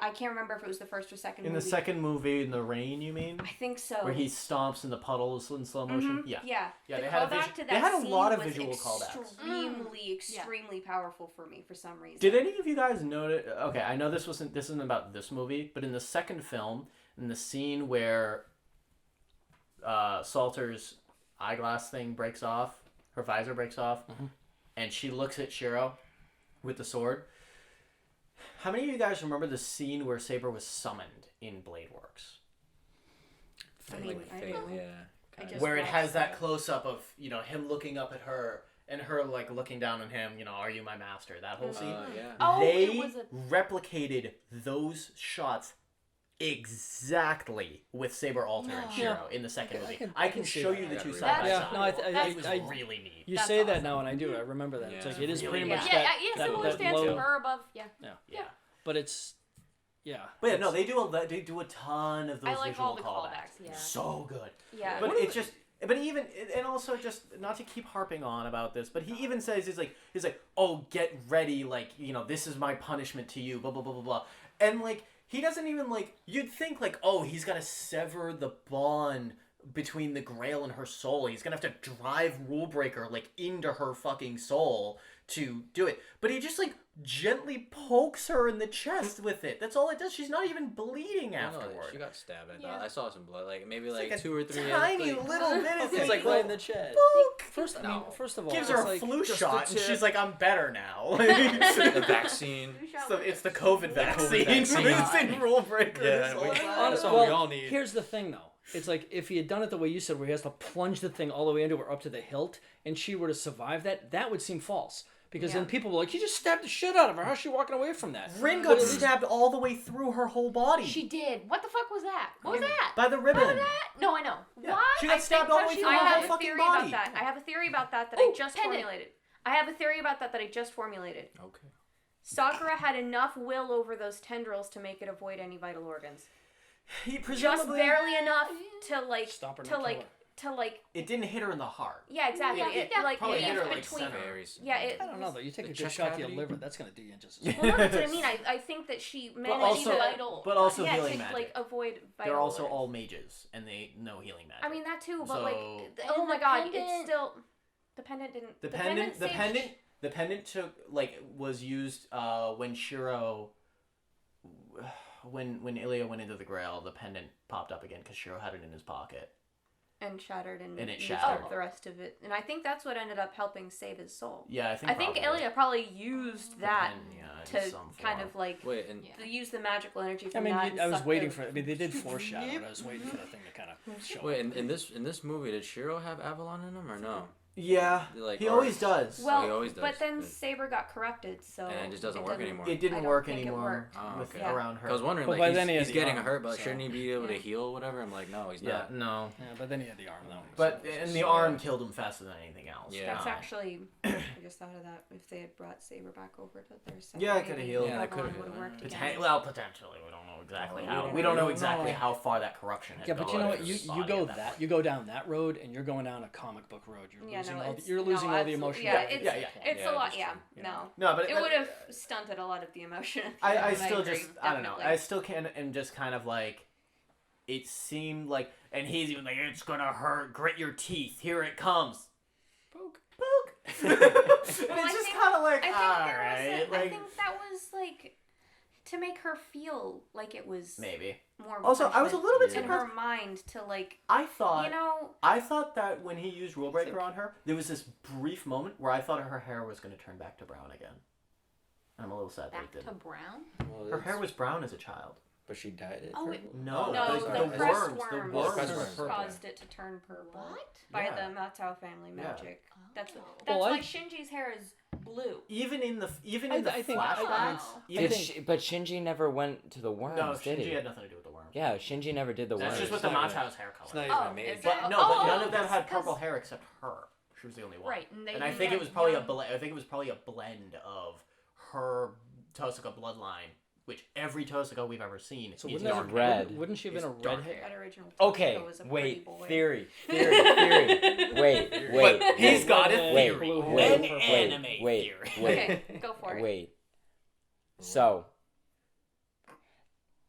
S3: I can't remember if it was the first or second
S2: in
S3: movie.
S2: the second movie, in the rain, you mean?
S3: I think so.
S2: Where he stomps in the puddles in slow motion? Yeah.
S3: Yeah.
S2: Yeah,
S3: The
S2: they had a
S3: callback
S2: visu-
S3: to that
S2: they had a
S3: scene
S2: lot of
S3: was
S2: visual callbacks.
S3: Extremely powerful for me for some reason.
S2: Did any of you guys notice? Okay, I know this isn't about this movie, but in the second film, in the scene where Salter's eyeglass thing breaks off, her visor breaks off, and she looks at Shiro with the sword. How many of you guys remember the scene where Saber was summoned in Blade Works?
S3: I mean, I don't know.
S4: Yeah.
S3: I
S4: kinda.
S3: just
S2: Where it
S3: watched
S2: has that
S3: that.
S2: close up of him looking up at her and her like looking down on him. Are you my master? That whole scene.
S4: Yeah.
S6: Oh,
S2: They
S6: it was a
S2: replicated those shots exactly with Saber Alter and Shiro in the second movie. I can
S1: see
S2: show
S1: that.
S2: you the
S4: Yeah,
S2: two
S4: really.
S2: side by
S1: Yeah,
S2: side.
S1: no,
S2: it was
S1: I
S2: really neat.
S1: You
S6: That's
S1: say that
S6: awesome.
S1: now, and I do. I remember that. It's
S4: Yeah.
S1: like it is
S2: Really
S1: pretty
S2: good.
S1: much
S6: yeah,
S1: that.
S6: yeah,
S1: that,
S6: similar
S1: that
S6: stance
S1: low,
S6: to her above. Yeah.
S2: Yeah.
S1: But it's
S2: But yeah, no, they do a ton of those
S6: I like
S2: visual
S6: all the
S2: callbacks.
S6: callbacks, yeah.
S2: So good.
S3: Yeah.
S2: But it's just, but even, and also just not to keep harping on about this, but he even says he's like, oh, get ready, like this is my punishment to you, blah blah blah blah blah, and like he doesn't even like you'd think like oh he's got to sever the bond between the Grail and her soul. He's gonna have to drive Rule Breaker like into her fucking soul to do it, but he just like gently pokes her in the chest with it. That's all it does. She's not even bleeding
S4: No,
S2: afterward.
S4: she got stabbed.
S3: Yeah.
S4: I saw some blood. Like maybe
S2: It's
S4: like
S2: like a
S4: 2 or 3.
S2: tiny
S4: like,
S2: little bit.
S4: It's like right in the chest.
S1: First of all,
S2: Gives
S1: it's
S2: her a
S1: like,
S2: flu
S4: just
S2: shot,
S4: the
S2: and
S4: tip.
S2: she's like, "I'm better now."
S4: The vaccine.
S2: So it's the COVID vaccine.
S4: vaccine.
S2: It's in Rule Breaker.
S4: Yeah,
S2: this whole
S4: we-
S2: time.
S4: That's what
S1: well,
S4: we all need.
S1: Here's the thing, though. It's like if he had done it the way you said, where he has to plunge the thing all the way into her up to the hilt, and she were to survive that would seem false. Because then people were like, he just stabbed the shit out of her. How's she walking away from that?
S2: Rin got stabbed all the way through her whole body.
S6: She did. What the fuck was that? What was that?
S2: By the ribbon.
S6: What was that? No, I know.
S2: Yeah.
S6: What?
S2: She got stabbed all the way through
S3: I
S2: her
S3: have
S2: whole
S3: a
S2: fucking
S3: theory
S2: body.
S3: about that. I have a theory about that
S6: Oh,
S3: I just
S6: pendant.
S3: formulated. I have a theory about that I just formulated.
S4: Okay.
S3: Sakura had enough will over those tendrils to make it avoid any vital organs.
S2: He
S3: Just
S2: presumably
S3: barely enough to like
S1: Stop her,
S3: to
S1: not
S3: like
S1: kill
S3: to like
S2: it didn't hit her in the heart.
S3: yeah exactly
S6: Yeah,
S3: it
S6: yeah.
S3: like
S2: Probably
S3: it
S2: hit her,
S3: is
S2: like,
S3: between
S2: center.
S3: yeah it
S1: I don't know, though. You take
S4: The
S1: a good
S4: chest
S1: shot to your
S4: cavity?
S1: liver, that's going to do you just as
S3: well no that's what I mean I think that she managed
S2: also-
S3: to
S6: vital.
S2: But also
S3: yeah
S2: healing
S3: to
S2: magic.
S3: like avoid vital
S2: They're also
S3: organs.
S2: all mages, and they know healing magic.
S3: I mean that too but
S2: So-
S3: like
S6: And
S3: oh my
S6: the
S3: god
S6: pendant-
S3: it's still the pendant didn't
S2: the pendant took was used when Shiro when Ilya went into the Grail. The pendant popped up again because Shiro had it in his pocket.
S3: and shattered and
S2: And it
S3: used
S2: shattered.
S3: up the rest of it and I think that's what ended up helping save his soul.
S2: Yeah, I think.
S3: I think
S2: probably.
S3: Ilya probably used that
S2: in
S3: to
S2: some
S3: kind
S2: form.
S3: of like
S4: Wait, and
S3: to use the magical energy
S1: I
S3: from
S1: mean,
S3: that and
S1: I was
S3: suck
S1: waiting
S3: the-
S1: for it. I mean, they did foreshadow it. I was waiting for that thing to kind of show
S4: wait,
S1: up.
S4: in this movie, did Shiro have Avalon in him or no?
S2: Yeah,
S4: Like,
S2: he
S4: or-
S2: always does.
S3: well
S4: he always does,
S3: but then
S4: but-
S3: Saber got corrupted so
S4: And it just doesn't work anymore.
S2: it
S3: I
S2: didn't
S3: don't
S2: work
S3: think it
S2: anymore
S3: worked.
S4: Oh,
S2: with,
S4: okay.
S2: around her.
S4: I was wondering,
S1: But
S4: like,
S1: by then he had
S4: he's
S1: the
S4: getting
S1: arm,
S4: hurt, but
S1: so-
S4: shouldn't he be able to
S3: Yeah.
S4: heal or whatever? I'm like, no, he's
S2: Yeah,
S4: not.
S2: no.
S1: Yeah, but then he had the arm, though.
S2: But
S1: So-
S2: and the arm killed him faster than anything else.
S4: Yeah.
S3: That's
S2: No.
S3: actually I just thought of that if they had brought Saber back over to their side.
S2: Yeah, it coulda
S3: maybe
S2: healed.
S4: Yeah, they
S3: Avalon
S4: coulda
S3: would have
S4: healed.
S3: worked
S2: Poten-
S3: again.
S2: well, potentially, we don't know exactly
S4: We
S2: how.
S4: don't
S2: We don't know
S1: know.
S2: exactly how far that corruption has
S1: Yeah,
S2: gone.
S1: but you know what?
S2: in
S1: You
S2: his body
S1: go
S2: at
S1: that
S2: point.
S1: you go down that road, and you're going down a comic book road. You're
S3: Yeah,
S1: losing
S3: no,
S1: all
S3: it's-
S1: you're losing
S3: no,
S1: all the
S3: absolutely-
S1: emotion.
S3: Yeah, it's
S4: Yeah,
S3: a lot.
S4: that's
S3: Yeah,
S4: true.
S3: no,
S2: No, but
S3: it would have stunted a lot of the emotion. at the
S2: I
S3: end,
S2: still
S3: agree,
S2: just I don't know.
S3: definitely.
S2: I still can am just kind of like it seemed like and he's even like it's gonna hurt. Grit your teeth. Here it comes. Poke. Poke. and
S3: Well,
S2: it's
S3: I
S2: just
S3: think-
S2: kind of like
S3: I think
S2: all
S3: there
S2: right,
S3: was. I
S2: like
S3: think that was like to make her feel like it was
S2: maybe.
S3: more. of
S2: Also, I was a
S3: punishment
S2: little bit
S3: in
S2: surprised.
S3: her mind to like
S2: I thought
S3: you know.
S2: I thought that when he used Rule Breaker on her, there was this brief moment where I thought her hair was going to turn back to brown again. I'm a little sad that
S6: Back
S2: it
S6: to
S2: didn't.
S6: brown.
S4: Well,
S2: Her hair
S4: that's-
S2: was brown as a child.
S4: But she dyed it.
S6: Oh,
S4: purple?
S6: it-
S2: No,
S3: No,
S2: the
S3: the crest
S2: worms.
S3: worms,
S2: The worms.
S4: crest worms.
S3: caused it to turn purple
S6: What?
S3: by
S2: Yeah.
S3: the Matao family
S2: Yeah.
S3: magic. That's
S6: Oh.
S3: that's
S1: Well,
S3: why Shinji's hair is blue.
S2: Even in the
S1: I think-
S2: flashbacks,
S3: Oh.
S2: even
S5: But Shinji never went to the worms,
S2: no,
S5: did
S2: Shinji
S5: he?
S2: had nothing to do with the worms.
S5: Yeah, Shinji never did the
S2: That's
S5: worms.
S2: just with the
S4: It's not
S2: Machao's hair color.
S4: It's not
S6: Oh,
S4: even amazing.
S6: is
S2: But
S6: it?
S2: no, but
S6: Oh,
S2: none of them
S6: that's
S2: had
S6: 'cause-
S2: purple hair except her. She was the only one.
S6: Right, and,
S2: And I think it was probably I think it was probably a blend of her Tosuka bloodline, which every Tosuka we've ever seen
S1: So
S2: is
S1: wouldn't,
S2: dark
S5: that- red.
S1: Wouldn't, wouldn't she have been a
S2: It's dark
S1: redhead?
S3: That original
S5: Okay,
S3: Totoro was a pretty
S5: wait,
S3: boy.
S5: theory. Wait.
S2: But he's got a
S1: Wait,
S2: theory.
S1: wait,
S2: An
S1: wait,
S2: anime
S5: wait,
S2: theory.
S5: wait.
S3: Okay, go for it.
S5: Wait. So,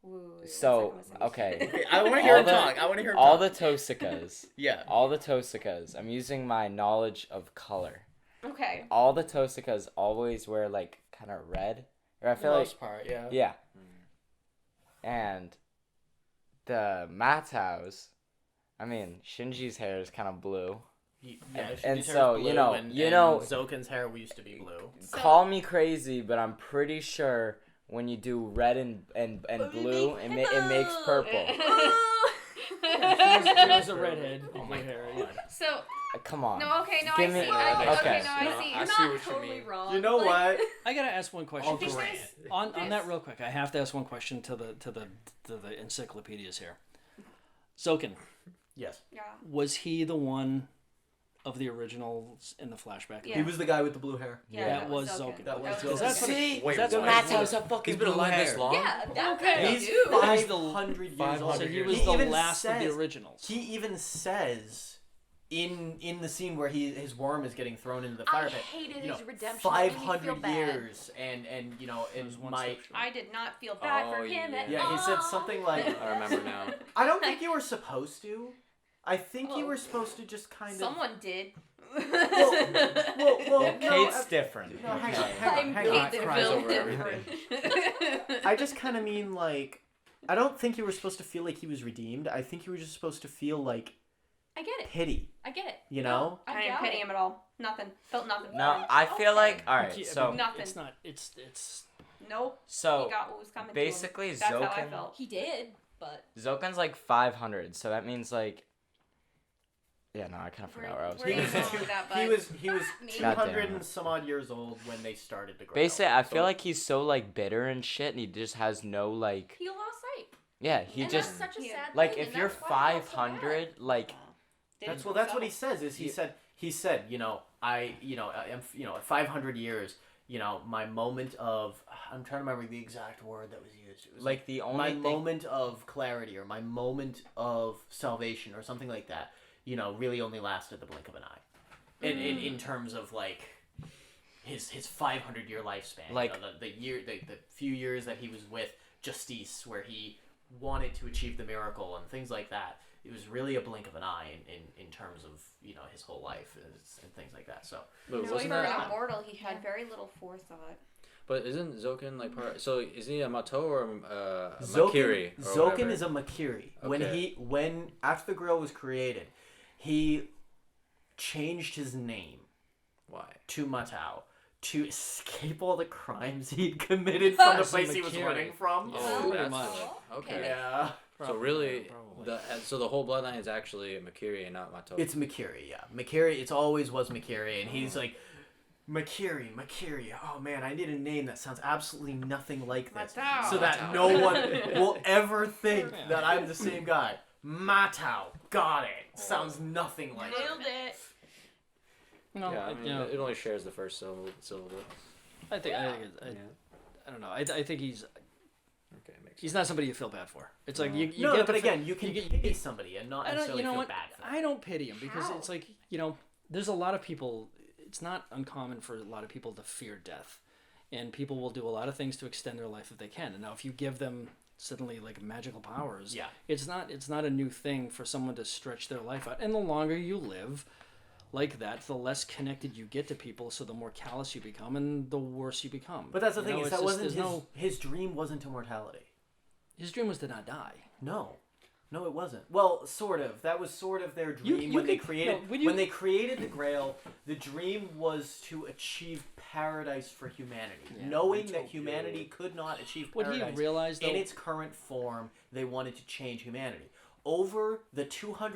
S3: Ooh, one
S5: so
S3: second.
S5: okay.
S2: I want to
S5: hear him talk.
S2: I want to hear
S5: All the Tosukas.
S2: yeah.
S5: All the Tosukas. I'm using my knowledge of color.
S3: Okay.
S5: All the Tosukas always wear like kind of red. Or I
S1: For
S5: feel
S1: the
S5: like
S1: most part, yeah.
S5: yeah. And the Mataos, I mean, Shinji's hair is kind of blue.
S2: Yeah,
S5: And
S2: Shinji's hair
S5: so,
S2: is
S5: you
S2: blue
S5: know-
S2: and
S5: you know-
S2: Zoken's hair used to be blue.
S3: So-
S5: Call me crazy, but I'm pretty sure when you do red and blue, it makes purple.
S1: She was a redhead.
S2: Oh my
S1: Blue hair,
S2: God.
S3: So
S5: Come on.
S3: no, okay, no,
S5: Give
S3: I
S5: me-
S3: see.
S5: okay.
S3: Okay, no, I see.
S4: I
S6: You're
S4: see
S6: not
S4: what you
S6: totally
S4: mean.
S6: wrong.
S2: You know
S6: Like,
S2: what?
S1: I gotta ask one question.
S2: I'll
S3: This
S2: grant.
S3: is-
S1: On that real quick, I have to ask one question to the encyclopedias here. Zoken,
S2: Yes.
S3: Yeah.
S1: was he the one of the originals in the flashback?
S3: Yeah.
S2: He was the guy with the blue hair.
S3: Yeah,
S1: That was Zoken.
S2: That was
S1: Because
S2: Zoken.
S1: that's what
S5: See?
S4: Wait,
S1: that's
S4: what?
S1: what I
S5: Mataos
S1: thought.
S5: are fucking
S4: He's been
S5: blue
S4: alive
S5: hair.
S4: this long?
S6: yeah, that
S3: Okay.
S6: kind of
S2: He's
S6: dude.
S2: 500 years
S4: 500
S2: old.
S1: So he
S4: years
S1: was
S2: He
S1: the
S2: even
S1: last of the
S2: says-
S1: originals.
S2: He even says in the scene where his worm is getting thrown into the
S6: I
S2: fire pit.
S6: hated
S2: You know,
S6: his redemption. It made me feel
S2: 500
S6: bad.
S2: years and you know
S1: It
S2: and
S1: was one
S2: my
S1: step short.
S3: I did not feel bad for
S4: Oh,
S3: him at
S2: yeah he said
S3: all.
S2: something like
S4: I remember now.
S2: I don't think you were supposed to. I think you
S3: Well,
S2: were supposed to just kind of
S3: Someone did.
S2: Well,
S5: Kate's different.
S2: No, hang on,
S3: I'm
S2: hang on.
S3: Kate
S4: Cries
S3: Deville
S4: over
S3: different.
S2: I just kind of mean, like, I don't think you were supposed to feel like he was redeemed. I think you were just supposed to feel, like,
S6: I get it.
S2: pity.
S6: I get it.
S2: You know?
S3: I didn't pity him at all. Nothing. Felt nothing. for
S5: No,
S3: him.
S5: I feel
S6: Okay.
S5: like alright. So
S3: Nothing.
S1: It's not. It's.
S3: Nope.
S5: so
S3: He got what was coming
S5: basically,
S3: to him. That's how I
S5: Zoken-
S3: felt.
S6: He did, but
S5: Zoken's like 500, so that means like. Yeah, no, I kind of forgot where I was.
S3: Where
S2: He
S3: you
S2: was,
S5: going.
S3: going with that,
S2: he
S3: bud?
S2: was
S6: Me.
S2: 200 and some odd years old when they started the Grail.
S5: Basically, I feel
S2: So-
S5: like he's so like bitter and shit, and he just has no like.
S6: he lost sight.
S5: Yeah, he
S6: And
S5: just
S6: that's such a
S3: Yeah.
S6: sad
S5: like
S6: thing,
S5: if
S6: and
S5: you're
S6: that's why I felt so bad.
S5: 500, like
S3: Didn't
S2: That's what he
S3: himself.
S2: says. Is he said, you know, at 500 years, you know, my moment of, I'm trying to remember the exact word that was used. It was
S5: like the only
S2: my
S5: thing.
S2: moment of clarity or my moment of salvation or something like that, you know, really only lasted the blink of an eye. In terms of like his 500-year lifespan,
S5: Like-
S2: you know, the few years that he was with Justice, where he wanted to achieve the miracle and things like that. It was really a blink of an eye in terms of, you know, his whole life and things like that. So
S4: But
S3: So
S4: wasn't
S3: for
S4: that?
S3: an immortal, he had very little forethought.
S4: But isn't Zoken like part? So is he a Mato or a
S2: Zoken,
S4: Makiri? Or
S2: Zoken
S4: whatever?
S2: is a Makiri.
S4: Okay.
S2: When after the Grail was created, he changed his name
S4: Why?
S2: to Matau to escape all the crimes he'd committed from the
S1: As a
S2: place he was
S1: Makiri.
S2: running from.
S4: Oh,
S1: pretty
S4: that's
S1: much.
S4: why. Okay.
S2: Yeah.
S4: So really,
S1: Probably.
S4: so the whole bloodline is actually Makiri and not Mato.
S2: It's Makiri, yeah. Makiri, it's always was Makiri, and he's like, Makiri. Oh man, I need a name that sounds absolutely nothing like this,
S3: Matau.
S2: so that no one will ever think that I'm the same guy. Matau, got it. Sounds nothing like it.
S6: Nailed it.
S1: No,
S4: yeah, I mean,
S1: you know,
S4: it only shares the first syllable.
S1: I think I don't know. I think
S4: Okay, makes
S1: he's not somebody you feel bad for. It's like you
S2: No,
S1: get
S2: but
S1: the
S2: again, you can
S1: get-
S2: pity somebody and not
S1: I don't.
S2: necessarily
S1: You know
S2: feel
S1: what?
S2: bad for them.
S1: I don't pity him because
S3: How?
S1: it's like, you know, there's a lot of people. It's not uncommon for a lot of people to fear death, and people will do a lot of things to extend their life if they can. And now, if you give them suddenly like magical powers,
S2: Yeah.
S1: it's not a new thing for someone to stretch their life out. And the longer you live like that, the less connected you get to people, so the more callous you become, and the worse you become.
S2: But that's the
S1: You
S2: thing,
S1: know,
S2: is
S1: it's
S2: that
S1: just-
S2: wasn't
S1: there's
S2: his dream wasn't immortality.
S1: his dream was to not die.
S2: No, it wasn't. Well, sort of. That was sort of their dream
S1: you
S2: when they
S1: could-
S2: created
S1: no, when you-
S2: when they created the Grail. The dream was to achieve paradise for humanity,
S1: Yeah,
S2: knowing that humanity could not achieve
S1: What
S2: paradise
S1: he realized, though,
S2: in its current form. They wanted to change humanity. Over the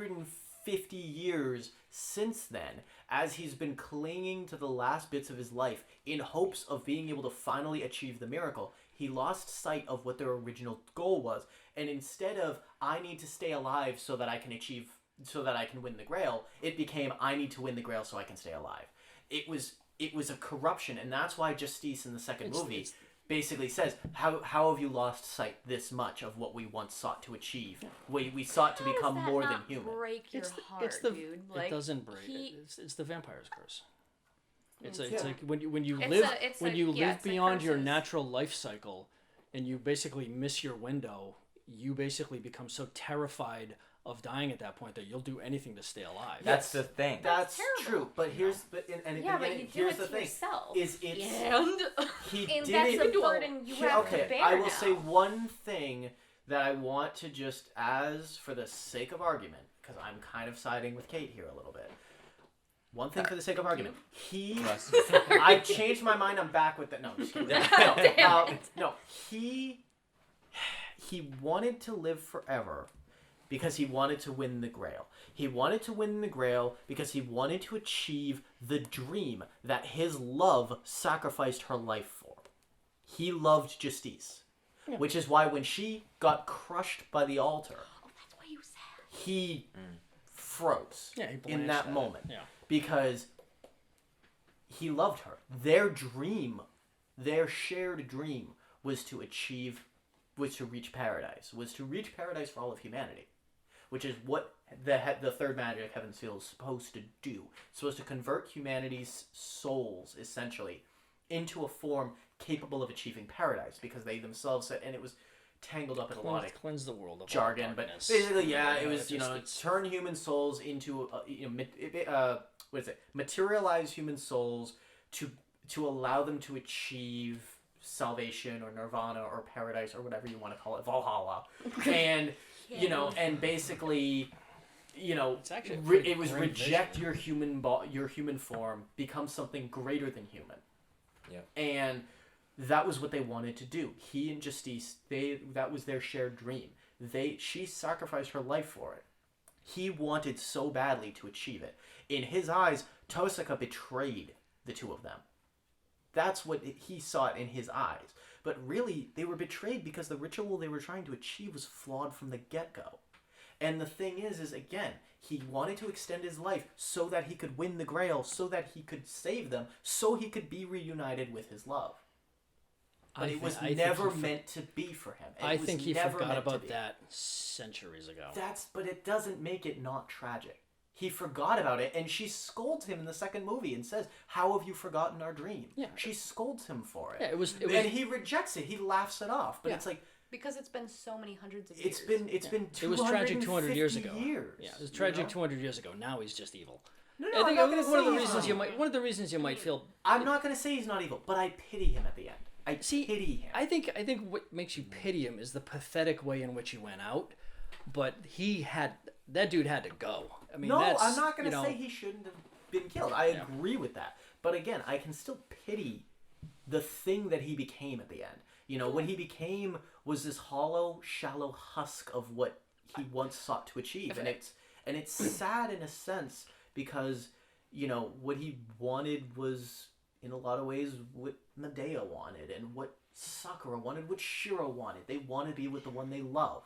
S2: 250 years since then, as he's been clinging to the last bits of his life in hopes of being able to finally achieve the miracle, he lost sight of what their original goal was. And instead of, I need to stay alive so that I can win the Grail, it became, I need to win the Grail so I can stay alive. It was a corruption, and that's why Justice in the second movie basically says, how have you lost sight this much of what we once sought to achieve? We sought to
S6: How
S2: become
S6: does that
S2: more than
S6: not
S2: human.
S6: break your heart,
S1: it's the
S6: dude.
S1: it
S6: Like,
S1: doesn't break.
S6: he-
S1: It's the vampire's curse. It's
S3: Yeah.
S1: like when you
S3: It's
S1: live
S3: a- it's
S1: when
S3: a-
S1: you
S3: yeah,
S1: live
S3: it's a
S1: beyond your
S3: curses.
S1: natural life cycle, and you basically miss your window. You basically become so terrified of dying at that point that you'll do anything to stay alive.
S5: That's the thing.
S2: That's
S3: terrible.
S2: true, but here's
S3: Yeah, but you do
S2: here's
S3: it
S2: the
S3: to
S2: thing.
S3: yourself.
S2: Is it's
S6: and
S2: he
S3: And
S2: did
S3: that's
S2: it.
S3: the burden you
S2: Here-
S3: have
S2: okay,
S3: to bear
S2: I will
S3: now.
S2: say one thing that I want to just, as for the sake of argument, because I'm kind of siding with Kate here a little bit. One thing for the sake of argument, I changed my mind. I'm back with that. No, I'm just kidding. No, he wanted to live forever because he wanted to win the Grail. He wanted to win the Grail because he wanted to achieve the dream that his love sacrificed her life for. He loved Justice, which is why when she got crushed by the altar,
S6: that's why you sad.
S2: he froze
S1: Yeah, he
S2: in
S1: blanched
S2: that
S1: out.
S2: moment
S1: Yeah.
S2: because he loved her. Their dream, their shared dream, was to reach paradise, for all of humanity, which is what the third magic, Heaven's Seal, is supposed to do. It's supposed to convert humanity's souls, essentially, into a form capable of achieving paradise, because they themselves said, and it was tangled up in a lot of
S1: Cleanse the world of
S2: jargon,
S1: all
S2: but
S1: darkness.
S2: basically, yeah, it was
S1: it's
S2: turn human souls into what is it? Materialize human souls to allow them to achieve salvation or nirvana or paradise or whatever you want to call it, Valhalla, and and basically.
S1: It's actually
S2: It was
S1: great
S2: reject
S1: vision.
S2: your human form, become something greater than human.
S4: Yeah.
S2: And that was what they wanted to do. He and Justice, that was their shared dream. She sacrificed her life for it. He wanted so badly to achieve it. In his eyes, Tosaka betrayed the two of them. That's what he saw it in his eyes. But really, they were betrayed because the ritual they were trying to achieve was flawed from the get-go. And the thing is again, he wanted to extend his life so that he could win the Grail, so that he could save them, so he could be reunited with his love. But it was never meant to be for him.
S1: I think he forgot about that centuries ago.
S2: But it doesn't make it not tragic. He forgot about it, and she scolds him in the second movie and says, "How have you forgotten our dream?"
S1: Yeah.
S2: She scolds him for it.
S1: Yeah, it was
S2: and he rejects it. He laughs it off. But it's like,
S6: because it's been so many hundreds of years.
S2: It's been 250
S1: it was tragic 200 years ago.
S2: Years,
S1: yeah, it was tragic 200 years ago. Now he's just evil.
S2: No,
S1: I think
S2: one
S1: one of the reasons you might feel.
S2: I'm not going to say he's not evil, but I pity him at the end. I pity him.
S1: I think what makes you pity him is the pathetic way in which he went out. But that dude had to go. I mean,
S2: I'm not going to say he shouldn't have been killed. I agree with that. But again, I can still pity the thing that he became at the end. When he was this hollow, shallow husk of what he once sought to achieve. And it's sad in a sense because, what he wanted was, in a lot of ways, what Medea wanted and what Sakura wanted, what Shiro wanted. They want to be with the one they love.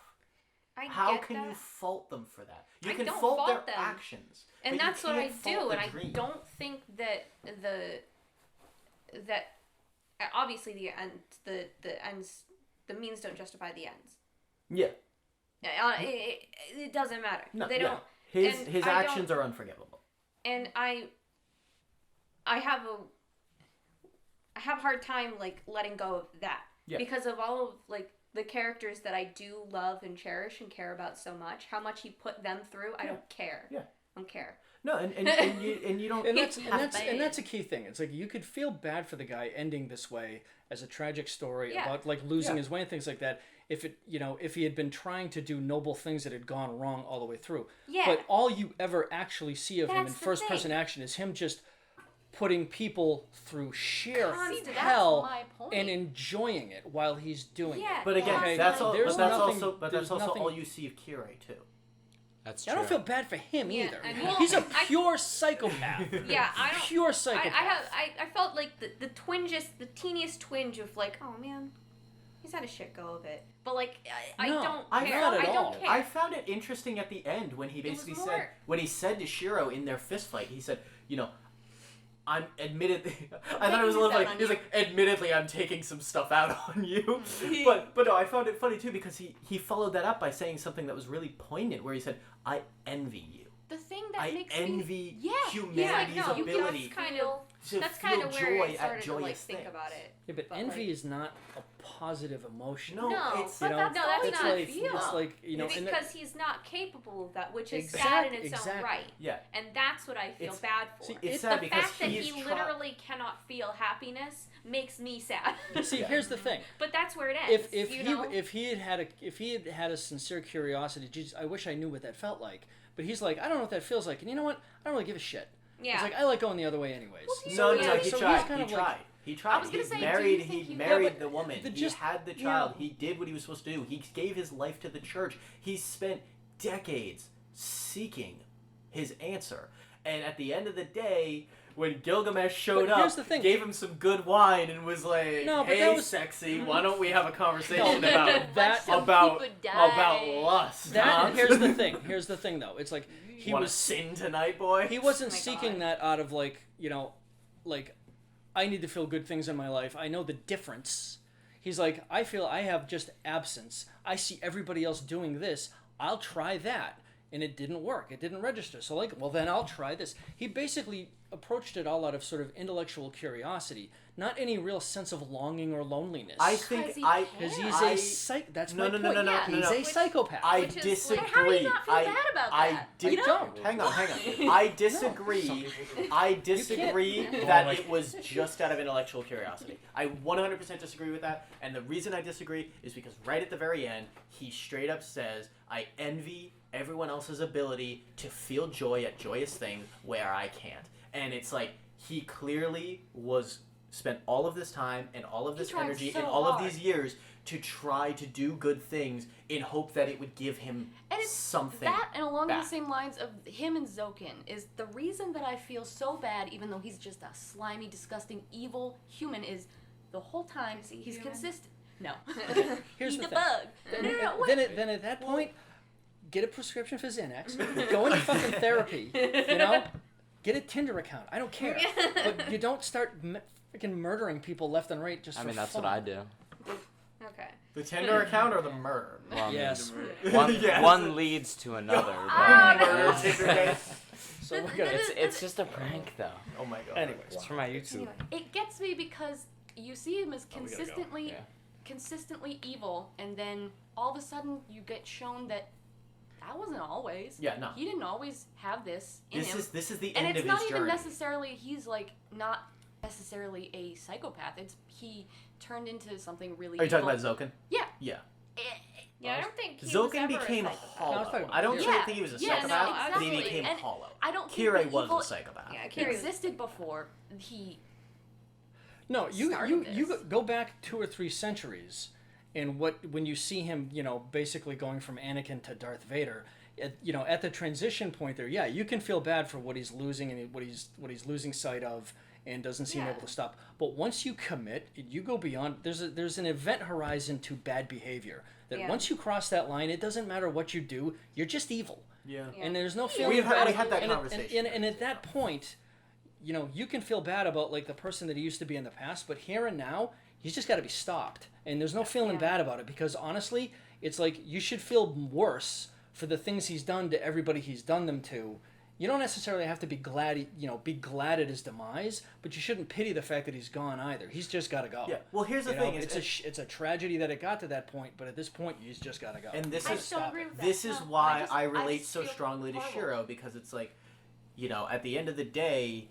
S2: How can you fault them for that? You can fault their actions.
S3: And that's what I do, and I don't think that obviously the ends, the means don't justify the ends.
S2: Yeah.
S3: It doesn't matter.
S2: No,
S3: they don't.
S2: His actions are unforgivable.
S3: And I have a hard time letting go of that because of all of the characters that I do love and cherish and care about so much. How much he put them through, I don't care. Yeah, I don't care.
S2: No, and you don't.
S1: And that's a key thing. It's like you could feel bad for the guy ending this way as a tragic story about losing his way and things like that. If he had been trying to do noble things that had gone wrong all the way through. Yeah. But all you ever actually see of him in first person action is him just putting people through sheer hell and enjoying it while he's doing it.
S2: But again, that's also all you see of Kirei too.
S5: That's true.
S1: I don't feel bad for him either. He's a pure psychopath.
S3: Yeah, I don't.
S1: Pure psychopath.
S3: I felt like the teeniest twinge of oh man, he's had a shit go of it. But I don't care. I don't care.
S2: I found it interesting at the end when he basically said to Shiro in their fist fight, he said, I'm admittedly. I thought it was a little funny. He was like, admittedly, I'm taking some stuff out on you. but no, I found it funny too because he followed that up by saying something that was really poignant, where he said, "I envy you.
S6: The thing that makes
S2: envy humanity's ability
S3: that's kind of where I started to think about it.
S1: Yeah, but envy is not a positive emotion.
S3: No,
S6: that's not how I feel.
S3: It's because he's not capable of that, which is sad in its own right.
S2: Yeah.
S3: And that's what I feel bad for.
S2: See, it's sad
S3: the
S2: because
S3: fact that he literally cannot feel happiness makes me sad.
S1: See, here's the thing.
S3: But that's where it ends.
S1: If he had had a sincere curiosity, Jesus, I wish I knew what that felt like. But he's like, I don't know what that feels like, and you know what? I don't really give a shit. Yeah. It's like I like going the other way anyways.
S2: Well, he tried. He tried.
S6: I was gonna say,
S2: he married the woman. He had the child. He did what he was supposed to do. He gave his life to the church. He spent decades seeking his answer. And at the end of the day, when Gilgamesh showed up, gave him some good wine and was like, "Hey, sexy, why don't we have a conversation about lust?"
S1: Here's the thing. Here's the thing, though. It's like he was
S2: sin tonight, boy.
S1: He wasn't seeking that out of I need to feel good things in my life. I know the difference. He's like, I feel I have just absence. I see everybody else doing this. I'll try that. And it didn't work. It didn't register. So well, then I'll try this. He basically approached it all out of sort of intellectual curiosity, not any real sense of longing or loneliness.
S2: I think
S1: because he's a that's my point. He's a psychopath.
S2: I disagree.
S6: But how do you not feel bad about that?
S1: You don't.
S2: Hang on. I disagree. I disagree that it was just out of intellectual curiosity. I 100% disagree with that. And the reason I disagree is because right at the very end, he straight up says, I envy everyone else's ability to feel joy at joyous things where I can't. And it's like, he clearly spent all of this time and all of this energy and all of these years to try to do good things in hope that it would give him something.
S6: That, and along
S2: back.
S6: the same lines of him and Zokin, is the reason that I feel so bad, even though he's just a slimy, disgusting, evil human, is the whole time he's consistent. No.
S1: Here's
S6: He's
S1: the
S6: a
S1: thing.
S6: bug.
S1: Then at that point, get a prescription for Xanax, go into fucking therapy, you know? Get a Tinder account. I don't care. But you don't start freaking murdering people left and right just for fun.
S5: That's what I do.
S3: Okay.
S2: The Tinder account or the murder?
S5: Well,
S1: Yes.
S5: One leads to another.
S2: Murder Tinder date.
S1: So we're gonna.
S5: It's just a prank, though.
S2: Oh my god.
S1: Anyways,
S5: It's for my YouTube.
S6: Anyway, it gets me because you see him as
S1: we gotta go.
S6: consistently,
S5: Yeah.
S6: consistently evil, and then all of a sudden you get shown that wasn't always.
S2: Yeah, no.
S6: He didn't always have this in him.
S2: This is the
S6: And
S2: end
S6: it's
S2: of
S6: not
S2: his
S6: even
S2: journey.
S6: necessarily, he's like, not necessarily a psychopath. It's, he turned into something really
S2: Are you talking
S6: evil.
S2: about Zokin?
S6: Yeah.
S2: Yeah.
S3: Yeah, I don't think he was
S2: Zokin
S3: ever
S2: became
S3: a psychopath.
S2: hollow. I don't
S6: Yeah.
S2: think he was a
S6: Yeah, no,
S2: psychopath, but he
S6: exactly.
S2: became
S6: And
S2: hollow.
S6: I don't think
S2: Kirei
S6: the
S2: was
S6: evil
S2: a psychopath.
S3: Yeah, Kirei was-
S6: existed before he...
S1: No, you
S6: started this.
S1: go back 2 or 3 centuries, and when you see him, basically going from Anakin to Darth Vader, at the transition point there, yeah, you can feel bad for what he's losing and what he's losing sight of, and doesn't seem able to stop. But once you commit, you go beyond. There's an event horizon to bad behavior. That once you cross that line, it doesn't matter what you do, you're just evil.
S2: Yeah.
S1: And there's no feeling
S2: We
S1: bad.
S2: had that
S1: and
S2: conversation.
S1: And at that point, you can feel bad about like the person that he used to be in the past, but here and now, he's just got to be stopped. And there's no feeling bad about it, because honestly, it's like you should feel worse for the things he's done to everybody he's done them to. You don't necessarily have to be glad at his demise, but you shouldn't pity the fact that he's gone either. He's just got to go.
S2: Yeah. Well, here's the thing:
S1: it's a tragedy that it got to that point, but at this point, he's just got to go.
S2: And this
S6: I
S2: is
S6: don't agree with that.
S2: this is
S6: No,
S2: why
S6: I
S2: I relate
S6: just
S2: so
S6: feel
S2: strongly to
S6: horrible.
S2: Shiro, because it's like, at the end of the day,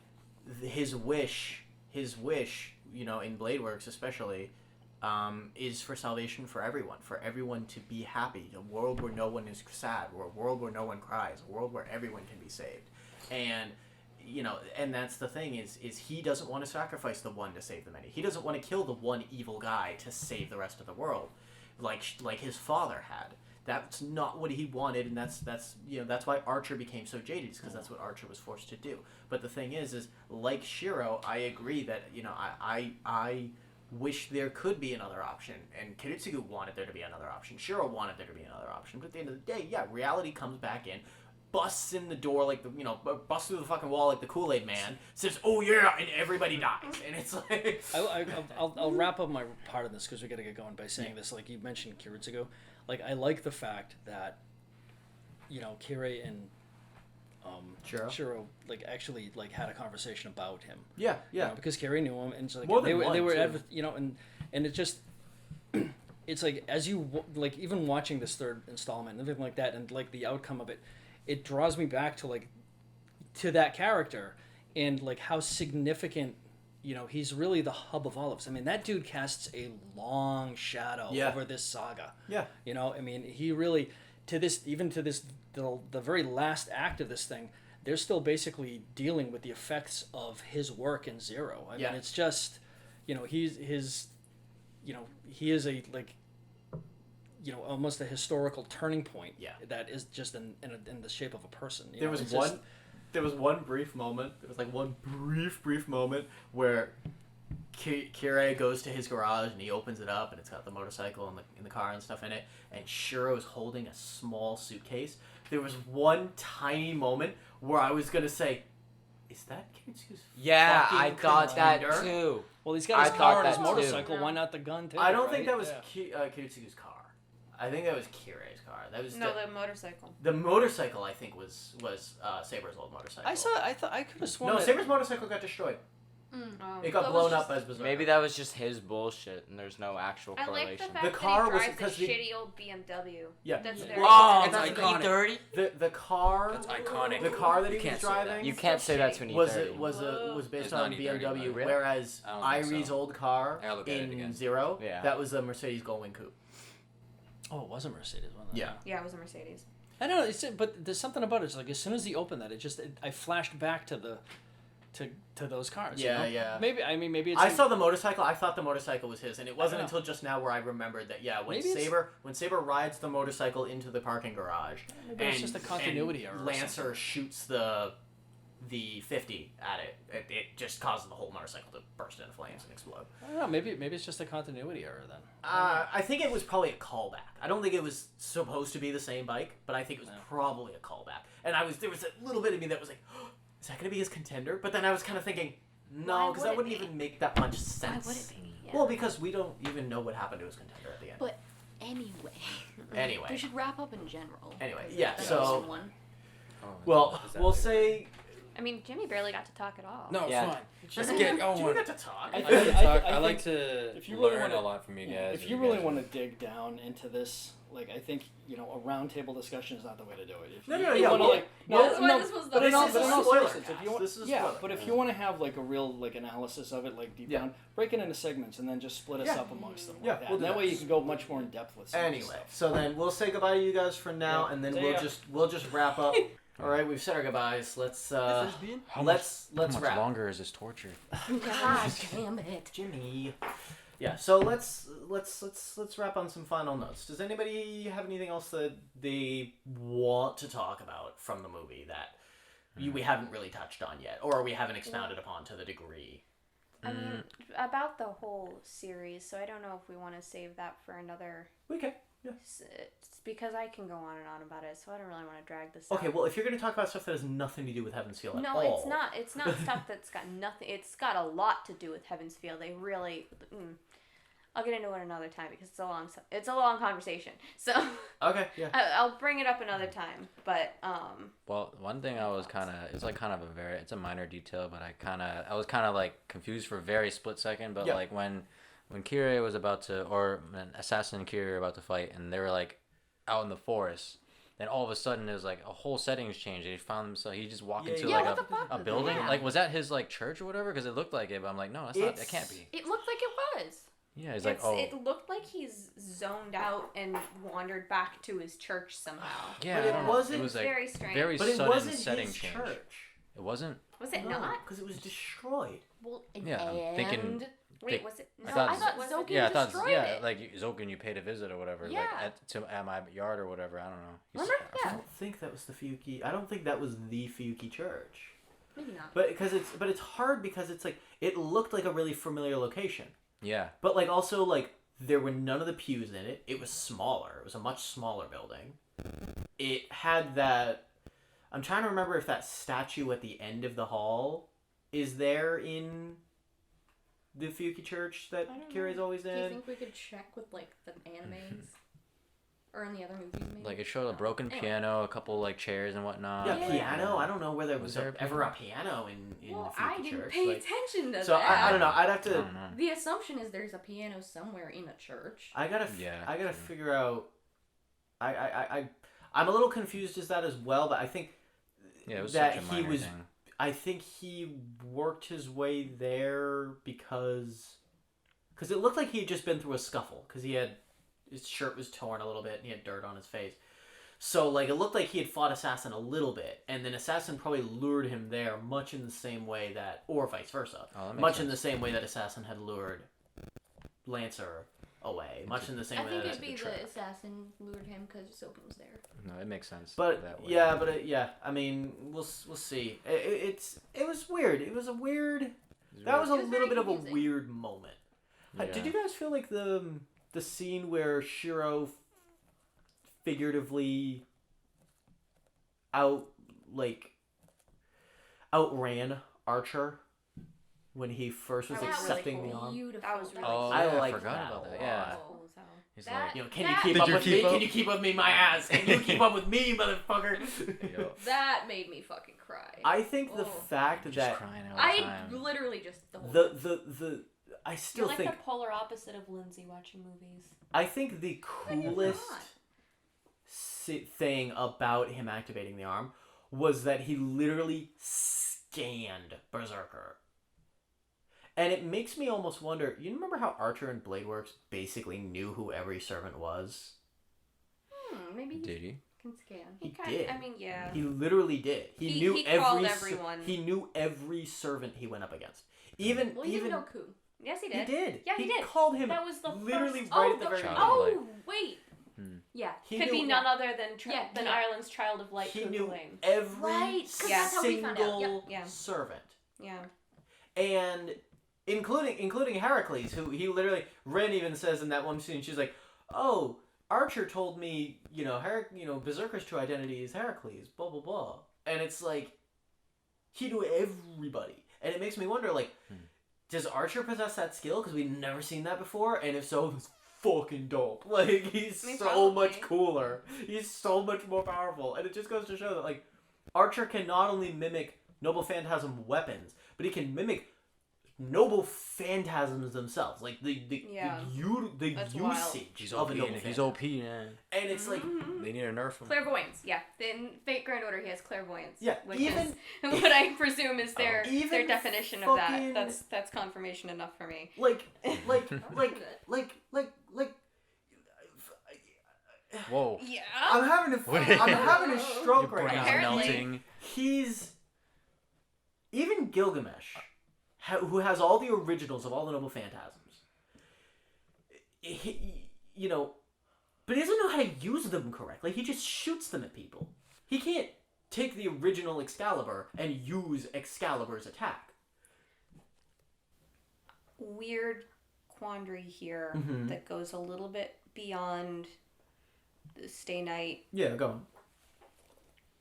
S2: his wish, in Blade Works especially, is for salvation for everyone to be happy, a world where no one is sad, or a world where no one cries, a world where everyone can be saved. And and that's the thing is he doesn't want to sacrifice the one to save the many. He doesn't want to kill the one evil guy to save the rest of the world, like his father had. That's not what he wanted, and that's why Archer became so jaded, because that's what Archer was forced to do. But the thing is like Shiro, I agree that I wish there could be another option, and Kiritsugu wanted there to be another option. Shiro wanted there to be another option, but at the end of the day, reality comes back in, busts in the door like busts through the fucking wall like the Kool-Aid Man, says, "Oh yeah," and everybody dies, and it's like.
S1: I'll wrap up my part of this because we got to get going by saying this. Like you mentioned Kiritsugu, like I like the fact that, Kirei and Shiro like actually like had a conversation about him.
S2: Yeah.
S1: Because Kirei knew him, and so like
S2: More
S1: they
S2: than
S1: were
S2: one,
S1: they were
S2: too.
S1: and it just. It's like as you like even watching this third installment and everything like that, and like the outcome of it, it draws me back to that character and like how significant he's really the hub of all of us. I mean, that dude casts a long shadow over this saga.
S2: Yeah.
S1: I mean, he really the very last act of this thing, they're still basically dealing with the effects of his work in Zero. I mean, it's just he is a almost a historical turning point. Yeah. That is just in the shape of a person.
S2: There was one brief moment. There was like one brief moment where Kirei goes to his garage and he opens it up and it's got the motorcycle and the car and stuff in it, and Shiro is holding a small suitcase. There was one tiny moment where I was gonna say, "Is that Kiritsugu's?"
S5: Yeah,
S2: fucking
S5: I thought that
S2: container?"
S5: too.
S1: Well, he's got his
S5: I
S1: car
S5: thought
S1: and his
S5: that too.
S1: motorcycle. Why not the gun too?
S2: I don't think
S1: right?
S2: that was Kiritsugu's car. I think that was Kirei's car. That was
S3: No, the motorcycle.
S2: the motorcycle. I think was Saber's old motorcycle.
S1: I could have sworn.
S2: No,
S1: that-
S2: Saber's motorcycle got destroyed.
S3: Oh.
S2: It got
S6: That
S2: blown
S6: was
S2: up
S6: just-
S2: as Berserker.
S5: Maybe that was just his bullshit, and there's no actual
S3: I like the
S5: correlation.
S3: fact
S2: The
S3: that
S2: car
S3: he
S2: was-
S3: drives
S2: because
S3: a
S2: the-
S3: shitty old BMW.
S2: Yeah.
S3: That's
S1: Yeah.
S3: very.
S4: Oh,
S5: It's
S4: it's iconic.
S5: E30.
S2: The car.
S4: That's iconic.
S2: The car that he
S4: You can't
S2: was
S4: say that.
S2: driving
S5: You can't say that to an E30.
S2: was based
S4: It's
S2: on
S4: not E30,
S2: BMW,
S4: but-
S5: Really?
S2: whereas
S4: I don't think
S2: Irie's
S4: so.
S2: old car
S4: I gotta look at it
S2: in
S4: again.
S2: Zero,
S5: Yeah.
S2: that was a Mercedes Gullwing coupe.
S1: Oh, it was a Mercedes, wasn't it?
S2: Yeah.
S3: Yeah, it was a Mercedes.
S1: I don't know. But there's something about it. It's like as soon as he opened that, I flashed back to the, to those cars.
S2: Yeah,
S1: you know?
S2: yeah.
S1: Maybe it's.
S2: I saw the motorcycle. I thought the motorcycle was his, and it wasn't
S1: know.
S2: until just now where I remembered that. Yeah, when
S1: Maybe it's-
S2: Saber rides the motorcycle into the parking garage,
S1: Maybe it's just a continuity
S2: and
S1: error or
S2: Lancer shoots the 50 at it. It just causes the whole motorcycle to burst into flames and explode.
S1: I don't know. Maybe it's just a continuity error then.
S2: I think it was probably a callback. I don't think it was supposed to be the same bike, but I think it was
S1: Yeah.
S2: probably a callback. And there was a little bit of me that was like, oh, is that going to be his contender? But then I was kind of thinking, no,
S3: Why
S2: because
S3: would
S2: that
S3: it
S2: wouldn't
S3: be?
S2: even make that much
S6: Why
S2: sense.
S6: would it be? Yeah.
S2: Well, because we don't even know what happened to his contender at the end.
S6: But anyway.
S2: Anyway.
S6: We should wrap up in general.
S2: Anyway,
S6: 'cause
S2: yeah,
S6: that's
S2: so-
S6: also one.
S4: Oh,
S2: Well,
S4: is that
S2: we'll
S4: later?
S2: say...
S3: I mean, Jimmy barely got to talk at all.
S4: No,
S5: Yeah.
S4: fine. Just get
S2: Do we
S4: going.
S2: get to talk?
S1: I
S4: I,
S1: think-
S4: like to talk.
S1: I
S4: I like
S1: think
S4: to
S1: if you really
S4: learn
S1: wanna-
S4: a lot from you guys.
S1: If you really want to dig down into this, like I think a roundtable discussion is not the way to do it. If
S2: No,
S1: you,
S2: no,
S1: you
S2: yeah,
S1: wanna,
S2: well,
S1: like,
S6: That's why this was the
S1: but in all,
S2: This is
S1: but in
S2: a
S1: all seriousness,
S2: spoiler
S1: if you want,
S2: cast. This is a
S1: yeah,
S2: spoiler
S1: but if
S2: cast.
S1: you want to have like a real like analysis of it, like deep
S2: Yeah.
S1: down, break it into segments and then just split us
S2: Yeah.
S1: up amongst them.
S2: Yeah,
S1: like that.
S2: we'll
S1: And
S2: do
S1: that
S2: that.
S1: way you can go much more in depth with some of this
S2: Anyway,
S1: stuff.
S2: so then we'll say goodbye to you guys for now,
S1: Yeah.
S2: and then
S1: See
S2: we'll
S1: ya.
S2: just wrap up. All right, we've said our goodbyes. Let's
S4: How
S2: let's
S4: much
S2: wrap.
S4: longer is this torture?
S6: God damn it.
S2: Jimmy. Yeah, so let's wrap on some final notes. Does anybody have anything else that they want to talk about from the movie that we haven't really touched on yet, or we haven't expounded upon to the degree?
S3: I mean, about the whole series, so I don't know if we want to save that for another.
S2: Okay. Yeah.
S3: It's because I can go on and on about it, so I don't really want to drag this.
S2: Okay.
S3: out.
S2: Well, if you're going to talk about stuff that has nothing to do with Heaven's Feel at
S3: No,
S2: all,
S3: it's not. It's not stuff that's got nothing. It's got a lot to do with Heaven's Feel. They really. I'll get into it another time because it's a long conversation. So
S2: Okay. Yeah.
S3: I'll bring it up another time. But
S4: Well, one thing I was it's a minor detail, but I was kind of like confused for a very split second. But
S2: Yeah.
S4: like when Kirei was about to, or when Assassin and Kirei were about to fight, and they were like out in the forest, then all of a sudden there's like a whole settings change. He found himself. He just walked into
S3: Yeah,
S4: like
S3: what the fuck
S4: a
S3: was
S4: building.
S3: that?
S4: Like was that his like church or whatever? Because it looked like it, but I'm like, no, that's not. It can't be.
S6: It looked like it was.
S4: Yeah, he's like, oh.
S3: it looked like he's zoned out and wandered back to his church somehow.
S4: Yeah,
S2: But
S4: I
S2: it
S4: don't know.
S2: wasn't
S4: It was like
S3: very strange.
S4: very
S2: But it
S4: sudden
S2: wasn't
S4: setting
S2: his
S4: change.
S2: church.
S4: It wasn't.
S3: Was it not?
S2: Because it was destroyed.
S6: Well,
S4: Yeah, I'm thinking-
S3: Wait,
S4: They-
S3: was it?
S4: I
S3: No,
S4: thought-
S3: I thought was
S6: Zokin
S3: it?
S4: Yeah, I thought
S6: destroyed
S4: yeah,
S6: it.
S4: like Zokin, you paid a visit or whatever,
S6: Yeah.
S4: like at my yard or whatever. I don't know.
S6: Remember?
S2: I
S6: Yeah.
S2: don't think that was the Fuyuki. I don't think that was the Fuyuki church.
S6: Maybe not.
S2: But it's hard because it's like it looked like a really familiar location.
S4: Yeah,
S2: But like also like there were none of the pews in it. It was smaller. It was a much smaller building. It had that. I'm trying to remember if that statue at the end of the hall is there in the Fuyuki church that
S6: I don't
S2: Kirei's
S6: know.
S2: always
S6: Do you
S2: in.
S6: think we could check with like the animes or in the other movies? Maybe.
S4: like it showed a broken
S6: Anyway.
S4: piano, a couple like chairs and whatnot.
S2: Yeah,
S6: Yeah.
S2: piano. I don't know where there was,
S4: Was there a
S2: ever a piano in
S6: Well,
S2: the
S6: I
S2: Fuyuki
S6: didn't
S2: church.
S6: pay
S2: Like,
S6: attention to
S2: so
S6: that.
S2: I don't know. I'd have
S4: I
S2: to.
S4: don't know.
S6: The assumption is there's a piano somewhere in a church.
S2: I gotta
S4: Yeah, true.
S2: figure out. I'm a little confused as that as well, but I think
S4: Yeah, it was
S2: that
S4: such a
S2: he
S4: minor
S2: was.
S4: thing.
S2: I think he worked his way there because it looked like he had just been through a scuffle because his shirt was torn a little bit and he had dirt on his face. So like it looked like he had fought Assassin a little bit, and then Assassin probably lured him there, much in the same way that, or vice versa,
S4: Oh, that makes
S2: much
S4: sense.
S2: in the same way that Assassin had lured Lancer away, much in the same
S6: I
S2: way
S6: think
S2: that
S6: it'd be
S2: the trip.
S6: the assassin lured him because Zokin was there.
S4: No, it makes sense.
S2: But
S4: that way.
S2: yeah, I mean, we'll see. It was weird. It was a weird. That was a
S6: It was
S2: little
S6: very
S2: bit of a
S6: confusing.
S2: weird moment. Did
S4: Yeah.
S2: you guys feel like the scene where Shiro figuratively outran Archer when he first was
S3: That was really
S2: accepting
S3: cool.
S2: the arm?
S6: Beautiful.
S3: That was really
S4: Oh,
S2: I
S4: yeah,
S2: like
S4: forgot
S2: that
S4: about
S2: a
S4: that. Yeah.
S3: Cool as hell.
S4: He's
S6: That-
S4: like,
S2: You know, can
S6: That-
S2: you keep
S4: Did
S2: up
S4: you
S2: with
S4: keep
S2: me?
S4: up?
S2: Can you keep up with me, my ass? Can you keep up with me, motherfucker?
S4: yo,
S6: That made me fucking cry.
S2: I think the
S6: Oh.
S2: fact
S4: just
S2: that
S4: crying all the
S6: I
S4: time.
S6: literally just the whole
S2: the I
S3: You're
S2: still
S3: like
S2: think
S3: the polar opposite of Lindsay watching movies.
S2: I think the coolest
S6: not.
S2: thing about him activating the arm was that he literally scanned Berserker. And it makes me almost wonder, you remember how Archer and Bladeworks basically knew who every servant was?
S6: Maybe
S4: Did he?
S6: can scan.
S2: He
S3: Kind
S2: did.
S3: I mean, yeah.
S2: He literally did. He knew
S3: he
S2: every
S3: called everyone.
S2: he knew every servant he went up against. Even
S6: Well, he
S2: even
S6: didn't know Ku.
S3: Yes, he
S2: he
S3: did.
S2: did.
S3: Yeah, he did.
S2: Called him
S3: That was the
S2: literally
S3: first-
S2: right
S6: Oh,
S2: at the
S6: the-
S2: very
S4: Child
S2: beginning.
S4: of Light.
S6: Oh, wait. Yeah.
S2: He
S3: Could
S2: knew,
S3: be none other than
S6: Yeah,
S3: than
S6: yeah.
S3: Ireland's Child of Light.
S2: he
S3: Ku
S2: knew
S3: Klane.
S2: every
S6: Right, 'cause
S3: that's
S6: how we found out.
S2: single
S3: Yep. Yeah.
S2: servant.
S3: Yeah.
S2: And including Heracles, who he literally Ren even says in that one scene, she's like, "Oh, Archer told me, Berserker's true identity is Heracles, blah blah blah." And it's like he knew everybody. And it makes me wonder, like, does Archer possess that skill? Because we've never seen that before, and if so, it's fucking dope. Like, he's
S3: I mean,
S2: so much
S3: probably.
S2: cooler. He's so much more powerful. And it just goes to show that, like, Archer can not only mimic Noble Phantasm weapons, but he can mimic Noble Phantasms themselves. Like, the
S3: Yeah. That's wild.
S2: usage
S4: He's
S2: of
S4: OP.
S2: a Noble
S4: He's
S2: Phantasm.
S4: OP, man.
S2: And it's like,
S6: Mhm.
S4: They need to nerf him.
S3: Clairvoyance, yeah. In Fate Grand Order, he has clairvoyance.
S2: Yeah,
S3: which
S2: even-
S3: is what I presume is their
S2: Even
S3: definition of
S2: fucking-
S3: that. That's confirmation enough for me.
S2: like,
S4: Whoa.
S3: Yeah.
S2: I'm having a stroke
S4: Your
S2: right
S4: brain's
S2: now.
S3: Apparently.
S4: melting.
S2: He's even Gilgamesh, who has all the originals of all the Noble Phantasms. But he doesn't know how to use them correctly. He just shoots them at people. He can't take the original Excalibur and use Excalibur's attack.
S3: Weird quandary here
S2: Mhm.
S3: that goes a little bit beyond the Stay Night.
S2: Yeah, go on.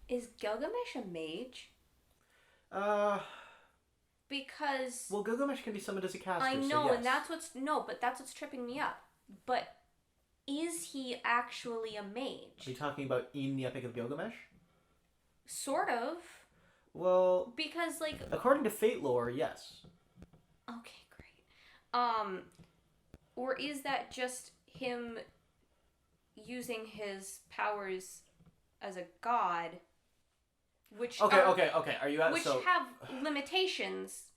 S3: Is Gilgamesh a mage? Because
S2: Well, Gilgamesh can be summoned as a caster.
S3: I
S2: so
S3: know,
S2: yes.
S3: and that's what's tripping me up. But is he actually a mage?
S2: Are you talking about in the Epic of Gilgamesh?
S3: Sort of,
S2: Well,
S3: because like
S2: according to Fate lore, yes.
S3: okay, great. Or is that just him using his powers as a god, which
S2: Okay.
S3: are,
S2: Are you at
S3: which
S2: so?
S3: have limitations?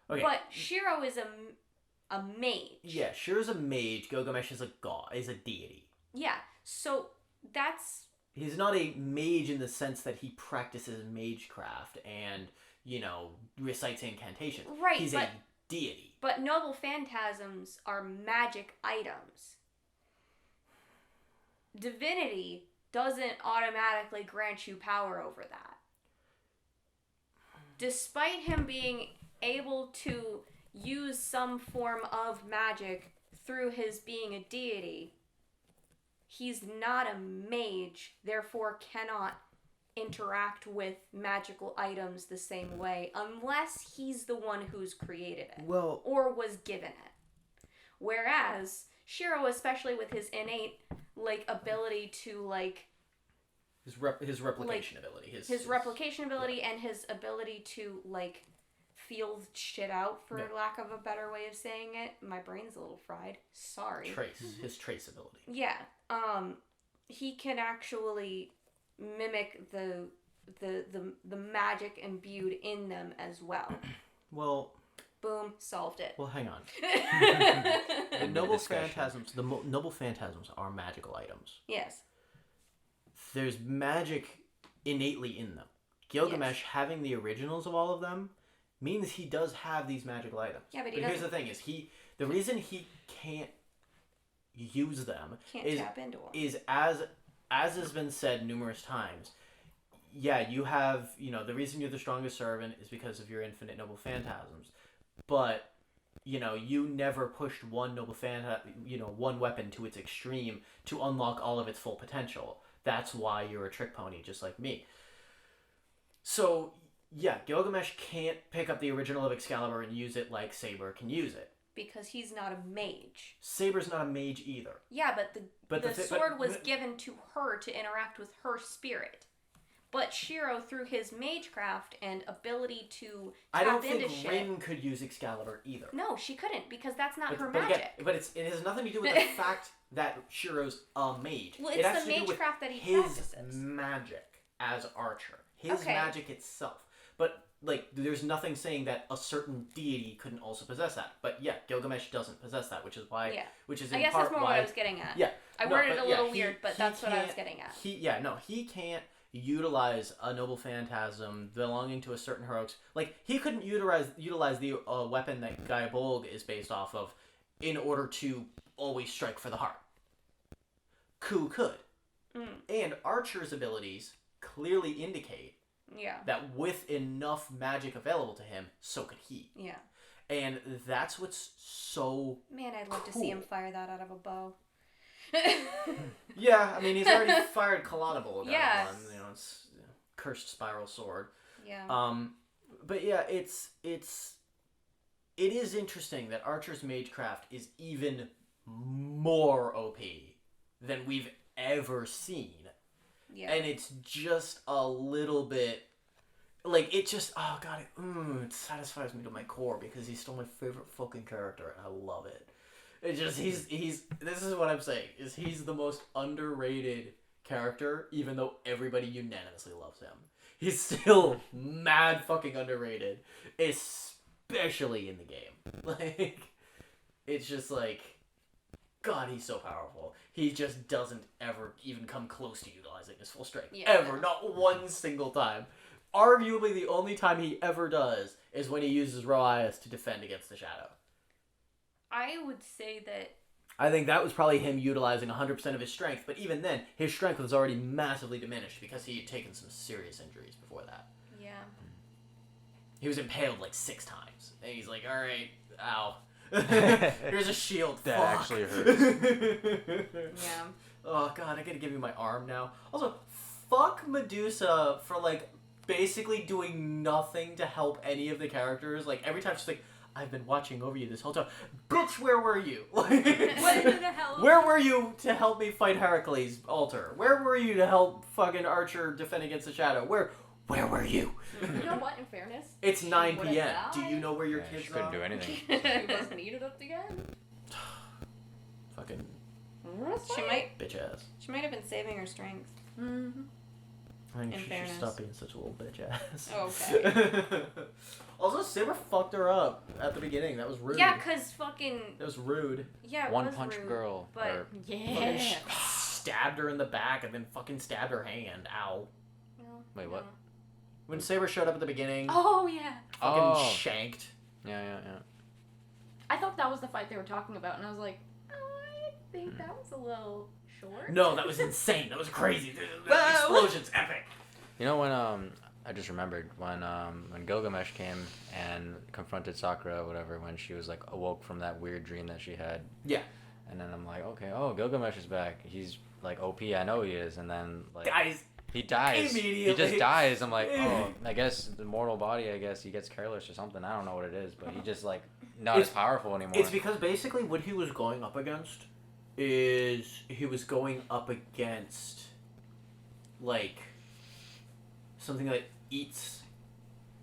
S2: Okay.
S3: But Shiro is a mage.
S2: Yeah, sure is a mage. Gilgamesh is a god, is a deity.
S3: Yeah. So that's
S2: He's not a mage in the sense that he practices magecraft and, recites incantations.
S3: Right,
S2: He's
S3: but-
S2: a deity.
S3: but noble phantasms are magic items. Divinity doesn't automatically grant you power over that. Despite him being able to use some form of magic through his being a deity, he's not a mage, therefore cannot interact with magical items the same way unless he's the one who's created it
S2: Well,
S3: or was given it. Whereas Shiro, especially with his innate ability to
S2: his replication ability.
S3: his replication ability and his ability to feel shit out, for
S2: Yeah.
S3: lack of a better way of saying it. My brain's a little fried. Sorry.
S2: His trace ability.
S3: Yeah. He can actually mimic the magic imbued in them as well.
S2: Well,
S3: Boom, solved it.
S2: hang on.
S3: Yes.
S2: The noble phantasms. Noble phantasms are magical items. There's magic innately in them. Gilgamesh having the originals of all of them means he does have these magical items.
S3: Yeah, but
S2: here's the thing: is the reason he can't use them
S3: Can't
S2: is
S3: tap into them.
S2: is as has been said numerous times. Yeah, you have the reason you're the strongest servant is because of your infinite noble phantasms, but you never pushed one noble one weapon to its extreme to unlock all of its full potential. That's why you're a trick pony, just like me. So, yeah, Gilgamesh can't pick up the original of Excalibur and use it like Saber can use it.
S3: because he's not a mage.
S2: Saber's not a mage either.
S3: Yeah, but the sword was given to her to interact with her spirit. But Shiro, through his magecraft and ability to tap into shit...
S2: Rin could use Excalibur either.
S3: No, she couldn't, because that's not her magic.
S2: Again, but it has nothing to do with the fact that Shiro's a mage.
S3: Well, it's the magecraft that he practices.
S2: His magic as Archer. His magic itself. But, like, there's nothing saying that a certain deity couldn't also possess that. But, yeah, Gilgamesh doesn't possess that, which is why... Yeah. Which is in
S3: I guess
S2: part
S3: that's more
S2: why,
S3: what I was getting at.
S2: Yeah.
S3: I worded it a little weird, but that's what I was getting at.
S2: He can't utilize a noble phantasm belonging to a certain heroic... Like, he couldn't utilize the weapon that Gaia Bolg is based off of in order to always strike for the heart. Ku could. And Archer's abilities clearly indicate that with enough magic available to him, so could he.
S3: Yeah.
S2: And that's what's so
S3: Man, I'd love to see him fire that out of a bow.
S2: Yeah, I mean, he's already fired Collatable.
S3: Yeah.
S2: You know, it's cursed spiral sword.
S3: Yeah.
S2: But yeah, it is interesting that Archer's magecraft is even more OP than we've ever seen. Yeah. And it's just a little bit... Like, it just... Oh, God. It satisfies me to my core because he's still my favorite fucking character, and I love it. It just... He's... This is what I'm saying, is he's the most underrated character, even though everybody unanimously loves him. He's still mad fucking underrated, especially in the game. Like, it's just like... God, he's so powerful. He just doesn't ever even come close to utilizing his full strength. Yeah. Ever. Not one single time. Arguably, the only time he ever does is when he uses Roias to defend against the Shadow.
S3: I would say that...
S2: I think that was probably him utilizing 100% of his strength, but even then, his strength was already massively diminished because he had taken some serious injuries before that.
S3: Yeah.
S2: He was impaled like 6 times. And he's like, alright, ow. Here's a shield.
S5: That
S2: Fuck.
S5: actually hurts.
S3: Yeah.
S2: Oh god, I gotta give you my arm now. Also, fuck Medusa for like basically doing nothing to help any of the characters. Like every time she's like, I've been watching over you this whole time. Bitch, where were you? Where were you to help me fight Heracles' altar? Where were you to help fucking Archer defend against the Shadow? Where were you?
S6: You know what, in fairness?
S2: It's 9 p.m. Do you know where your kids
S4: she couldn't
S2: are?
S4: do anything.
S6: She wasn't eat it up again.
S2: Fucking bitch ass.
S3: She might have been saving her strength.
S6: Mm-hmm.
S2: I think
S3: In
S2: she
S3: fairness.
S2: should stop being such a little bitch ass.
S3: Okay.
S2: Also, Saber fucked her up at the beginning. That was rude.
S3: Yeah, cause fucking...
S2: That was rude.
S3: Yeah, it
S4: One
S3: was
S4: Punch
S3: rude,
S4: Girl.
S3: But...
S4: Or
S2: Fucking stabbed her in the back and then fucking stabbed her hand. Ow.
S4: Wait, what?
S2: When Saber showed up at the beginning,
S3: Oh, yeah.
S2: fucking shanked.
S4: Yeah.
S6: I thought that was the fight they were talking about, and I was like, I think that was a little short.
S2: No, that was insane. That was crazy. The explosion's epic.
S4: You know when I just remembered when Gilgamesh came and confronted Sakura, or whatever, when she was like awoke from that weird dream that she had.
S2: Yeah.
S4: And then I'm like, okay, Gilgamesh is back. He's like OP. I know he is. And then like he dies
S2: immediately.
S4: He just dies. I'm like, oh, I guess the mortal body. I guess he gets careless or something. I don't know what it is, but he just like not as powerful anymore.
S2: It's because basically what he was going up against is he was going up against like something that eats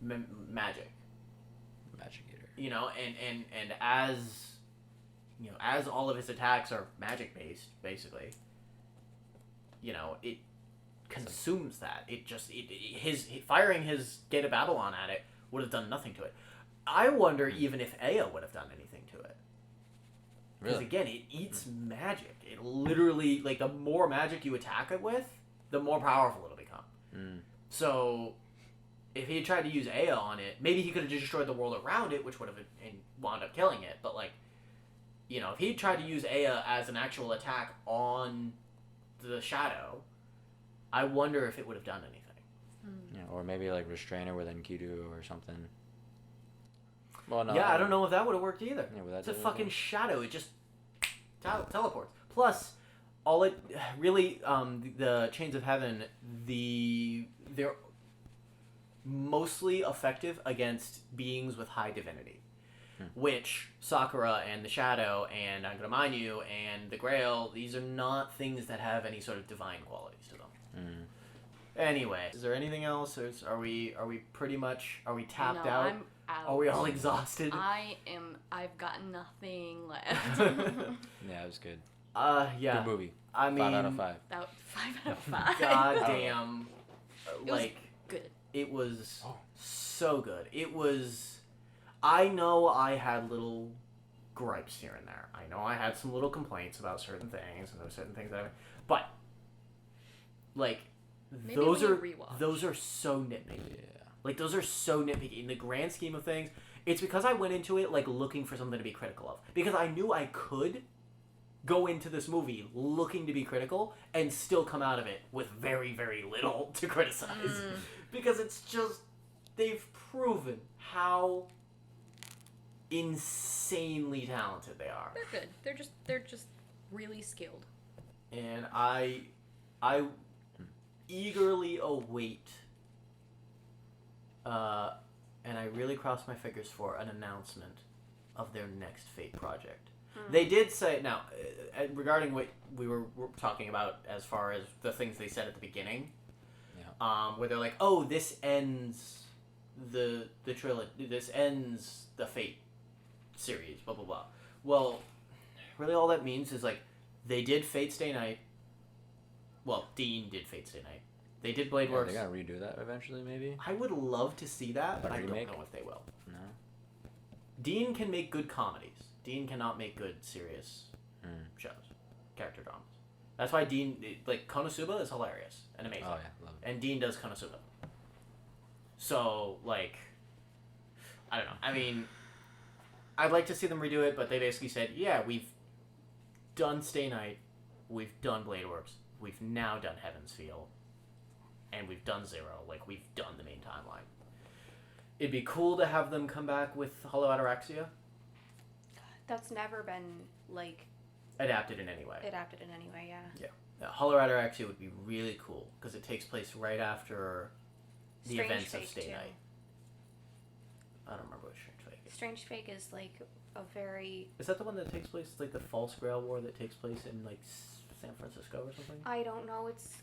S2: magic.
S4: Magic eater.
S2: You know, and as you know, as all of his attacks are magic based, basically, you know, it consumes that. It just firing his Gate of Babylon at it would have done nothing to it. I wonder even if Ea would have done anything to it. Because again, it eats magic. It literally, like, the more magic you attack it with, the more powerful it'll become.
S4: Mm.
S2: So, if he had tried to use Ea on it, maybe he could have destroyed the world around it, which would have wound up killing it. But, like, you know, if he tried to use Ea as an actual attack on the Shadow, I wonder if it would have done anything.
S4: Yeah, or maybe like restrain her with Enkidu or something. Well, no.
S2: Yeah, I don't know if that would have worked either.
S4: Yeah,
S2: it's a fucking shadow. It just teleports. Plus, all it really, the Chains of Heaven, they're mostly effective against beings with high divinity. which Sakura and the Shadow and I'm Gonna Mind You and the Grail, these are not things that have any sort of divine qualities to them. Anyway, is there anything else? Or are we tapped out?
S6: I'm out.
S2: Are we all exhausted?
S6: I've got nothing left.
S4: Yeah, it was good.
S2: Yeah.
S4: Good movie.
S2: I mean,
S4: 5 out of 5.
S6: About 5 out of 5.
S2: God damn.
S6: It was good.
S2: It was so good. It was. I know I had little gripes here and there. I know I had some little complaints about certain things, and there were certain things that but like
S6: Maybe
S2: those
S6: when
S2: are
S6: you rewatch.
S2: those are so nitpicky.
S4: Yeah.
S2: Like those are so nitpicky in the grand scheme of things. It's because I went into it like looking for something to be critical of, because I knew I could go into this movie looking to be critical and still come out of it with very, very little to criticize. Because it's just, they've proven how insanely talented they are.
S6: They're good. They're just really skilled.
S2: And I eagerly await, and I really cross my fingers for an announcement of their next Fate project. They did say, now, regarding what we were talking about as far as the things they said at the beginning, where they're like, oh, this ends the trilogy, this ends the Fate series, blah, blah, blah. Well, really all that means is, like, they did Fate Stay Night. Well, Dean did Fate Stay Night. They did Blade Works.
S4: They gotta redo that eventually, maybe?
S2: I would love to see that, but I don't
S4: remake?
S2: know if they will.
S4: No.
S2: Dean can make good comedies. Dean cannot make good serious shows, character dramas. That's why Dean, like, Konosuba is hilarious and amazing.
S4: Oh, yeah, love it.
S2: And Dean does Konosuba. So, like, I don't know. I mean, I'd like to see them redo it, but they basically said, yeah, we've done Stay Night, we've done Blade Works, we've now done Heaven's Feel, and we've done Zero. Like, we've done the main timeline. It'd be cool to have them come back with Hollow Ataraxia.
S3: That's never been, like,
S2: Adapted in any way.
S3: adapted in any way, yeah.
S2: Hollow Ataraxia would be really cool, because it takes place right after the
S3: Strange
S2: events of
S3: Fake,
S2: Stay
S3: too.
S2: Night. I don't remember what Strange Fake is.
S3: Strange Fake is, like, a very...
S2: Is that the one that takes place, like the False Grail War that takes place in, like, San Francisco or something?
S3: I don't know. It's,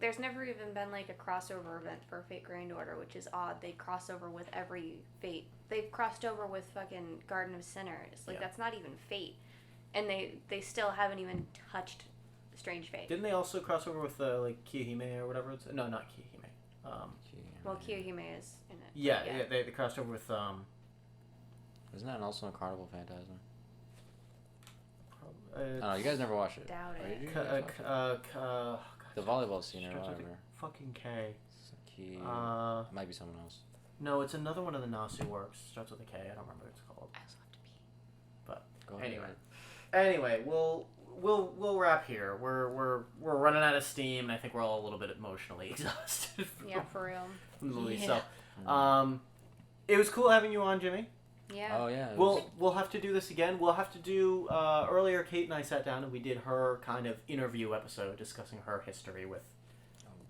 S3: there's never even been, like, a crossover event for Fate Grand Order, which is odd. They cross over with every Fate. They've crossed over with fucking Garden of Sinners. Like, that's not even Fate. And they still haven't even touched Strange Fate.
S2: Didn't they also cross over with, like, Kiyohime or whatever it's... No, not Kiyohime.
S3: Well, Kiyohime is in it.
S2: Yeah, they crossed over with,
S4: Isn't that also a Carnival Phantasm? I
S2: uh,
S4: don't know, you guys never watched it.
S3: Doubt
S4: Or
S3: it.
S4: did you guys watch it? The volleyball scene or
S2: starts with
S4: whatever.
S2: a fucking K.
S4: Key.
S2: Uh,
S4: Might be someone else.
S2: No, it's another one of the Nasu works. Starts with a K. I don't remember what it's called.
S3: I also have to pee.
S2: But
S4: Go ahead.
S2: anyway, we'll wrap here. We're running out of steam, and I think we're all a little bit emotionally exhausted.
S3: Yeah, for real.
S2: From the movie.
S3: Yeah.
S2: So, it was cool having you on, Jimmy.
S3: Yeah.
S4: Oh yeah. it was-
S2: We'll have to do this again. We'll have to do earlier. Kate and I sat down and we did her kind of interview episode discussing her history with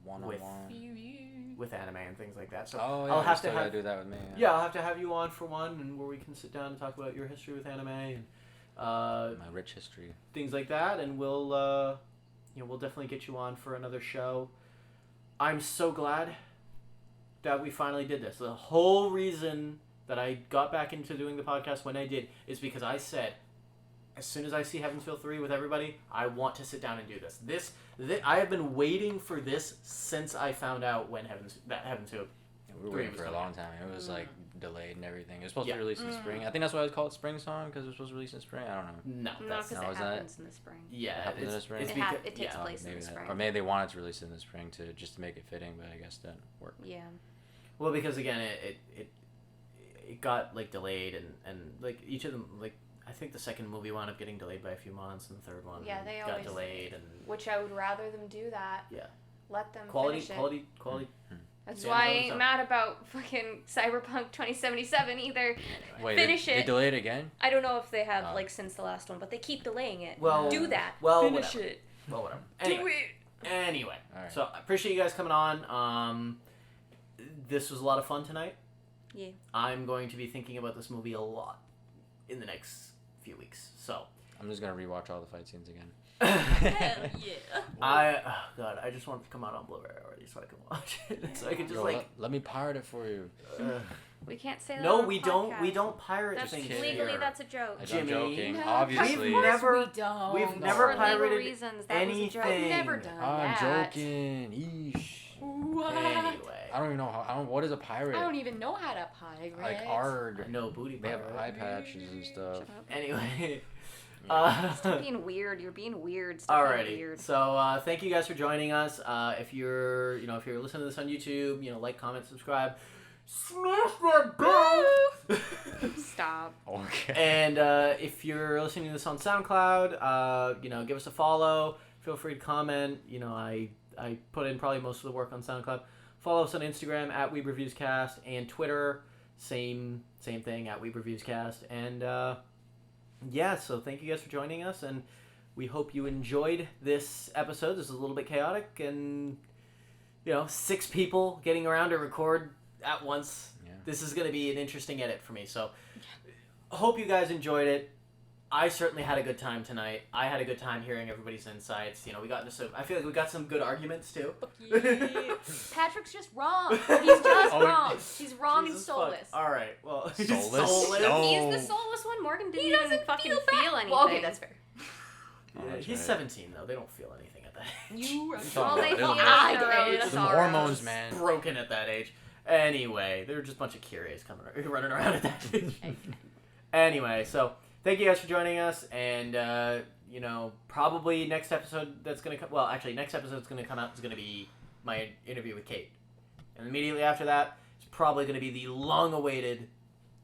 S4: one-on-one.
S2: with anime and things like that. So
S4: Oh yeah.
S2: I'll
S4: you
S2: have
S4: still
S2: to
S4: gotta
S2: have
S4: do that with me.
S2: yeah, I'll have to have you on for one, and where we can sit down and talk about your history with anime and
S4: My rich history.
S2: things like that, and we'll we'll definitely get you on for another show. I'm so glad that we finally did this. The whole reason that I got back into doing the podcast when I did is because I said, as soon as I see Heaven's Feel 3 with everybody, I want to sit down and do this. This I have been waiting for this since I found out when Heaven's Feel
S4: Yeah, we were
S2: 3
S4: waiting
S2: was
S4: for a
S2: coming
S4: long
S2: out.
S4: time. It was like delayed and everything. It was supposed
S2: Yeah.
S4: to be released in spring. I think that's why it's called Spring Song, because it was supposed to release in spring. I don't know.
S2: No,
S3: No,
S2: that's
S3: because
S4: no,
S3: it
S4: is that-
S3: happens in the spring.
S2: yeah,
S4: It happens in the spring?
S2: It's
S3: It
S2: because,
S3: takes
S2: yeah.
S3: place in
S4: maybe
S3: the
S4: that,
S3: spring.
S4: or maybe they wanted to release it in the spring to just to make it fitting, but I guess that didn't work.
S3: Yeah.
S2: Well, because again, it got like delayed, and like each of them, like I think the second movie wound up getting delayed by a few months, and the third one
S3: Yeah, they
S2: got
S3: always-
S2: delayed, and
S3: Which I would rather them do that.
S2: Yeah.
S3: Let them
S2: quality.
S3: finish it. That's
S2: Yeah,
S3: why I
S2: no,
S3: ain't
S2: so-
S3: mad about fucking Cyberpunk 2077 either.
S4: Wait,
S3: Finish
S4: they
S3: it.
S4: delayed it again?
S3: I don't know if they have
S4: Oh.
S3: like since the last one, but they keep delaying it.
S2: Well,
S3: Do that.
S2: well,
S3: Finish
S2: whatever.
S3: it.
S2: Well, whatever.
S3: Do
S2: Anyway,
S3: it.
S2: anyway.
S4: All right.
S2: So I appreciate you guys coming on. This was a lot of fun tonight.
S3: Yeah.
S2: I'm going to be thinking about this movie a lot in the next few weeks. So
S4: I'm just gonna rewatch all the fight scenes again.
S6: Hell yeah.
S2: I just want it to come out on Blu-ray already so I can watch it. So I can just
S4: Yo,
S2: like.
S4: let me pirate it for you.
S3: We can't say that.
S2: No,
S3: on
S2: we
S3: a
S2: don't.
S3: podcast.
S2: We don't pirate
S3: That's
S2: things
S3: legally
S2: here.
S3: that's a joke.
S4: I'm
S2: Jimmy.
S4: joking.
S6: No,
S4: Obviously.
S2: We've never-
S6: we don't.
S2: we've
S6: No.
S2: never
S3: For
S2: pirated
S3: legal reasons, that was a joke.
S2: anything.
S6: I've never done
S4: I'm
S6: that.
S4: joking. Eesh.
S6: What?
S2: Anyway.
S4: I don't even know what is a pirate?
S6: I don't even know how to pirate.
S4: Like ard.
S2: No booty
S4: They have
S2: pirate.
S4: eye patches and stuff.
S3: Shut up.
S2: Anyway.
S3: Stop being weird. You're being weird. Stop being
S2: Alrighty.
S3: weird.
S2: So thank you guys for joining us. If you're listening to this on YouTube, like, comment, subscribe, smash that bell.
S3: Stop.
S4: Okay.
S2: And if you're listening to this on SoundCloud, give us a follow. Feel free to comment. I put in probably most of the work on SoundCloud. Follow us on Instagram at Weeb Reviews Cast and Twitter, same thing at Weeb Reviews Cast. And so thank you guys for joining us, and we hope you enjoyed this episode. This is a little bit chaotic, and 6 people getting around to record at once.
S4: Yeah.
S2: This is going to be an interesting edit for me. So hope you guys enjoyed it. I certainly had a good time tonight. I had a good time hearing everybody's insights. We got into I feel like we got some good arguments too.
S6: Patrick's just wrong. He's just wrong. He's wrong and
S2: Jesus fuck.
S6: soulless.
S2: All right. Well, he's
S4: Soulless?
S2: soulless.
S4: No.
S3: He's the soulless one. Morgan didn't
S6: He
S3: even
S6: doesn't
S3: fucking
S6: feel
S3: anything.
S6: Well, okay, that's fair.
S4: Oh,
S2: Yeah,
S4: that's
S2: he's
S4: right.
S2: 17 though. They don't feel anything at that age.
S6: You are
S3: All they
S4: It
S3: feel
S4: doesn't
S3: is
S6: matter.
S3: their own
S6: It's
S4: The
S3: sorrows.
S4: hormones, man.
S2: Broken at that age. Anyway, they're just a bunch of curious running around at that age. Anyway, so thank you guys for joining us, and probably next episode that's gonna come. Well, actually, next episode that's gonna come out is gonna be my interview with Kate, and immediately after that, it's probably gonna be the long-awaited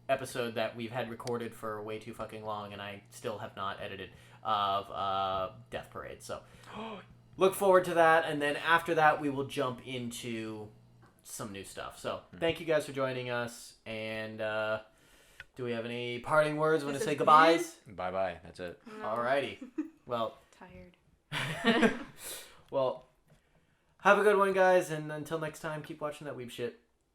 S2: episode that we've had recorded for way too fucking long, and I still have not edited of Death Parade. So look forward to that, and then after that, we will jump into some new stuff. So thank you guys for joining us, and do we have any parting words? Want to say goodbyes?
S4: Bye bye. That's it.
S3: No.
S2: Alrighty. Well,
S3: Tired.
S2: well, have a good one, guys, and until next time, keep watching that weeb shit.